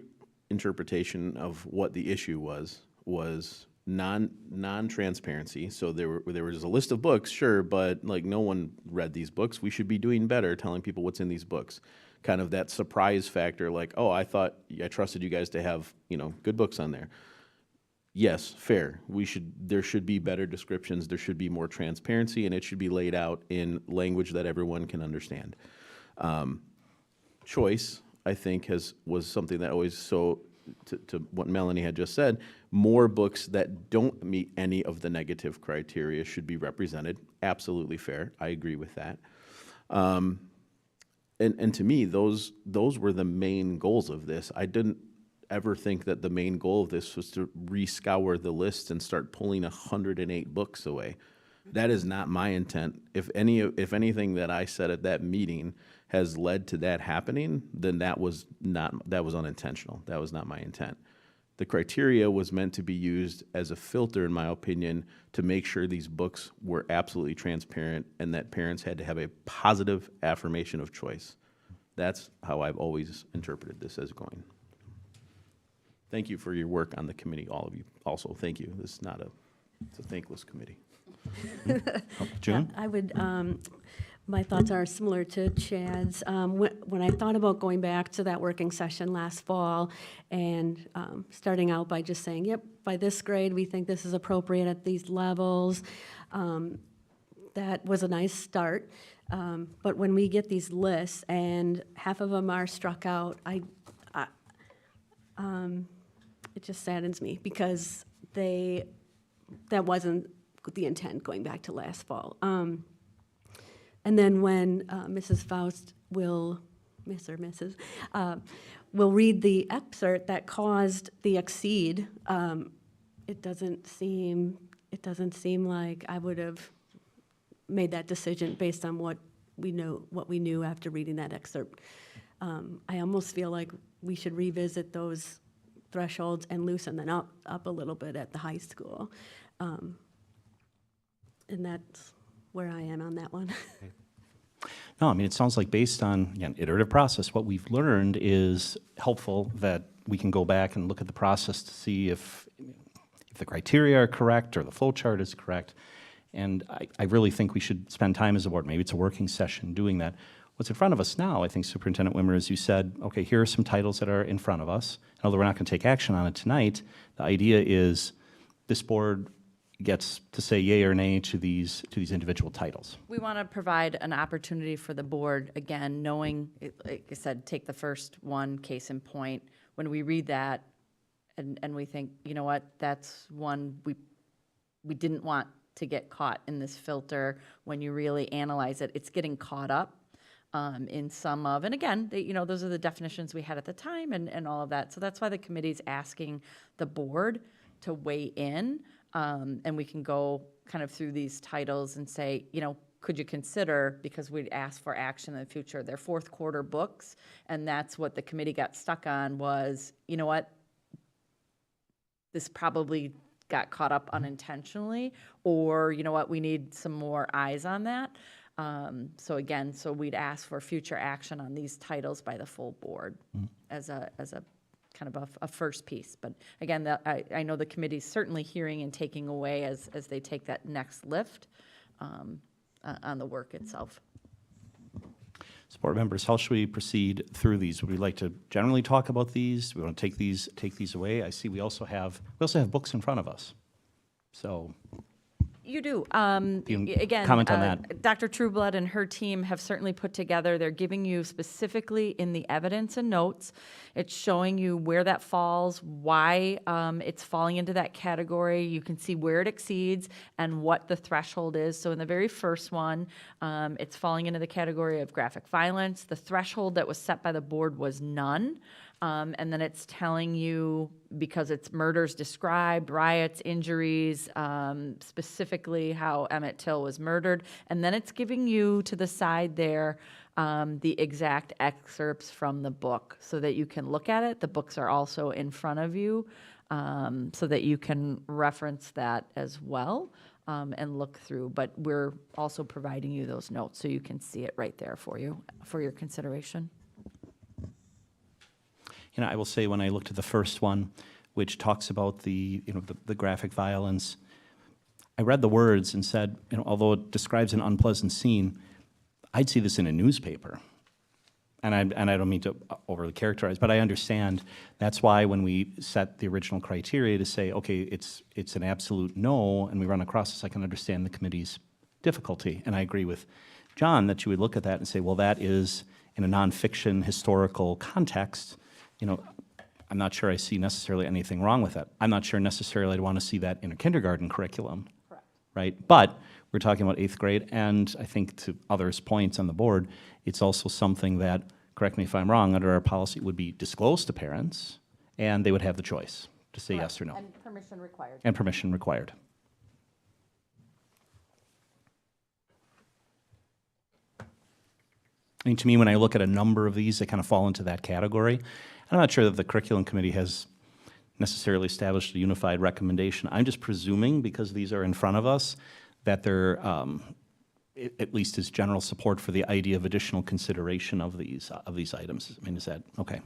interpretation of what the issue was non-transparency. So there was a list of books, sure, but like no one read these books. We should be doing better telling people what's in these books. Kind of that surprise factor, like, oh, I trusted you guys to have, you know, good books on there. Yes, fair. There should be better descriptions. There should be more transparency, and it should be laid out in language that everyone can understand. Choice, I think, was something that always, so to what Melanie had just said, more books that don't meet any of the negative criteria should be represented. Absolutely fair. I agree with that. And to me, those were the main goals of this. I didn't ever think that the main goal of this was to rescour the list and start pulling 108 books away. That is not my intent. If anything that I said at that meeting has led to that happening, then that was unintentional. That was not my intent. The criteria was meant to be used as a filter, in my opinion, to make sure these books were absolutely transparent and that parents had to have a positive affirmation of choice. That's how I've always interpreted this as going. Thank you for your work on the committee, all of you. Also, thank you. This is it's a thankless committee. June? I would, my thoughts are similar to Chad's. When I thought about going back to that working session last fall and starting out by just saying, yep, by this grade, we think this is appropriate at these levels, that was a nice start. But when we get these lists and half of them are struck out, it just saddens me because that wasn't the intent going back to last fall. And then when Mrs. Faust will read the excerpt that caused the exceed, it doesn't seem like I would have made that decision based on what we knew after reading that excerpt. I almost feel like we should revisit those thresholds and loosen them up a little bit at the high school. And that's where I am on that one. No, I mean, it sounds like based on, again, iterative process, what we've learned is helpful, that we can go back and look at the process to see if the criteria are correct or the flow chart is correct. And I really think we should spend time as a board, maybe it's a working session doing that. What's in front of us now, I think Superintendent Wimmer, as you said, okay, here are some titles that are in front of us. And although we're not going to take action on it tonight, the idea is this board gets to say yay or nay to these individual titles. We want to provide an opportunity for the board, again, knowing, like I said, take the first one, case in point. When we read that and we think, you know what, that's one we didn't want to get caught in this filter. When you really analyze it, it's getting caught up in some of, and again, those are the definitions we had at the time and all of that. So that's why the committee's asking the board to weigh in, and we can go kind of through these titles and say, could you consider, because we'd ask for action in the future, their fourth quarter books, and that's what the committee got stuck on was, you know what, this probably got caught up unintentionally, or you know what, we need some more eyes on that. So we'd ask for future action on these titles by the full board as a kind of a first piece. But again, I know the committee's certainly hearing and taking away as they take that next lift on the work itself. So board members, how should we proceed through these? Would we like to generally talk about these? Do we want to take these away? I see we also have books in front of us. So You do. You Again, comment on that. Dr. Trueblood and her team have certainly put together, they're giving you specifically in the evidence and notes, it's showing you where that falls, why it's falling into that category. You can see where it exceeds and what the threshold is. So in the very first one, it's falling into the category of graphic violence. The threshold that was set by the board was none. And then it's telling you, because it's murders described, riots, injuries, specifically how Emmett Till was murdered. And then it's giving you to the side there the exact excerpts from the book so that you can look at it. The books are also in front of you so that you can reference that as well and look through. But we're also providing you those notes so you can see it right there for you, for your consideration. I will say when I looked at the first one, which talks about the graphic violence, I read the words and said, although it describes an unpleasant scene, I'd see this in a newspaper. And I don't mean to overly characterize, but I understand that's why when we set the original criteria to say, okay, it's an absolute no, and we run across this, I can understand the committee's difficulty. And I agree with John that you would look at that and say, well, that is in a nonfiction historical context. I'm not sure I see necessarily anything wrong with that. I'm not sure necessarily I'd want to see that in a kindergarten curriculum. Correct. Right? But we're talking about 8th grade, and I think to others' points on the board, it's also something that, correct me if I'm wrong, under our policy would be disclosed to parents, and they would have the choice to say yes or no. And permission required. And permission required. I mean, to me, when I look at a number of these, they kind of fall into that category. I'm not sure that the curriculum committee has necessarily established a unified recommendation. I'm just presuming, because these are in front of us, that there at least is general support for the idea of additional consideration of these items. I mean, is that okay?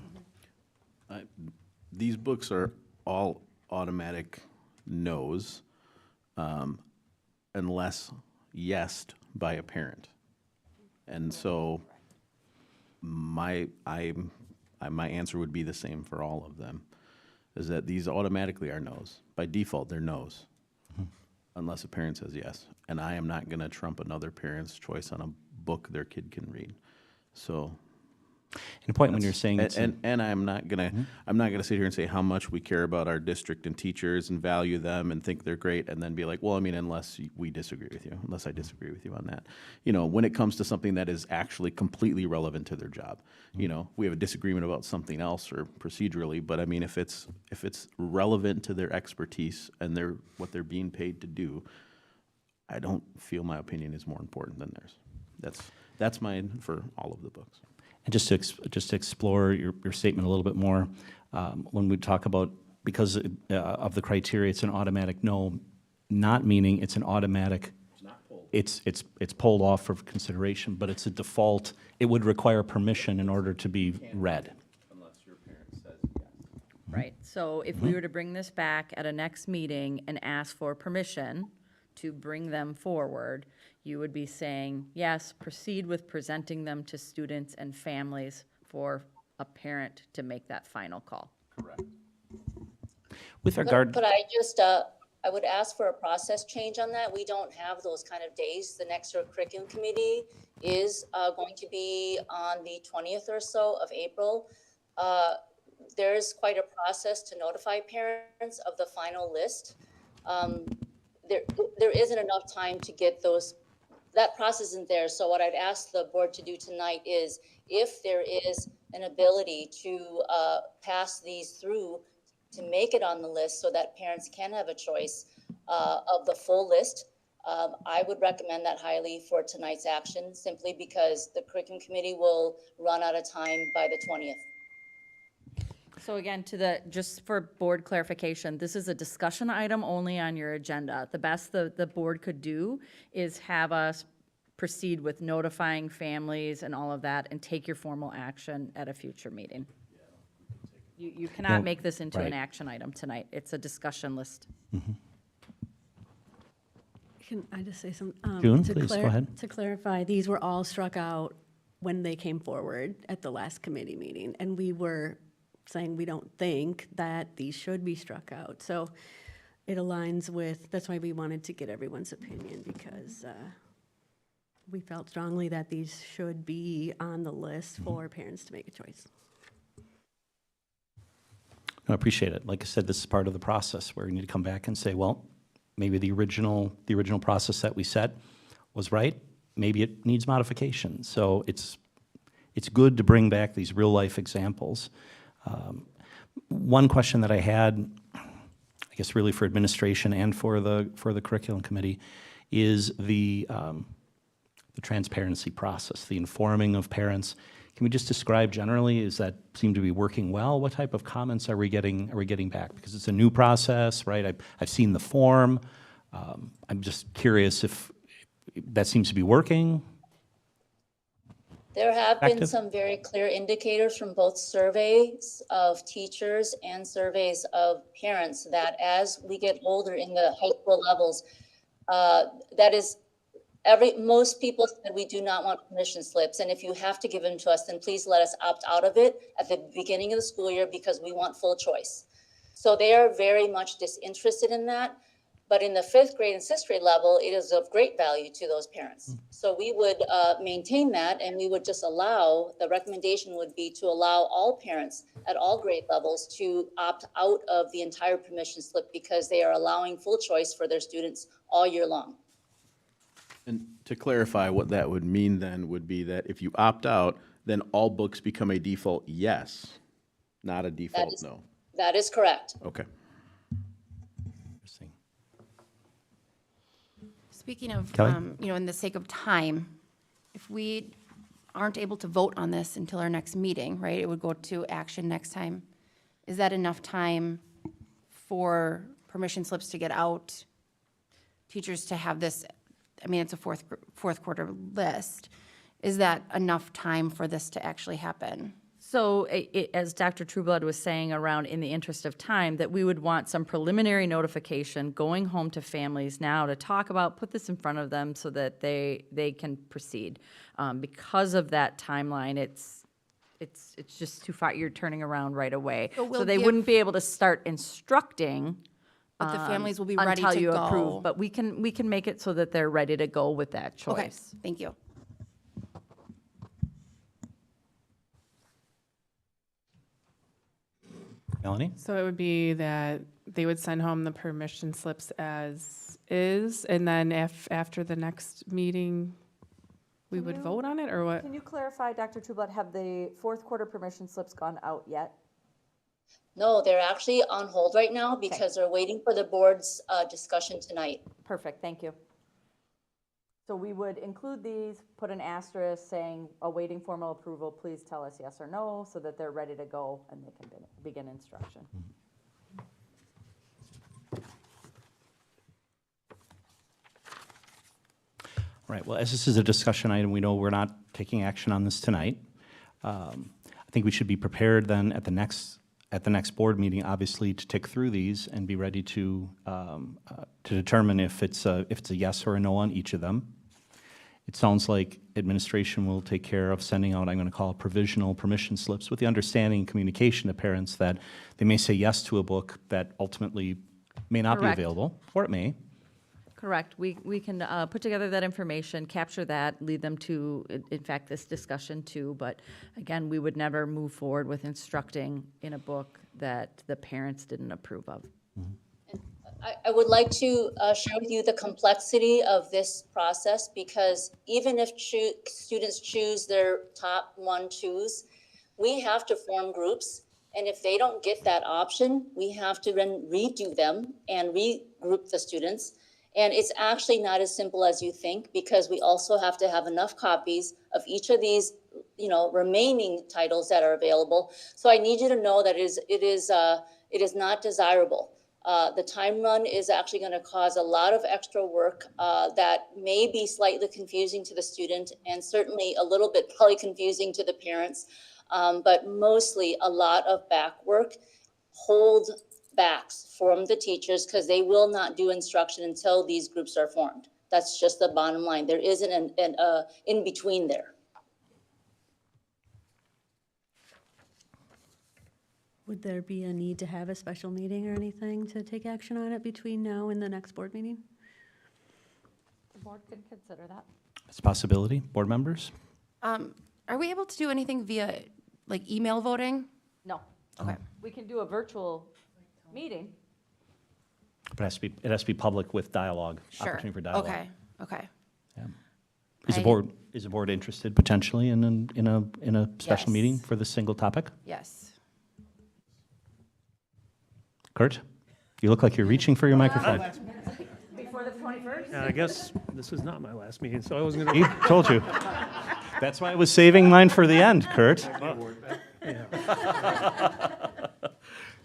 These books are all automatic no's, unless yesed by a parent. And so my answer would be the same for all of them, is that these automatically are no's. By default, they're no's, unless a parent says yes. And I am not going to trump another parent's choice on a book their kid can read. So, and a point when you're saying it's and I'm not gonna sit here and say how much we care about our district and teachers and value them and think they're great, and then be like, well, I mean, unless I disagree with you on that. When it comes to something that is actually completely relevant to their job, we have a disagreement about something else or procedurally, but I mean, if it's relevant to their expertise and what they're being paid to do, I don't feel my opinion is more important than theirs. That's mine for all of the books. And just to explore your statement a little bit more, when we talk about, because of the criteria, it's an automatic no, not meaning it's an automatic, it's pulled off for consideration, but it's a default. It would require permission in order to be read. Unless your parent says yes. Right. So if we were to bring this back at a next meeting and ask for permission to bring them forward, you would be saying, yes, proceed with presenting them to students and families for a parent to make that final call. Correct. With regard, Could I just, I would ask for a process change on that. We don't have those kind of days. The next curriculum committee is going to be on the 20th or so of April. There is quite a process to notify parents of the final list. There isn't enough time to get those, that process isn't there. So what I'd ask the board to do tonight is, if there is an ability to pass these through to make it on the list so that parents can have a choice of the full list, I would recommend that highly for tonight's action, simply because the curriculum committee will run out of time by the 20th. So again, just for board clarification, this is a discussion item only on your agenda. The best the board could do is have us proceed with notifying families and all of that and take your formal action at a future meeting. You cannot make this into an action item tonight. It's a discussion list. Can I just say something? June, please, go ahead. To clarify, these were all struck out when they came forward at the last committee meeting, and we were saying we don't think that these should be struck out. So it aligns with, that's why we wanted to get everyone's opinion, because we felt strongly that these should be on the list for parents to make a choice. I appreciate it. Like I said, this is part of the process where we need to come back and say, well, maybe the original process that we set was right. Maybe it needs modification. So it's good to bring back these real life examples. One question that I had, I guess really for administration and for the curriculum committee, is the transparency process, the informing of parents. Can we just describe generally, does that seem to be working well? What type of comments are we getting back? Because it's a new process, right? I've seen the form. I'm just curious if that seems to be working. There have been Active? some very clear indicators from both surveys of teachers and surveys of parents that as we get older in the high school levels, that is most people said we do not want permission slips. And if you have to give them to us, then please let us opt out of it at the beginning of the school year, because we want full choice. So they are very much disinterested in that. But in the 5th grade and 6th grade level, it is of great value to those parents. So we would maintain that, and we would just allow, the recommendation would be to allow all parents at all grade levels to opt out of the entire permission slip, because they are allowing full choice for their students all year long. And to clarify, what that would mean then would be that if you opt out, then all books become a default yes, not a default no. That is correct. Okay. Interesting. Speaking of, Kelly? in the sake of time, if we aren't able to vote on this until our next meeting, right, it would go to action next time. Is that enough time for permission slips to get out, teachers to have this, I mean, it's a fourth quarter list. Is that enough time for this to actually happen? So as Dr. Trueblood was saying, around in the interest of time, that we would want some preliminary notification going home to families now to talk about, put this in front of them so that they can proceed. Because of that timeline, it's just too far, you're turning around right away. So they wouldn't be able to start instructing. But the families will be ready until to you go. approve. But we can make it so that they're ready to go with that choice. Okay, thank you. Melanie? So it would be that they would send home the permission slips as is, and then after the next meeting, we would vote on it, or what? Can you clarify, Dr. Trueblood, have the 4th quarter permission slips gone out yet? No, they're actually on hold right now because they're waiting for the board's discussion tonight. Perfect, thank you. So we would include these, put an asterisk saying, awaiting formal approval, please tell us yes or no, so that they're ready to go and they can begin instruction. Right, well, as this is a discussion item, we know we're not taking action on this tonight. I think we should be prepared then at the next at the next board meeting, obviously, to tick through these and be ready to determine if it's a yes or a no on each of them. It sounds like administration will take care of sending out, I'm going to call it provisional permission slips, with the understanding and communication to parents that they may say yes to a book that ultimately may not Correct. be available, or it may. Correct. We can put together that information, capture that, lead them to, in fact, this discussion too. But again, we would never move forward with instructing in a book that the parents didn't approve of. I would like to share with you the complexity of this process, because even if students choose their top 1, 2s, we have to form groups. And if they don't get that option, we have to then redo them and regroup the students. And it's actually not as simple as you think, because we also have to have enough copies of each of these, remaining titles that are available. So I need you to know that it is not desirable. The time run is actually going to cause a lot of extra work that may be slightly confusing to the student, and certainly a little bit probably confusing to the parents, but mostly a lot of back work, hold backs from the teachers, because they will not do instruction until these groups are formed. That's just the bottom line. There isn't an in between there. Would there be a need to have a special meeting or anything to take action on it between now and the next board meeting? The board can consider that. It's a possibility. Board members? Are we able to do anything via, like, email voting? No. Okay. We can do a virtual meeting. But it has to be public with dialogue, Sure. opportunity for dialogue. Okay. Yeah. Is the board interested potentially in a special Yes. meeting for this single topic? Yes. Kurt, you look like you're reaching for your microphone. Before the 21st? Yeah, I guess this is not my last meeting, so I was gonna. He told you. That's why I was saving mine for the end, Kurt.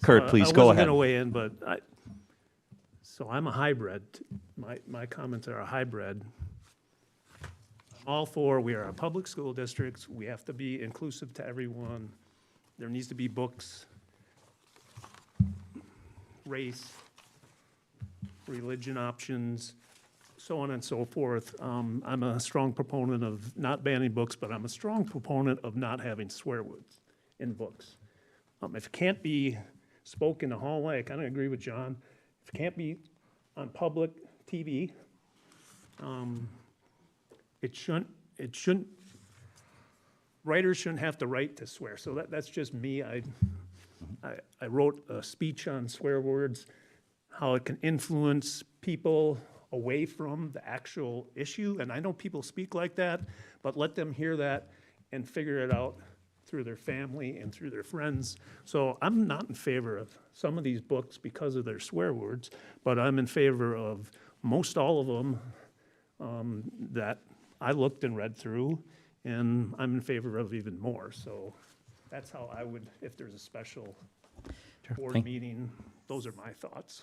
Kurt, please go I wasn't ahead. gonna weigh in, but so I'm a hybrid. My comments are a hybrid. All for, we are a public school district. We have to be inclusive to everyone. There needs to be books, race, religion options, so on and so forth. I'm a strong proponent of not banning books, but I'm a strong proponent of not having swear words in books. If it can't be spoken in the hallway, I kind of agree with John. If it can't be on public TV, it shouldn't, writers shouldn't have the right to swear. So that's just me. I wrote a speech on swear words, how it can influence people away from the actual issue. And I know people speak like that, but let them hear that and figure it out through their family and through their friends. So I'm not in favor of some of these books because of their swear words, but I'm in favor of most all of them that I looked and read through, and I'm in favor of even more. So that's how I would, if there's a special board meeting, those are my thoughts.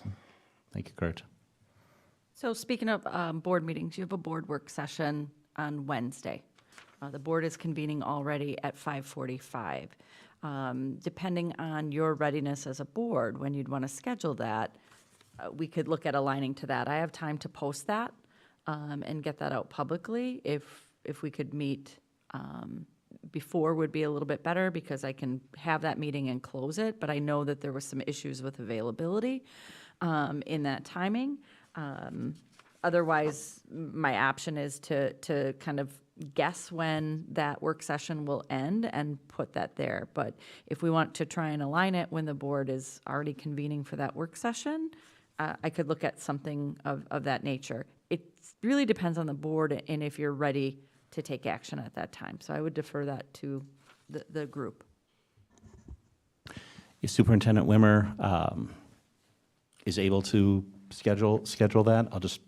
Thank you, Kurt. So speaking of board meetings, you have a board work session on Wednesday. The board is convening already at 5:45. Depending on your readiness as a board, when you'd want to schedule that, we could look at aligning to that. I have time to post that and get that out publicly. If we could meet before would be a little bit better, because I can have that meeting and close it, but I know that there were some issues with availability in that timing. Otherwise, my option is to kind of guess when that work session will end and put that there. But if we want to try and align it when the board is already convening for that work session, I could look at something of that nature. It really depends on the board and if you're ready to take action at that time. So I would defer that to the group. If Superintendent Wimmer is able to schedule that, I'll just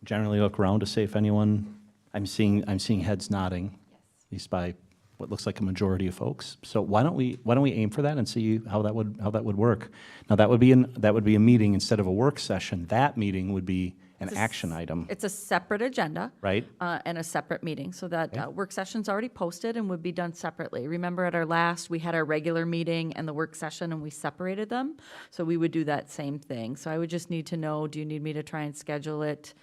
generally look around to see if anyone, I'm seeing heads nodding, at least by what looks like a majority of folks. So why don't we aim for that and see how that would work? Now that would be a meeting instead of a work session. That meeting would be an action item, It's a separate agenda. right? And a separate meeting, so that work session's already posted and would be done separately. Remember at our last, we had our regular meeting and the work session and we separated them? So we would do that same thing. So I would just need to know, do you need me to try and schedule it,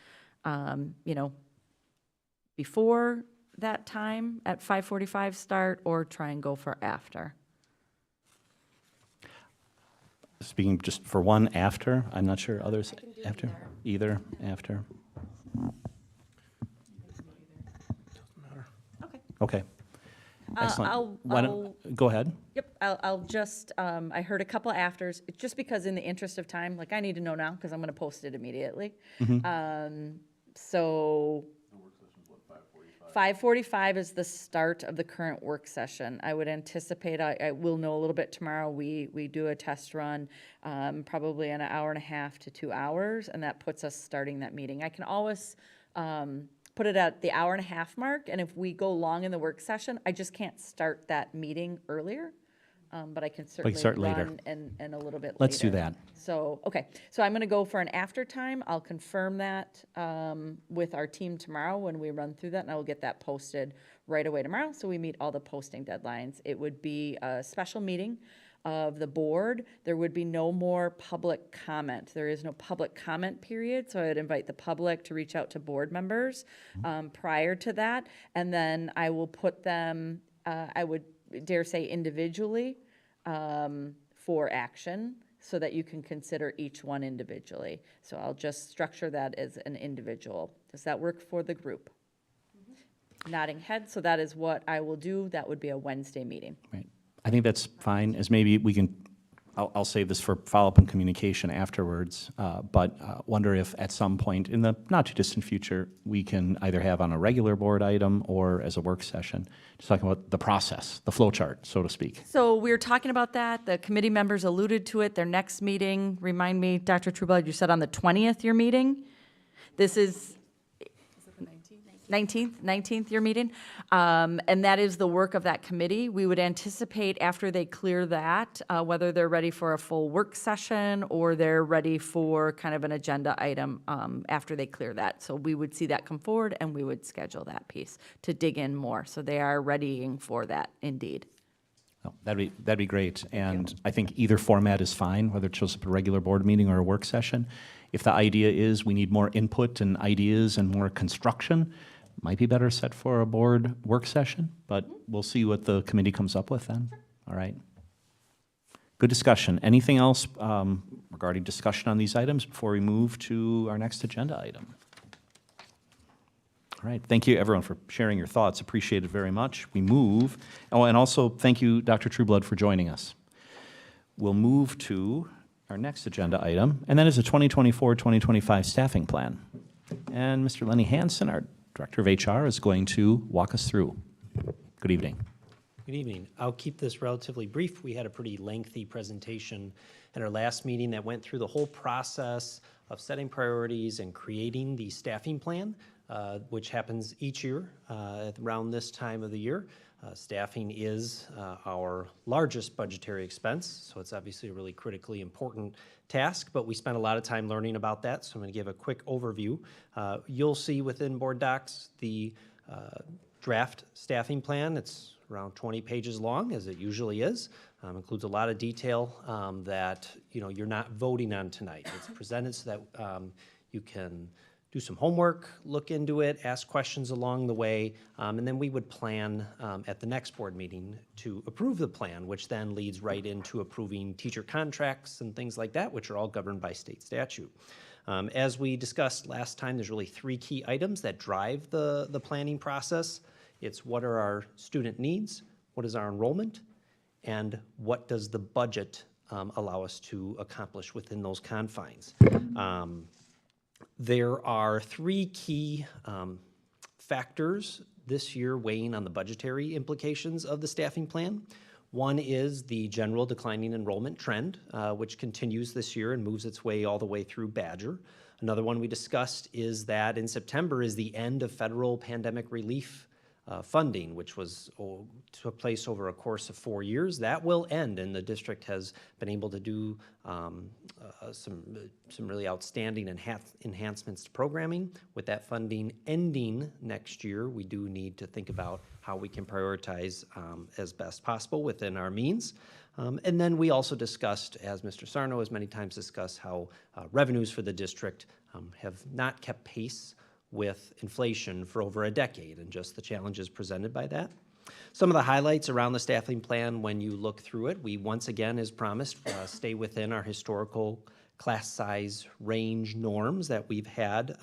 before that time at 5:45 start, or try and go for after? Speaking just for one after, I'm not sure others after, either after. Okay. Excellent. Why don't- Go ahead. Yep, I'll just, I heard a couple afters, just because in the interest of time, like, I need to know now, because I'm gonna post it immediately. So 5:45 is the start of the current work session. I would anticipate, I will know a little bit tomorrow, we do a test run, probably an hour and a half to 2 hours, and that puts us starting that meeting. I can always, put it at the hour and a half mark, and if we go long in the work session, I just can't start that meeting earlier. But I can certainly start later. run and a little bit later. Let's do that. So, okay, so I'm gonna go for an after time. I'll confirm that with our team tomorrow when we run through that, and I will get that posted right away tomorrow, so we meet all the posting deadlines. It would be a special meeting of the board. There would be no more public comment. There is no public comment period, so I would invite the public to reach out to board members prior to that, and then I will put them, I would dare say individually, for action, so that you can consider each one individually. So I'll just structure that as an individual. Does that work for the group? Nodding head, so that is what I will do. That would be a Wednesday meeting. Right. I think that's fine, as maybe we can, I'll save this for follow-up and communication afterwards, but wonder if at some point in the not-too-distant future, we can either have on a regular board item or as a work session, just talking about the process, the flow chart, so to speak. So we were talking about that. The committee members alluded to it. Their next meeting, remind me, Dr. Trueblood, you said on the 20th, your meeting? This is 19th, your meeting, and that is the work of that committee. We would anticipate after they clear that, whether they're ready for a full work session or they're ready for kind of an agenda item after they clear that. So we would see that come forward and we would schedule that piece to dig in more. So they are readying for that indeed. Oh, that'd be great, and I think either format is fine, whether it shows up at a regular board meeting or a work session. If the idea is we need more input and ideas and more construction, might be better set for a board work session, but we'll see what the committee comes up with then. All right. Good discussion. Anything else regarding discussion on these items before we move to our next agenda item? All right. Thank you, everyone, for sharing your thoughts. Appreciate it very much. We move. Oh, and also thank you, Dr. Trueblood, for joining us. We'll move to our next agenda item, and that is a 2024-2025 staffing plan. And Mr. Lenny Hansen, our Director of HR, is going to walk us through. Good evening. Good evening. I'll keep this relatively brief. We had a pretty lengthy presentation at our last meeting that went through the whole process of setting priorities and creating the staffing plan, which happens each year around this time of the year. Staffing is our largest budgetary expense, so it's obviously a really critically important task, but we spent a lot of time learning about that, so I'm going to give a quick overview. You'll see within board docs the draft staffing plan. It's around 20 pages long, as it usually is. Includes a lot of detail that you're not voting on tonight. It's presented so that you can do some homework, look into it, ask questions along the way, and then we would plan at the next board meeting to approve the plan, which then leads right into approving teacher contracts and things like that, which are all governed by state statute. As we discussed last time, there's really 3 key items that drive the planning process. It's what are our student needs, what is our enrollment, and what does the budget allow us to accomplish within those confines. There are 3 key factors this year weighing on the budgetary implications of the staffing plan. One is the general declining enrollment trend, which continues this year and moves its way all the way through Badger. Another one we discussed is that in September is the end of federal pandemic relief funding, which took place over a course of 4 years. That will end, and the district has been able to do some really outstanding enhancements to programming. With that funding ending next year, we do need to think about how we can prioritize as best possible within our means. And then we also discussed, as Mr. Sarno has many times discussed, how revenues for the district have not kept pace with inflation for over a decade, and just the challenges presented by that. Some of the highlights around the staffing plan, when you look through it, we once again, as promised, stay within our historical class size range norms that we've had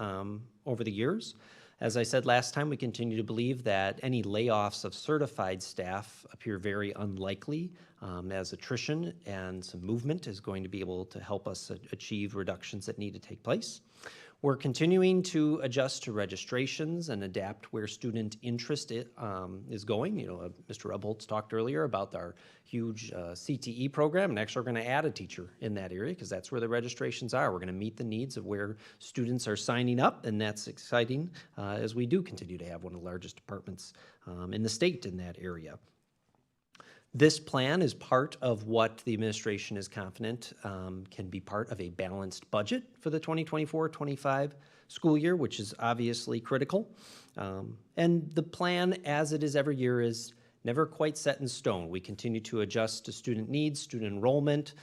over the years. As I said last time, we continue to believe that any layoffs of certified staff appear very unlikely, as attrition and some movement is going to be able to help us achieve reductions that need to take place. We're continuing to adjust to registrations and adapt where student interest is going. Mr. Rebholz talked earlier about our huge CTE program, and actually we're going to add a teacher in that area because that's where the registrations are. We're going to meet the needs of where students are signing up, and that's exciting as we do continue to have one of the largest departments in the state in that area. This plan is part of what the administration is confident can be part of a balanced budget for the 2024-25 school year, which is obviously critical. And the plan, as it is every year, is never quite set in stone. We continue to adjust to student needs, student enrollment,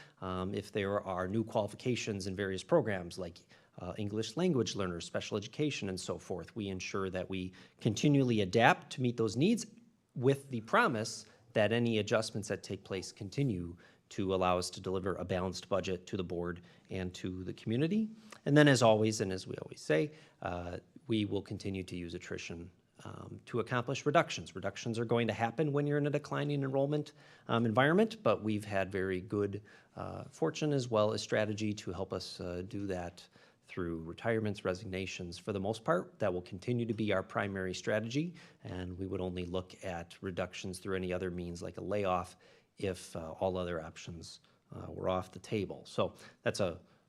if there are new qualifications in various programs like English language learners, special education, and so forth. We ensure that we continually adapt to meet those needs with the promise that any adjustments that take place continue to allow us to deliver a balanced budget to the board and to the community. And then, as always, and as we always say, we will continue to use attrition to accomplish reductions. Reductions are going to happen when you're in a declining enrollment environment, but we've had very good fortune as well as strategy to help us do that through retirements, resignations. For the most part, that will continue to be our primary strategy, and we would only look at reductions through any other means like a layoff if all other options were off the table. So that's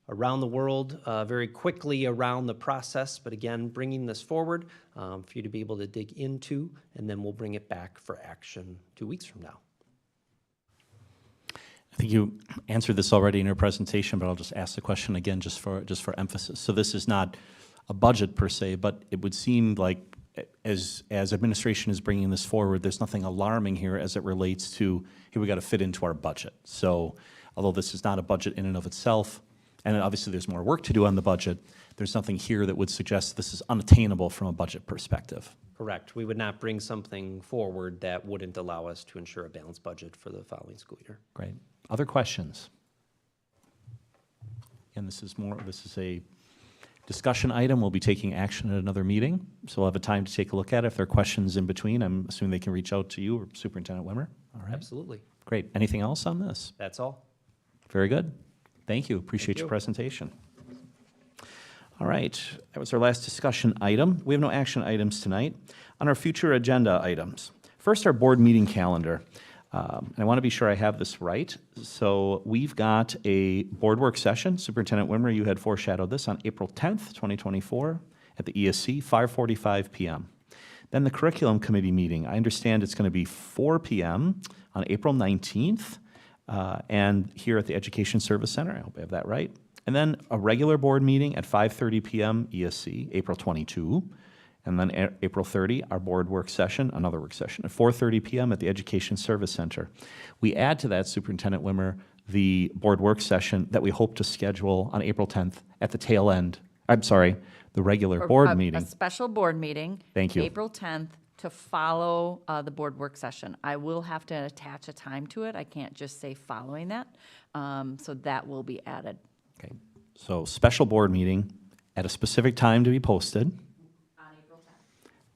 around the world, very quickly around the process, but again, bringing this forward for you to be able to dig into, and then we'll bring it back for action 2 weeks from now. I think you answered this already in your presentation, but I'll just ask the question again just for emphasis. So this is not a budget per se, but it would seem like as administration is bringing this forward, there's nothing alarming here as it relates to, hey, we got to fit into our budget. So although this is not a budget in and of itself, and obviously there's more work to do on the budget, there's nothing here that would suggest this is unattainable from a budget perspective. Correct. We would not bring something forward that wouldn't allow us to ensure a balanced budget for the following school year. Great. Other questions? And this is a discussion item. We'll be taking action at another meeting, so we'll have a time to take a look at it. If there are questions in between, I'm assuming they can reach out to you or Superintendent Wimmer. All right. Absolutely. Great. Anything else on this? That's all. Very good. Thank you. Appreciate your presentation. All right. That was our last discussion item. We have no action items tonight. On our future agenda items, first, our board meeting calendar. And I want to be sure I have this right. So we've got a board work session. Superintendent Wimmer, you had foreshadowed this on April 10th, 2024 at the ESC, 5:45 p.m. Then the curriculum committee meeting. I understand it's going to be 4 p.m. on April 19th and here at the Education Service Center. I hope I have that right. And then a regular board meeting at 5:30 p.m. ESC, April 22. And then April 30, our board work session, another work session, at 4:30 p.m. at the Education Service Center. We add to that, Superintendent Wimmer, the board work session that we hope to schedule on April 10th at the tail end, the regular board meeting. A special board meeting. Thank you. April 10th to follow the board work session. I will have to attach a time to it. I can't just say following that. So that will be added. Okay. So special board meeting at a specific time to be posted.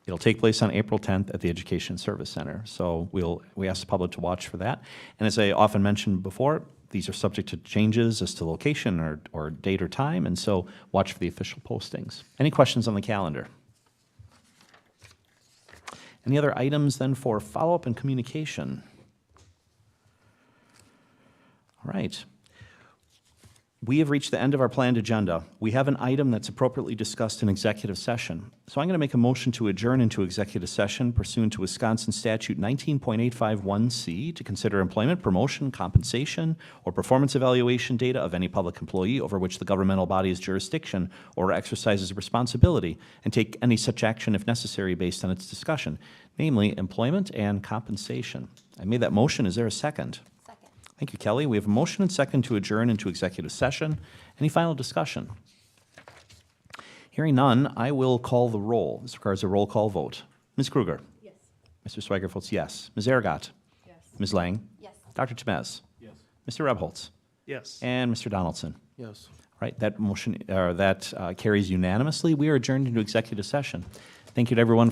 It'll take place on April 10th at the Education Service Center. So we ask the public to watch for that. And as I often mentioned before, these are subject to changes as to location or date or time, and so watch for the official postings. Any questions on the calendar? Any other items then for follow-up and communication? All right. We have reached the end of our planned agenda. We have an item that's appropriately discussed in executive session. So I'm going to make a motion to adjourn into executive session pursuant to Wisconsin Statute 19.851C to consider employment, promotion, compensation, or performance evaluation data of any public employee over which the governmental body has jurisdiction or exercises responsibility, and take any such action if necessary based on its discussion, namely employment and compensation. I made that motion. Is there a second? Thank you, Kelly. We have a motion and second to adjourn into executive session. Any final discussion? Hearing none, I will call the roll. This requires a roll call vote. Ms. Kruger? Yes. Mr. Swiger votes yes. Ms. Aragot? Yes. Ms. Lang? Yes. Dr. Temez? Yes. Mr. Rebholz? Yes. And Mr. Donaldson? Yes. All right, that motion, carries unanimously. We are adjourned into executive session. Thank you to everyone